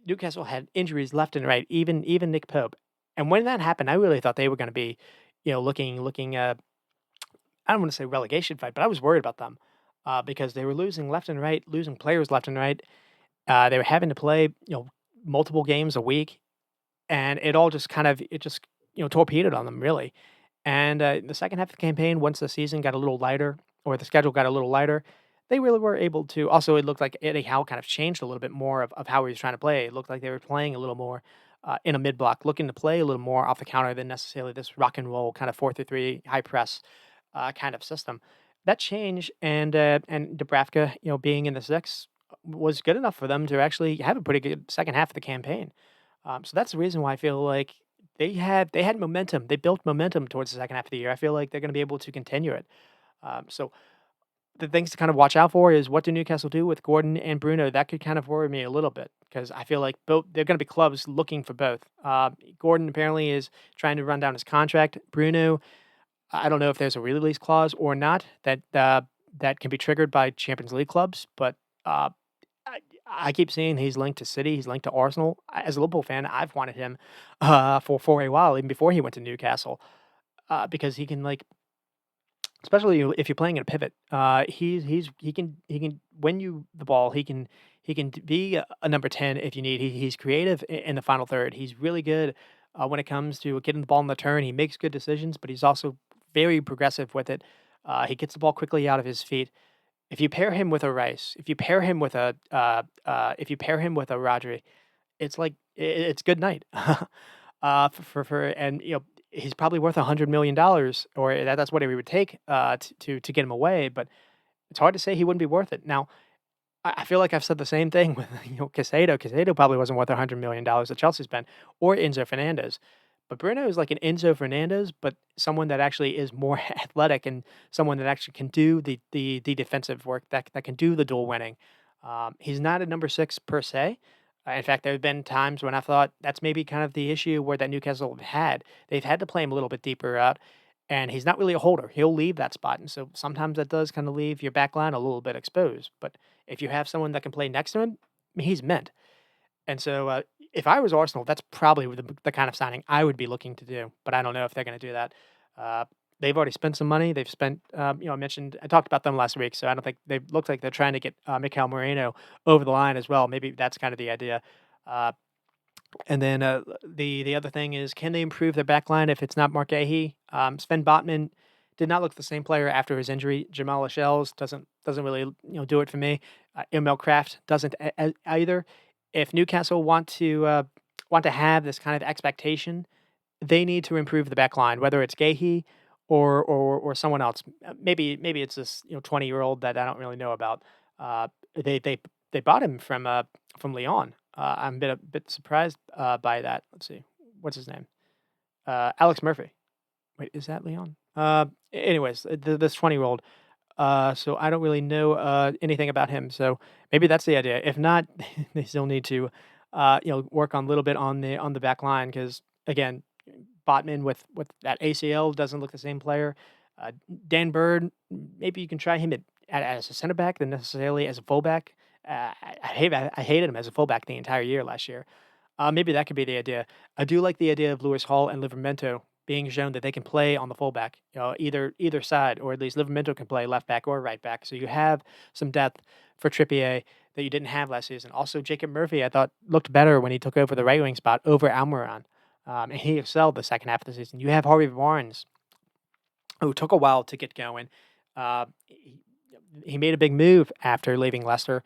Newcastle had injuries left and right, even Nick Pope. And when that happened, I really thought they were going to be, looking. I don't want to say relegation fight, but I was worried about them because they were losing left and right, losing players left and right. They were having to play, multiple games a week, and it all just torpedoed on them really. And the second half of the campaign, once the season got a little lighter, or the schedule got a little lighter, they really were able to. Also, it looked like Eddie Howe kind of changed a little bit more of how he was trying to play. It looked like they were playing a little more in a mid block, looking to play a little more off the counter than necessarily this rock and roll kind of 4-3-3 high press kind of system. That changed, and Dubravka, being in the six, was good enough for them to actually have a pretty good second half of the campaign. So that's the reason why I feel like they had momentum. They built momentum towards the second half of the year. I feel like they're going to be able to continue it. So the things to kind of watch out for is what do Newcastle do with Gordon and Bruno? That could kind of worry me a little bit because I feel like both they're going to be clubs looking for both. Gordon apparently is trying to run down his contract. Bruno, I don't know if there's a release clause or not that can be triggered by Champions League clubs, but I, I keep seeing he's linked to City. He's linked to Arsenal. As a Liverpool fan, I've wanted him for a while, even before he went to Newcastle, because he can especially if you're playing in a pivot. He can win you the ball. He can be a number 10 if you need. He's creative in the final third. He's really good when it comes to getting the ball in the turn. He makes good decisions, but he's also very progressive with it. He gets the ball quickly out of his feet. If you pair him with a Rice, if you pair him with a Rodri, it's like it's good night. For and he's probably worth $100 million, or that's what he would take to get him away. But it's hard to say he wouldn't be worth it. Now I feel like I've said the same thing with Casado. Casado probably wasn't worth $100 million that Chelsea spent, or Enzo Fernandez. But Bruno is like an Enzo Fernandez, but someone that actually is more athletic and someone that actually can do the defensive work that can do the dual winning. He's not a number 6 per se. In fact, there have been times when I thought that's maybe kind of the issue where that Newcastle have had. They've had to play him a little bit deeper out, and he's not really a holder. He'll leave that spot, and so sometimes that does kind of leave your back line a little bit exposed. But if you have someone that can play next to him, he's meant. And so, if I was Arsenal, that's probably the kind of signing I would be looking to do, but I don't know if they're gonna do that. Uh, they've already spent some money. They've spent, I talked about them last week, so I don't think they look like they're trying to get, Mikel Moreno over the line as well. Maybe that's kind of the idea. Uh, and then, the other thing is, can they improve their back line if it's not Mark Gahey? Sven Botman did not look the same player after his injury. Jamal Lascelles doesn't really, do it for me. Emil Kraft doesn't either. If Newcastle want to have this kind of expectation, they need to improve the back line, whether it's Gahey or someone else. Maybe it's this 20-year-old that I don't really know about. Uh, they they they bought him from Lyon. I'm a bit surprised by that. Let's see, what's his name? Alex Murphy. Wait, is that Leon? Anyways, this 20-year-old. So I don't really know anything about him. So maybe that's the idea. If not, they still need to, work on a little bit on the back line because again, Botman with that ACL doesn't look the same player. Uh, Dan Bird, maybe you can try him as a center back than necessarily as a fullback. I hated him as a fullback the entire year last year. Maybe that could be the idea. I do like the idea of Lewis Hall and Livramento being shown that they can play on the fullback, either side, or at least Livramento can play left back or right back. So you have some depth for Trippier that you didn't have last season. Also, Jacob Murphy, I thought looked better when he took over the right wing spot over Almiron, and he excelled the second half of the season. You have Harvey Barnes, who took a while to get going. He made a big move after leaving Leicester,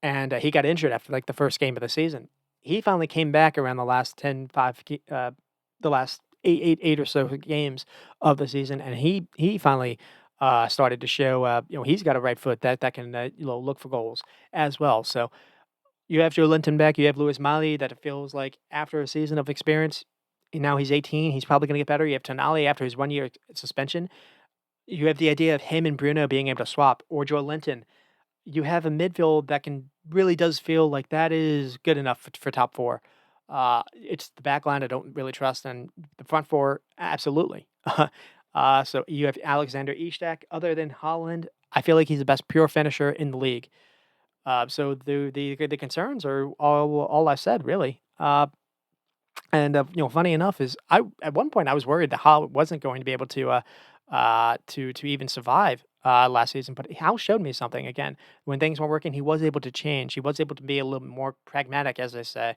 and he got injured after like the first game of the season. He finally came back around the last 10, 5, the last eight or so games of the season, and he finally started to show. He's got a right foot that can look for goals as well. So you have Joe Linton back. You have Lewis Miley. That it feels like after a season of experience, and now he's 18. He's probably going to get better. You have Tonali after his 1 year suspension. You have the idea of him and Bruno being able to swap, or Joe Linton. You have a midfield that can really does feel like that is good enough for top four. It's the back line I don't really trust, and the front four, absolutely. So you have Alexander Isak. Other than Holland, I feel like he's the best pure finisher in the league. So the concerns are all I said really. And funny enough is I at one point I was worried that Hall wasn't going to be able to even survive last season, but Hal showed me something again. When things weren't working, he was able to change. He was able to be a little bit more pragmatic, as I say,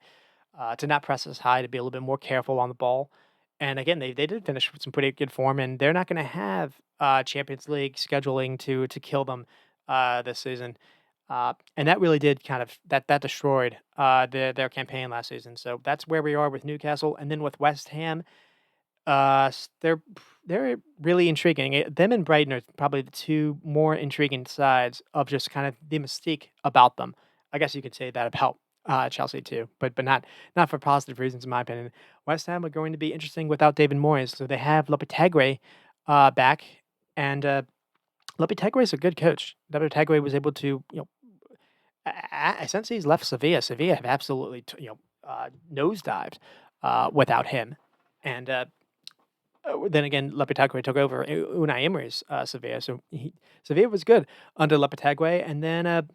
to not press as high, to be a little bit more careful on the ball. And again, they did finish with some pretty good form, and they're not going to have Champions League scheduling to kill them this season. And that really did kind of that destroyed their campaign last season. So that's where we are with Newcastle, and then with West Ham. They're really intriguing. Them and Brighton are probably the two more intriguing sides of just kind of the mystique about them. I guess you could say that about Chelsea too, but not for positive reasons in my opinion. West Ham are going to be interesting without David Moyes, so they have Lopetegui back, and Lopetegui is a good coach. Lopetegui was able to since he's left Sevilla, Sevilla have absolutely nosedived without him, and then again, Lopetegui took over Unai Emery's Sevilla, so Sevilla was good under Lopetegui, and then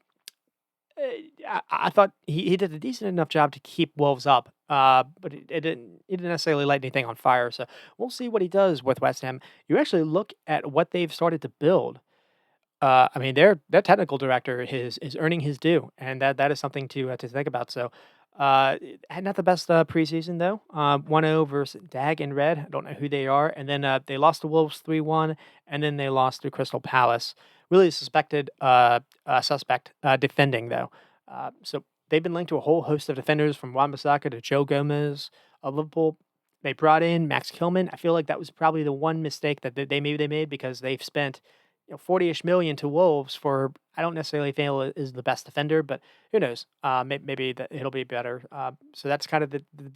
I thought he did a decent enough job to keep Wolves up, but he didn't necessarily light anything on fire. So we'll see what he does with West Ham. You actually look at what they've started to build. I mean, their technical director is earning his due, and that is something to think about. So, had not the best preseason though. 1-0 versus Dag and Red. I don't know who they are, and then they lost to Wolves 3-1, and then they lost to Crystal Palace. Really suspect defending though. So they've been linked to a whole host of defenders from Wan-Bissaka to Joe Gomez of Liverpool. They brought in Max Kilman. I feel like that was probably the one mistake that they made because they've spent 40-ish million to Wolves for I don't necessarily feel is the best defender, but who knows? Maybe that it'll be better. So that's kind of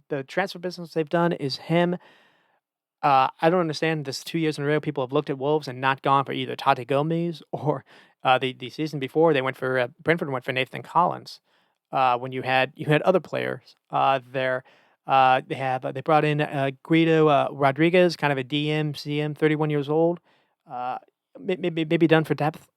the transfer business they've done is him. I don't understand this 2 years in a row, people have looked at Wolves and not gone for either Tati Gomez or, the season before, they went for, Brentford went for Nathan Collins, when you had other players, there. They brought in, Guido, Rodriguez, kind of a DM, CM, 31 years old, uh, maybe done for depth.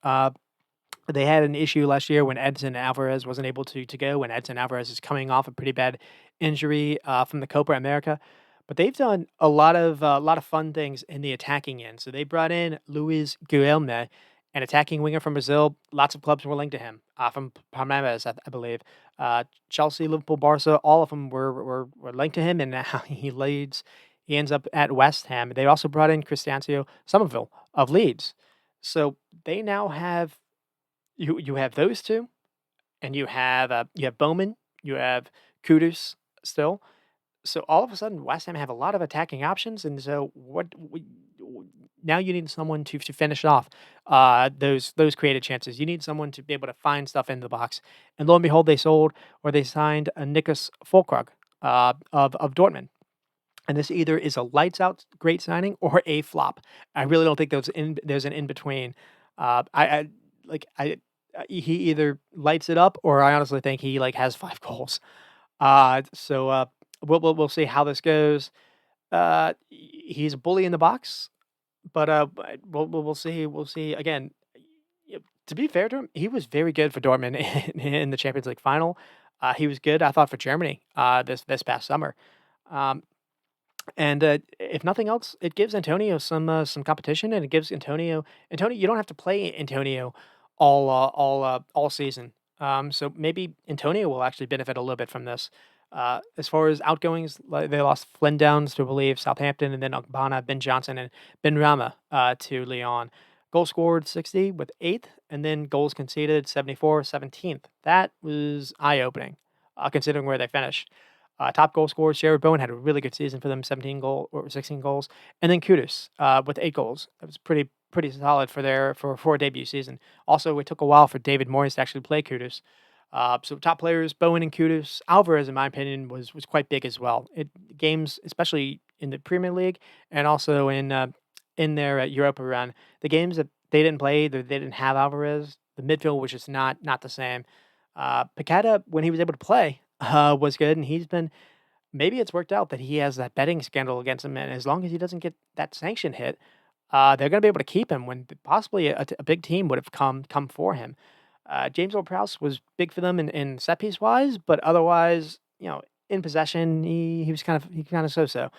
They had an issue last year when Edson Alvarez wasn't able to go, and Edson Alvarez is coming off a pretty bad injury, from the Copa America. But they've done a lot of fun things in the attacking end. So they brought in Luis Guilherme, an attacking winger from Brazil. Lots of clubs were linked to him, from Palmeiras, I believe. Chelsea, Liverpool, Barca, all of them were linked to him, and now he ends up at West Ham. They also brought in Cristiano Somerville of Leeds. So they now have you have those 2, and you have Bowman, you have Kudus still. So all of a sudden, West Ham have a lot of attacking options, and so now you need someone to finish off, those created chances. You need someone to be able to find stuff in the box, and lo and behold, they signed a Nikas Fulkrug, of Dortmund. And this either is a lights out great signing or a flop. I really don't think there's an in between. I like he either lights it up, or I honestly think he like has 5 goals. So we'll see how this goes. He's a bully in the box, but we'll see. We'll see again. To be fair to him, he was very good for Dortmund in the Champions League final. He was good, I thought, for Germany, this past summer. Um, and if nothing else, it gives Antonio some competition, and it gives Antonio. You don't have to play Antonio all season. So maybe Antonio will actually benefit a little bit from this. As far as outgoings, they lost Flynn Downs to, I believe, Southampton, and then Ogbonna, Ben Johnson, and Ben Rama, to Lyon. Goal scored 60 with 8th, and then goals conceded 74, 17th. That was eye opening, considering where they finished. Top goal scorer, Jared Bowen had a really good season for them, 16 goals, and then Kudus, with 8 goals. That was pretty solid for a debut season. Also, it took a while for David Moyes to actually play Kudus. So top players, Bowen and Kudus. Alvarez, in my opinion, was quite big as well. Games, especially in the Premier League and also in their Europa run, the games that they didn't play, they didn't have Alvarez. The midfield was just not the same. Paqueta, when he was able to play, was good, and maybe it's worked out that he has that betting scandal against him, and as long as he doesn't get that sanction hit, they're going to be able to keep him when possibly a big team would have come for him. James Ward-Prowse was big for them in set piece wise, but otherwise, in possession, he was kind of so-so.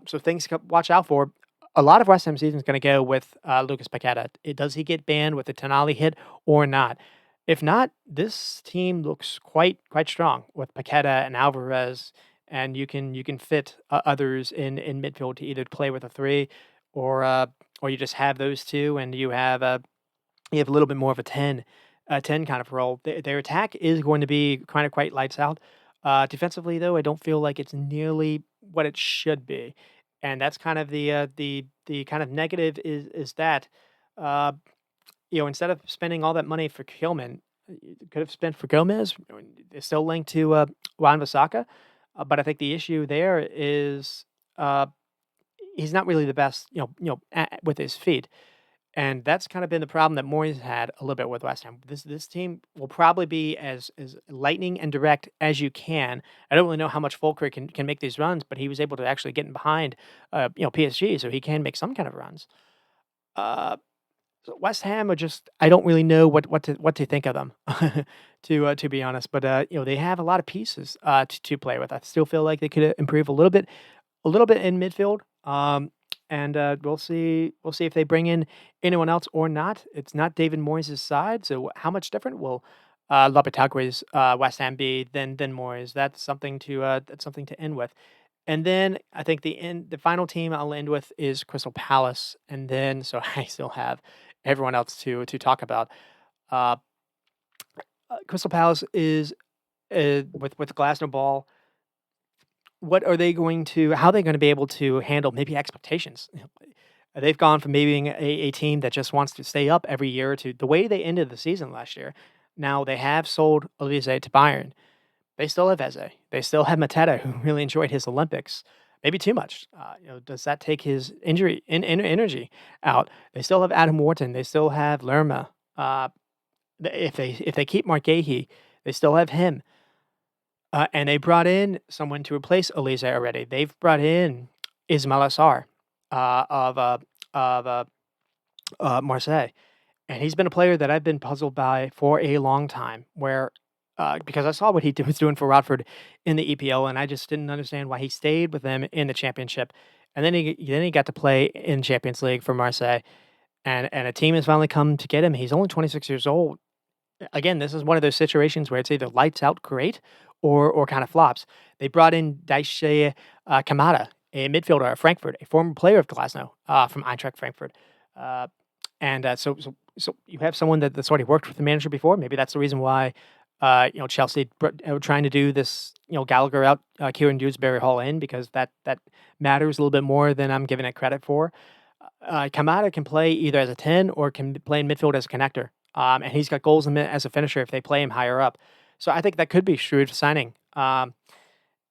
So things to watch out for. A lot of West Ham season is going to go with Lucas Paqueta. Does he get banned with a Tonali hit or not? If not, this team looks quite strong with Paqueta and Alvarez, and you can fit others in midfield to either play with a 3, or you just have those 2, and you have a little bit more of a 10 kind of role. Their attack is going to be kind of quite lights out. Defensively, though, I don't feel like it's nearly what it should be, and that's kind of the kind of negative is that. Uh, Instead of spending all that money for Kilman, you could have spent for Gomez. It's still linked to Wan-Bissaka, but I think the issue there is uh, he's not really the best, with his feet, and that's kind of been the problem that Moyes had a little bit with West Ham. This team will probably be as lightning and direct as you can. I don't really know how much Fulker can make these runs, but he was able to actually get in behind, PSG, so he can make some kind of runs. Uh, so West Ham are just I don't really know what to think of them, to be honest. But they have a lot of pieces to play with. I still feel like they could improve a little bit in midfield. And we'll see if they bring in anyone else or not. It's not David Moyes' side, so how much different will Lopetegui's West Ham be than Moyes? That's something to end with. And then I think the final team I'll end with is Crystal Palace, and then so I still have everyone else to talk about. Uh, Crystal Palace is with Glasgow Ball. What are they going to? How are they going to be able to handle maybe expectations? They've gone from maybe being a team that just wants to stay up every year to the way they ended the season last year. Now they have sold Olise to Bayern. They still have Eze. They still have Mateta, who really enjoyed his Olympics. maybe too much. Does that take his injury energy out? They still have Adam Wharton. They still have Lerma. Uh, if they keep Mark Gahey, they still have him. And they brought in someone to replace Elise already. They've brought in Ismail Assar uh, of uh, of Marseille. And he's been a player that I've been puzzled by for a long time, where because I saw what he was doing for Watford in the EPL, and I just didn't understand why he stayed with them in the Championship, and then he got to play in Champions League for Marseille, and a team has finally come to get him. He's only 26 years old. Again, this is one of those situations where it's either lights out great or kind of flops. They brought in Daishe Kamada, a midfielder at Frankfurt, a former player of Glasgow from Eintracht Frankfurt. Uh, and so you have someone that's already worked with the manager before. Maybe that's the reason why Chelsea were trying to do this. Gallagher out, Kieran Dewsbury Hall in, because that matters a little bit more than I'm giving it credit for. Kamada can play either as a 10 or can play in midfield as a connector. And he's got goals in it as a finisher if they play him higher up. So I think that could be shrewd signing. And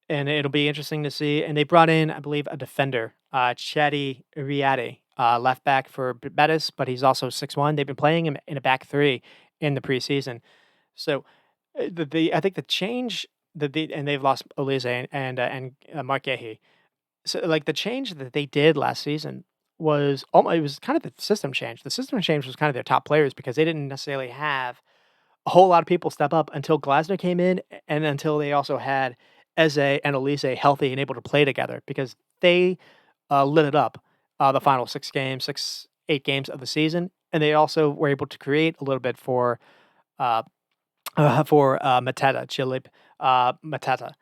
it'll be interesting to see. And they brought in, I believe, a defender, Chadi Riade, left back for Betis, but he's also 6'1". They've been playing him in a back three in the preseason. So I think the change and they've lost Olise and Mark Gahey. So like the change that they did last season was it was kind of the system change. The system change was kind of their top players because they didn't necessarily have a whole lot of people step up until Glasner came in and until they also had Eze and Elise healthy and able to play together because they lit it up the final 8 games of the season. And they also were able to create a little bit uh, for Mateta, Chilip Mateta.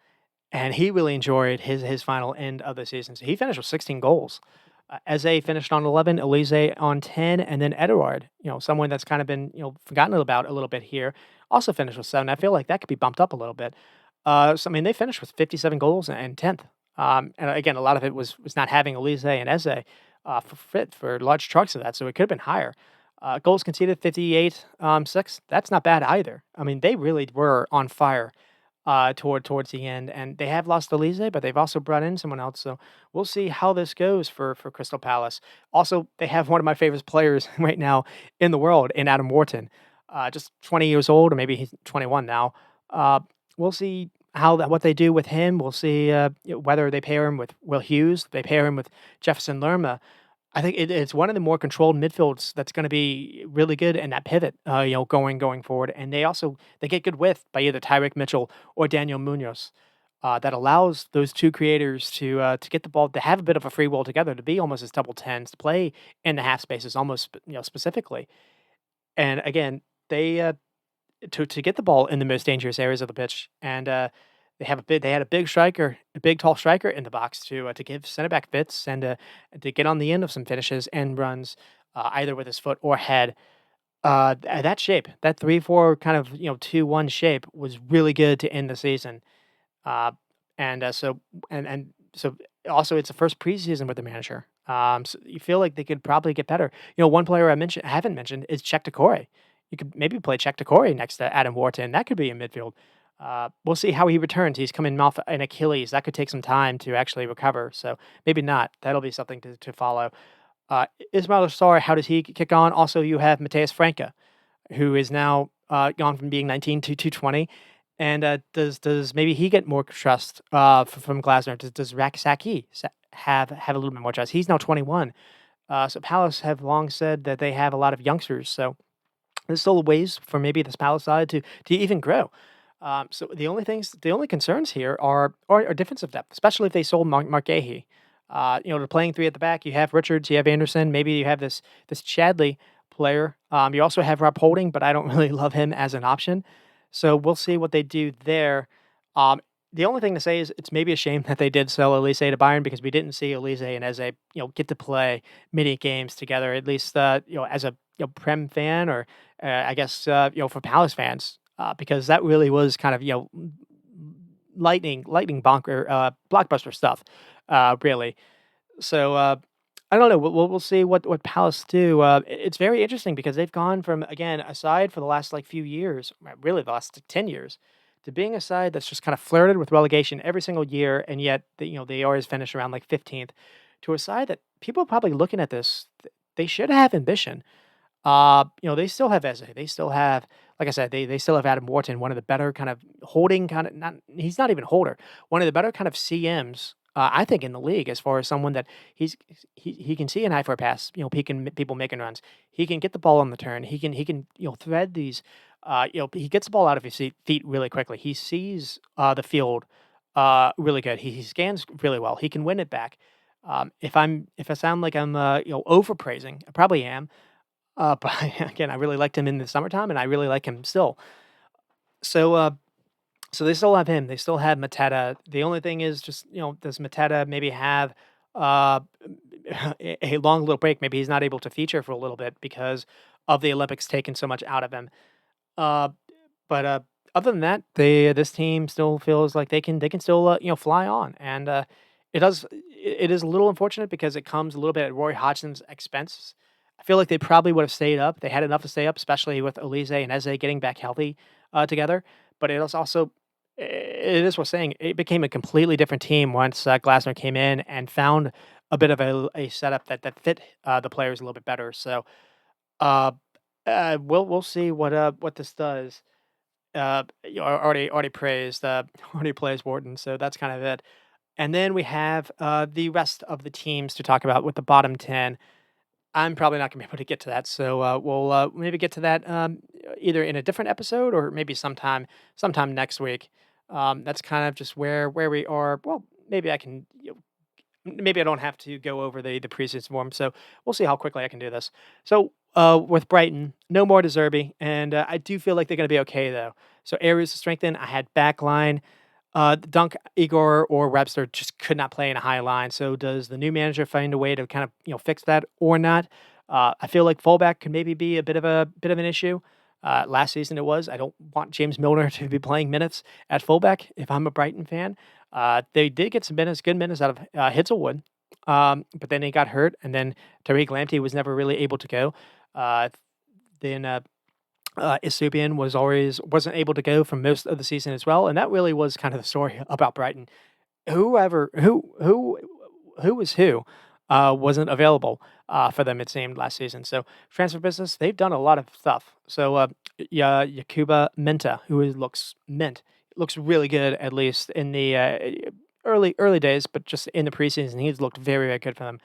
And he really enjoyed his final end of the season. So he finished with 16 goals. Eze finished on 11, Elise on 10, and then Eduard, someone that's kind of been, forgotten about a little bit here, also finished with 7. I feel like that could be bumped up a little bit. So, I mean, they finished with 57 goals and 10th. And again, a lot of it was not having Elise and Eze for large chunks of that, so it could have been higher. Goals conceded 58, 6. That's not bad either. I mean, they really were on fire towards the end, and they have lost Elise, but they've also brought in someone else. So we'll see how this goes for Crystal Palace. Also, they have one of my favorite players right now in the world, in Adam Wharton, just 20 years old, or maybe he's 21 now. We'll see what they do with him. We'll see whether they pair him with Will Hughes, they pair him with Jefferson Lerma. I think it's one of the more controlled midfields that's going to be really good in that pivot, going forward. And they get good width by either Tyrick Mitchell or Daniel Munoz. That allows those two creators to get the ball, to have a bit of a free will together, to be almost as double tens, to play in the half spaces almost specifically. And again, they to get the ball in the most dangerous areas of the pitch, and they had a big striker, a big tall striker in the box to give center back fits and to get on the end of some finishes and runs, either with his foot or head. That shape, that 3-4 kind of 2-1 shape was really good to end the season. Uh, and so also it's the first preseason with the manager. So you feel like they could probably get better. One player I haven't mentioned is Czech Decore. You could maybe play Czech Decore next to Adam Wharton. That could be in midfield. We'll see how he returns. He's coming off an Achilles. That could take some time to actually recover. So maybe not. That'll be something to follow. Ismail Assar, how does he kick on? Also, you have Mateus Franca, who is now gone from being 19 to 220. And does maybe he get more trust from Glasner? Does Rakasaki have a little bit more trust? He's now 21. So Palace have long said that they have a lot of youngsters. So there's still ways for maybe this Palace side to even grow. So the only concerns here are defensive depth, especially if they sold Mark Gahey. They're playing 3 at the back. You have Richards, you have Anderson. Maybe you have this Chadley player. You also have Rob Holding, but I don't really love him as an option. So we'll see what they do there. The only thing to say is it's maybe a shame that they did sell Elise to Bayern because we didn't see Elise and Eze, get to play many games together. At least, as a Prem fan, or I guess for Palace fans, because that really was kind of lightning blockbuster stuff, really. So I don't know. We'll see what Palace do. It's very interesting because they've gone from, again, aside for the last few years, really the last 10 years, to being a side that's just kind of flirted with relegation every single year, and yet they always finish around like 15th, to a side that people are probably looking at this. They should have ambition. They still have Eze. They still have, like I said, they still have Adam Wharton, one of the better kind of holding kind of not he's not even holder, one of the better kind of CMs, I think, in the league as far as someone that he can see an eye for a pass, peeking people making runs. He can get the ball on the turn. He can thread these. He gets the ball out of his feet really quickly. He sees the field really good. He scans really well. He can win it back. If I sound like I'm overpraising, I probably am, but again, I really liked him in the summertime, and I really like him still. So, so they still have him. They still have Mateta. The only thing is just, does Mateta maybe have uh, a long little break? Maybe he's not able to feature for a little bit because of the Olympics taking so much out of him. Uh, but other than that, this team still feels like they can still fly on, and it is a little unfortunate because it comes a little bit at Roy Hodgson's expense. I feel like they probably would have stayed up. They had enough to stay up, especially with Elise and Eze getting back healthy together. But it was also it is worth saying it became a completely different team once Glasner came in and found a bit of a setup that fit the players a little bit better. So uh, we'll see what this does. Already praised already praised Wharton, so that's kind of it. And then we have the rest of the teams to talk about with the bottom 10. I'm probably not gonna be able to get to that, so we'll maybe get to that either in a different episode or maybe sometime next week. That's kind of just where we are. Well, maybe I can. Maybe I don't have to go over the preseason form, so we'll see how quickly I can do this. So, with Brighton, no more De Zerbi, and I do feel like they're going to be okay though. So areas to strengthen, I had backline. Dunk, Igor, or Webster just could not play in a high line. So does the new manager find a way to kind of fix that or not? I feel like fullback could maybe be a bit of an issue. Last season it was. I don't want James Milner to be playing minutes at fullback if I'm a Brighton fan. They did get some minutes, good minutes out of Hitzelwood, but then he got hurt, and then Tariq Lamptey was never really able to go. Uh, then Isubian wasn't able to go for most of the season as well, and that really was kind of the story about Brighton. Whoever who was who wasn't available for them, it seemed, last season. So transfer business, they've done a lot of stuff. So yeah, Yakuba Minta, looks mint, looks really good, at least in the early days, but just in the preseason, he's looked very, very good for them.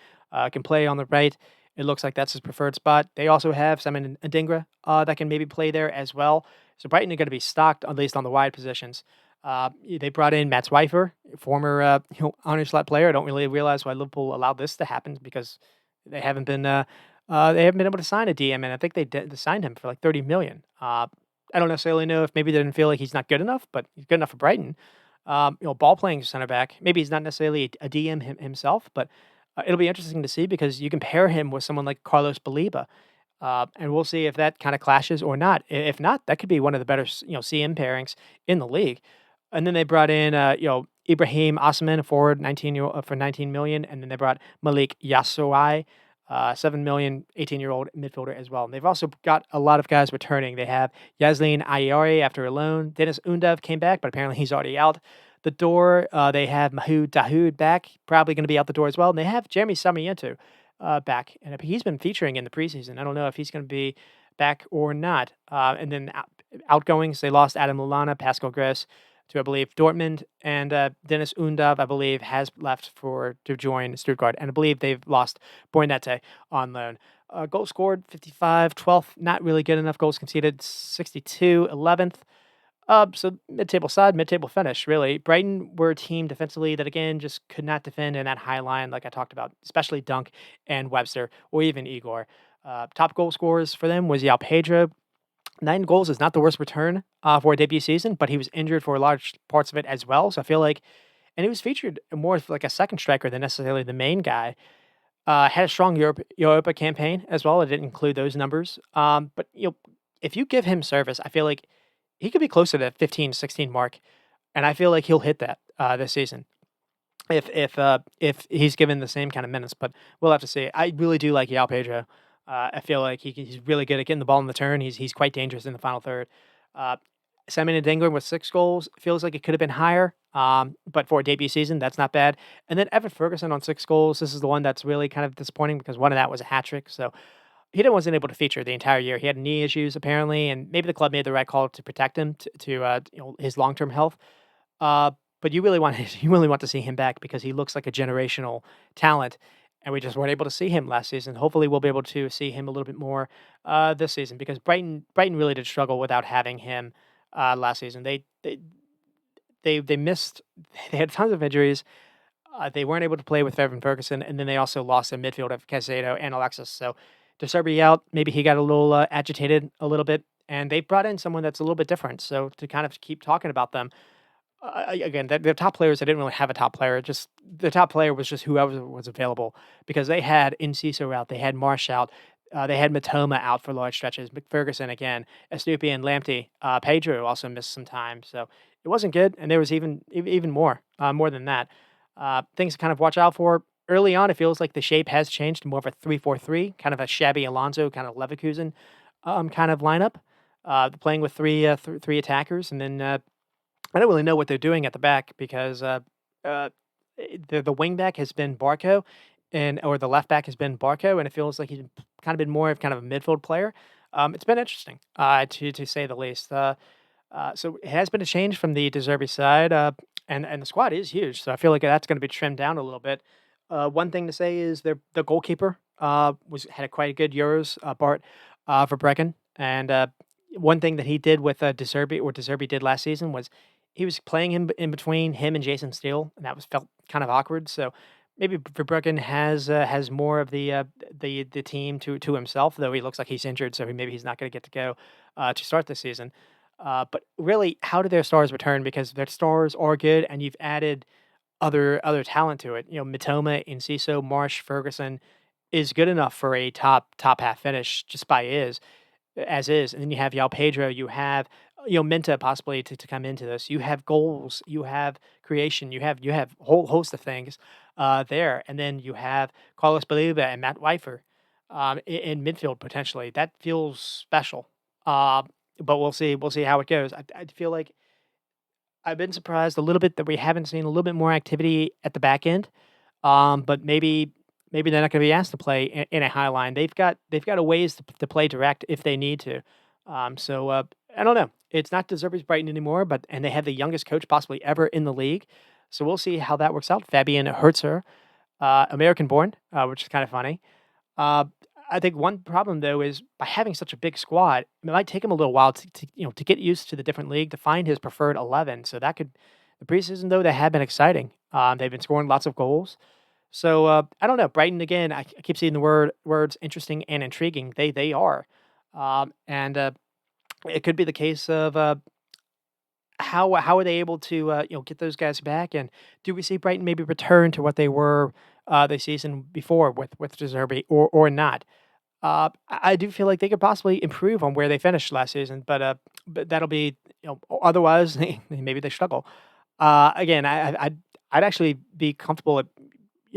Can play on the right. It looks like that's his preferred spot. They also have Simon Adingra that can maybe play there as well. So Brighton are going to be stocked, at least on the wide positions. They brought in Matt Swifer, former honor slot player. I don't really realize why Liverpool allowed this to happen because they haven't been able to sign a DM, and I think they signed him for like 30 million. I don't necessarily know if maybe they didn't feel like he's not good enough, but he's good enough for Brighton. Ball playing center back. Maybe he's not necessarily a DM himself, but it'll be interesting to see because you can pair him with someone like Carlos Baliba, and we'll see if that kind of clashes or not. If not, that could be one of the better CM pairings in the league. And then they brought in Ibrahim Osman, a forward, 19 million, and then they brought Malik Yassouai, 7 million, 18-year-old midfielder as well. And they've also got a lot of guys returning. They have Yaslin Ayari after a loan. Dennis Undav came back, but apparently he's already out the door. They have Mahoud Dahoud back, probably going to be out the door as well. And they have Jeremy Sarmiento back, and he's been featuring in the preseason. I don't know if he's going to be back or not. And then outgoings, they lost Adam Lallana, Pascal Gross to, I believe, Dortmund, and Dennis Undav, I believe, has left to join Stuttgart, and I believe they've lost Boynette on loan. Goals scored, 55, 12th, not really good enough. Goals conceded, 62, 11th. So mid-table side, mid-table finish, really. Brighton were a team defensively that, again, just could not defend in that high line like I talked about, especially Dunk and Webster, or even Igor. Top goal scorers for them was Yao Pedro. 9 goals is not the worst return for a debut season, but he was injured for large parts of it as well. So I feel like, and he was featured more as like a second striker than necessarily the main guy. Had a strong Europa campaign as well. It didn't include those numbers. But if you give him service, I feel like he could be closer to that 15, 16 mark, and I feel like he'll hit that this season if he's given the same kind of minutes. But we'll have to see. I really do like Yao Pedro. I feel like he's really good at getting the ball in the turn. He's quite dangerous in the final third. Uh, Simon and Dingler with 6 goals feels like it could have been higher, but for a debut season, that's not bad. And then Evan Ferguson on 6 goals. This is the one that's really kind of disappointing because one of that was a hat trick. So wasn't able to feature the entire year. He had knee issues apparently, and maybe the club made the right call to protect him his long term health. Uh, but you really want you really want to see him back because he looks like a generational talent, and we just weren't able to see him last season. Hopefully, we'll be able to see him a little bit more this season because Brighton really did struggle without having him last season. They missed. They had tons of injuries. They weren't able to play with Evan Ferguson, and then they also lost in midfield of Caicedo and Alexis. So De Zerbi out, maybe he got a little agitated a little bit, and they brought in someone that's a little bit different. So to kind of keep talking about them, again, their top players, they didn't really have a top player. Just the top player was just whoever was available because they had Enciso out, they had Marsh out, they had Matoma out for large stretches. McFerguson again, Estupi and Lamptey. Pedro also missed some time, so it wasn't good. And there was even more than that. Things to kind of watch out for. Early on, it feels like the shape has changed to more of a 3-4-3, kind of a shabby Alonso, kind of Leverkusen kind of lineup, playing with three attackers, and then I don't really know what they're doing at the back because uh, the wing back has been Barco, and or the left back has been Barco, and it feels like he's kind of been more of kind of a midfield player. It's been interesting, to say the least. So it has been a change from the De Zerbi side, and the squad is huge. So I feel like that's going to be trimmed down a little bit. One thing to say is the goalkeeper was had a quite good Euros, Bart Verbruggen, and one thing that he did with De Zerbi or De Zerbi did last season was he was playing him in between him and Jason Steele, and that was felt kind of awkward. So maybe Verbruggen has more of the team to himself, though he looks like he's injured, so maybe he's not going to get to go to start the season. But really, how do their stars return? Because their stars are good, and you've added other talent to it. You know, Matoma, Enciso, Marsh, Ferguson is good enough for a top half finish just by as is. And then you have Yao Pedro, you have Minta possibly to come into this. You have goals, you have creation, you have a whole host of things there, and then you have Carlos Baliba and Matt Weifer in midfield potentially. That feels special. But we'll see. We'll see how it goes. I feel like I've been surprised a little bit that we haven't seen a little bit more activity at the back end. But maybe they're not going to be asked to play in a high line. They've got a ways to play direct if they need to. So I don't know. It's not De Zerbi's Brighton anymore, and they have the youngest coach possibly ever in the league. So we'll see how that works out. Fabian Hertzer, American born, which is kind of funny. Uh, I think one problem though is by having such a big squad, it might take him a little while to get used to the different league to find his preferred 11. So that could the preseason though they have been exciting. They've been scoring lots of goals. So I don't know. Brighton again. I keep seeing the words interesting and intriguing. They are, and it could be the case of how are they able to get those guys back, and do we see Brighton maybe return to what they were the season before with De Zerbi or not? I do feel like they could possibly improve on where they finished last season, but that'll be otherwise maybe they struggle. Again, I'd actually be comfortable at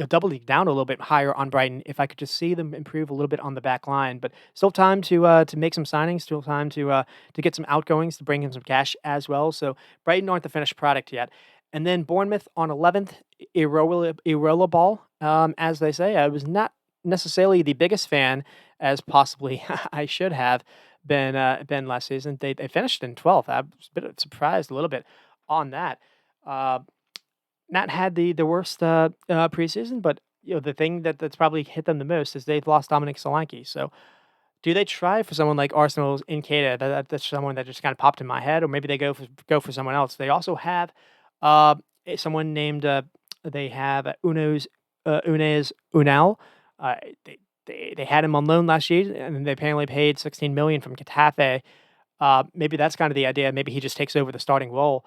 doubling down a little bit higher on Brighton if I could just see them improve a little bit on the back line. But still time to make some signings, still time to get some outgoings to bring in some cash as well. So Brighton aren't the finished product yet. And then Bournemouth on 11th, Irola ball, as they say. I was not necessarily the biggest fan, as possibly I should have been last season. They finished in 12th. I was a bit surprised a little bit on that. Uh, Not had the worst preseason, but the thing that's probably hit them the most is they've lost Dominic Solanke. So do they try for someone like Arsenal's Nketiah? That's someone that just kind of popped in my head, or maybe they go for someone else. They also have someone named they have Unez Unal. Uh, they, they had him on loan last year, and they apparently paid 16 million from Getafe. Maybe that's kind of the idea. Maybe he just takes over the starting role.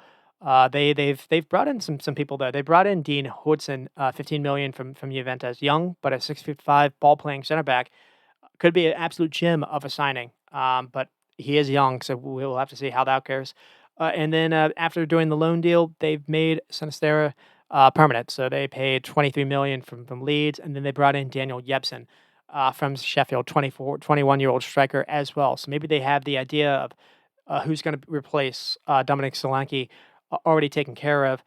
They've brought in some people there. They brought in Dean Hudson, 15 million from Juventus, young but a 6'5" ball playing center back. Could be an absolute gem of a signing. But he is young, so we'll have to see how that goes. And then after doing the loan deal, they've made Sinistera permanent. So they paid 23 million from Leeds, and then they brought in Daniel Yebsen from Sheffield, 21-year-old striker as well. So maybe they have the idea who's going to replace Dominic Solanke already taken care of.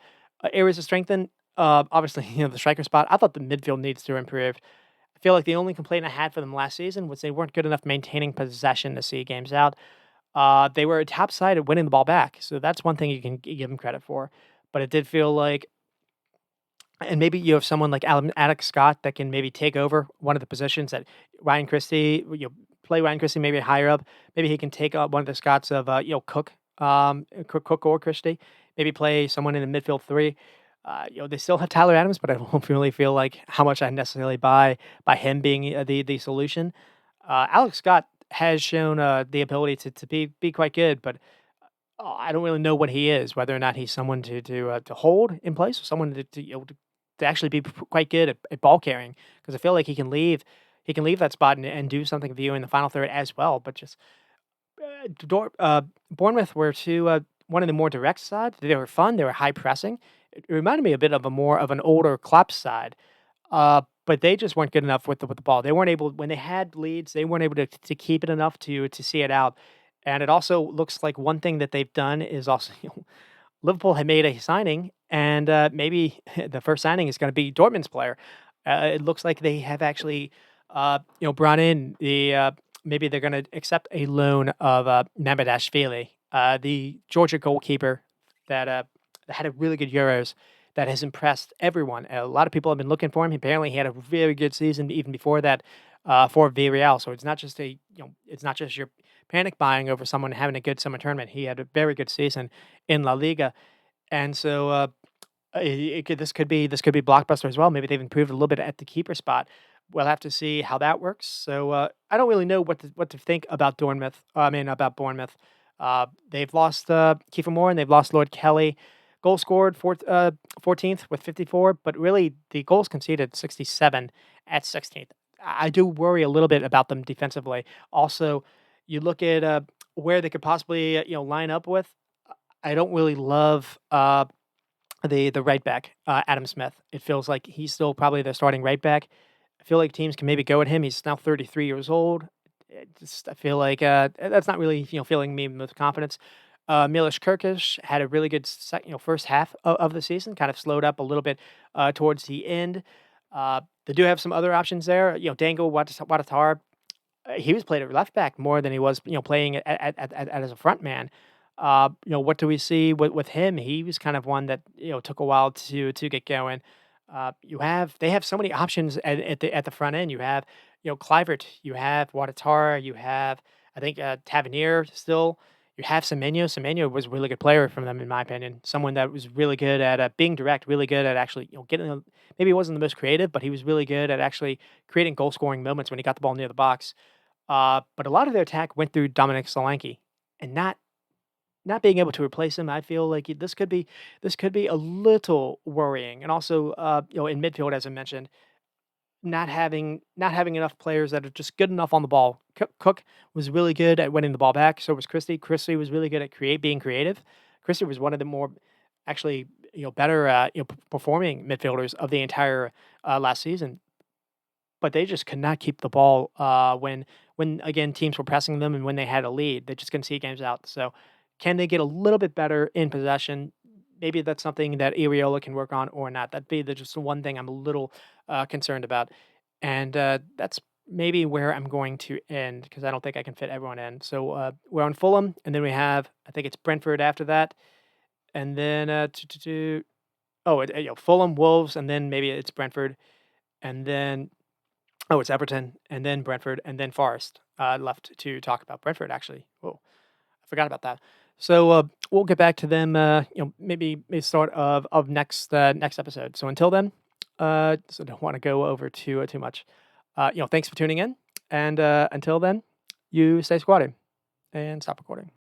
Areas to strengthen, obviously, the striker spot. I thought the midfield needs to improve. I feel like the only complaint I had for them last season was they weren't good enough maintaining possession to see games out. They were top side at winning the ball back, so that's one thing you can give them credit for. But it did feel like, and maybe you have someone like Alex Scott that can maybe take over one of the positions that Ryan Christie, play Ryan Christie maybe higher up. Maybe he can take up one of the Scots of, Cook or Christie. Maybe play someone in the midfield three. They still have Tyler Adams, but I don't really feel like how much I necessarily by him being the solution. Alex Scott has shown the ability to be quite good, but I don't really know what he is. Whether or not he's someone to hold in place, or someone to actually be quite good at ball carrying. Because I feel like he can leave that spot and do something for you in the final third as well. But just Bournemouth were to one of the more direct side. They were fun. They were high pressing. It reminded me a bit of a more of an older Klopp side. But they just weren't good enough with the ball. They weren't able when they had leads. They weren't able to keep it enough to see it out. And it also looks like one thing that they've done is also Liverpool had made a signing, and maybe the first signing is going to be Dortmund's player. It looks like they have actually, brought in maybe they're going to accept a loan of Mamardashvili, the Georgia goalkeeper that had a really good Euros that has impressed everyone. A lot of people have been looking for him. Apparently, he had a very good season even before that for Villarreal. So it's not just it's not just your panic buying over someone having a good summer tournament. He had a very good season in La Liga, and so this could be blockbuster as well. Maybe they've improved a little bit at the keeper spot. We'll have to see how that works. So I don't really know what to think about about Bournemouth. They've lost Kiefer Moore and they've lost Lord Kelly. Goal scored 14th with 54, but really the goals conceded 67 at 16th. I do worry a little bit about them defensively. Also, you look at where they could possibly line up with. I don't really love the right back, Adam Smith. It feels like he's still probably the starting right back. I feel like teams can maybe go at him. He's now 33 years old. I feel like that's not really filling me with confidence. Milos Kirkish had a really good first half of the season. Kind of slowed up a little bit towards the end. They do have some other options there. Dango Watatar. He was played at left back more than he was playing as a front man. What do we see with him? He was kind of one that took a while to get going. They have so many options at the front end. You have Clivert, you have Watatara, you have I think Tavernier still. You have Semenyo. Semenyo was a really good player from them, in my opinion. Someone that was really good at being direct, really good at actually getting. Maybe he wasn't the most creative, but he was really good at actually creating goal scoring moments when he got the ball near the box. But a lot of their attack went through Dominic Solanke, and not being able to replace him, I feel like this could be a little worrying. And also, in midfield, as I mentioned, not having enough players that are just good enough on the ball. Cook was really good at winning the ball back. So was Christie. Christie was really good at being creative. Christie was one of the more actually better performing midfielders of the entire last season. But they just could not keep the ball when again teams were pressing them and when they had a lead, they just couldn't see games out. So can they get a little bit better in possession? Maybe that's something that Areola can work on or not. That'd be just the one thing I'm a little concerned about. And that's maybe where I'm going to end because I don't think I can fit everyone in. So we're on Fulham, and then we have, I think it's Brentford after that. And then, Fulham, Wolves, and then maybe it's Brentford. And then, it's Everton, and then Brentford, and then Forest left to talk about. Brentford, actually. Whoa, I forgot about that. So we'll get back to them. Maybe start of next episode. So until then, so don't want to go over too much. Thanks for tuning in, and until then, you stay squatting and stop recording.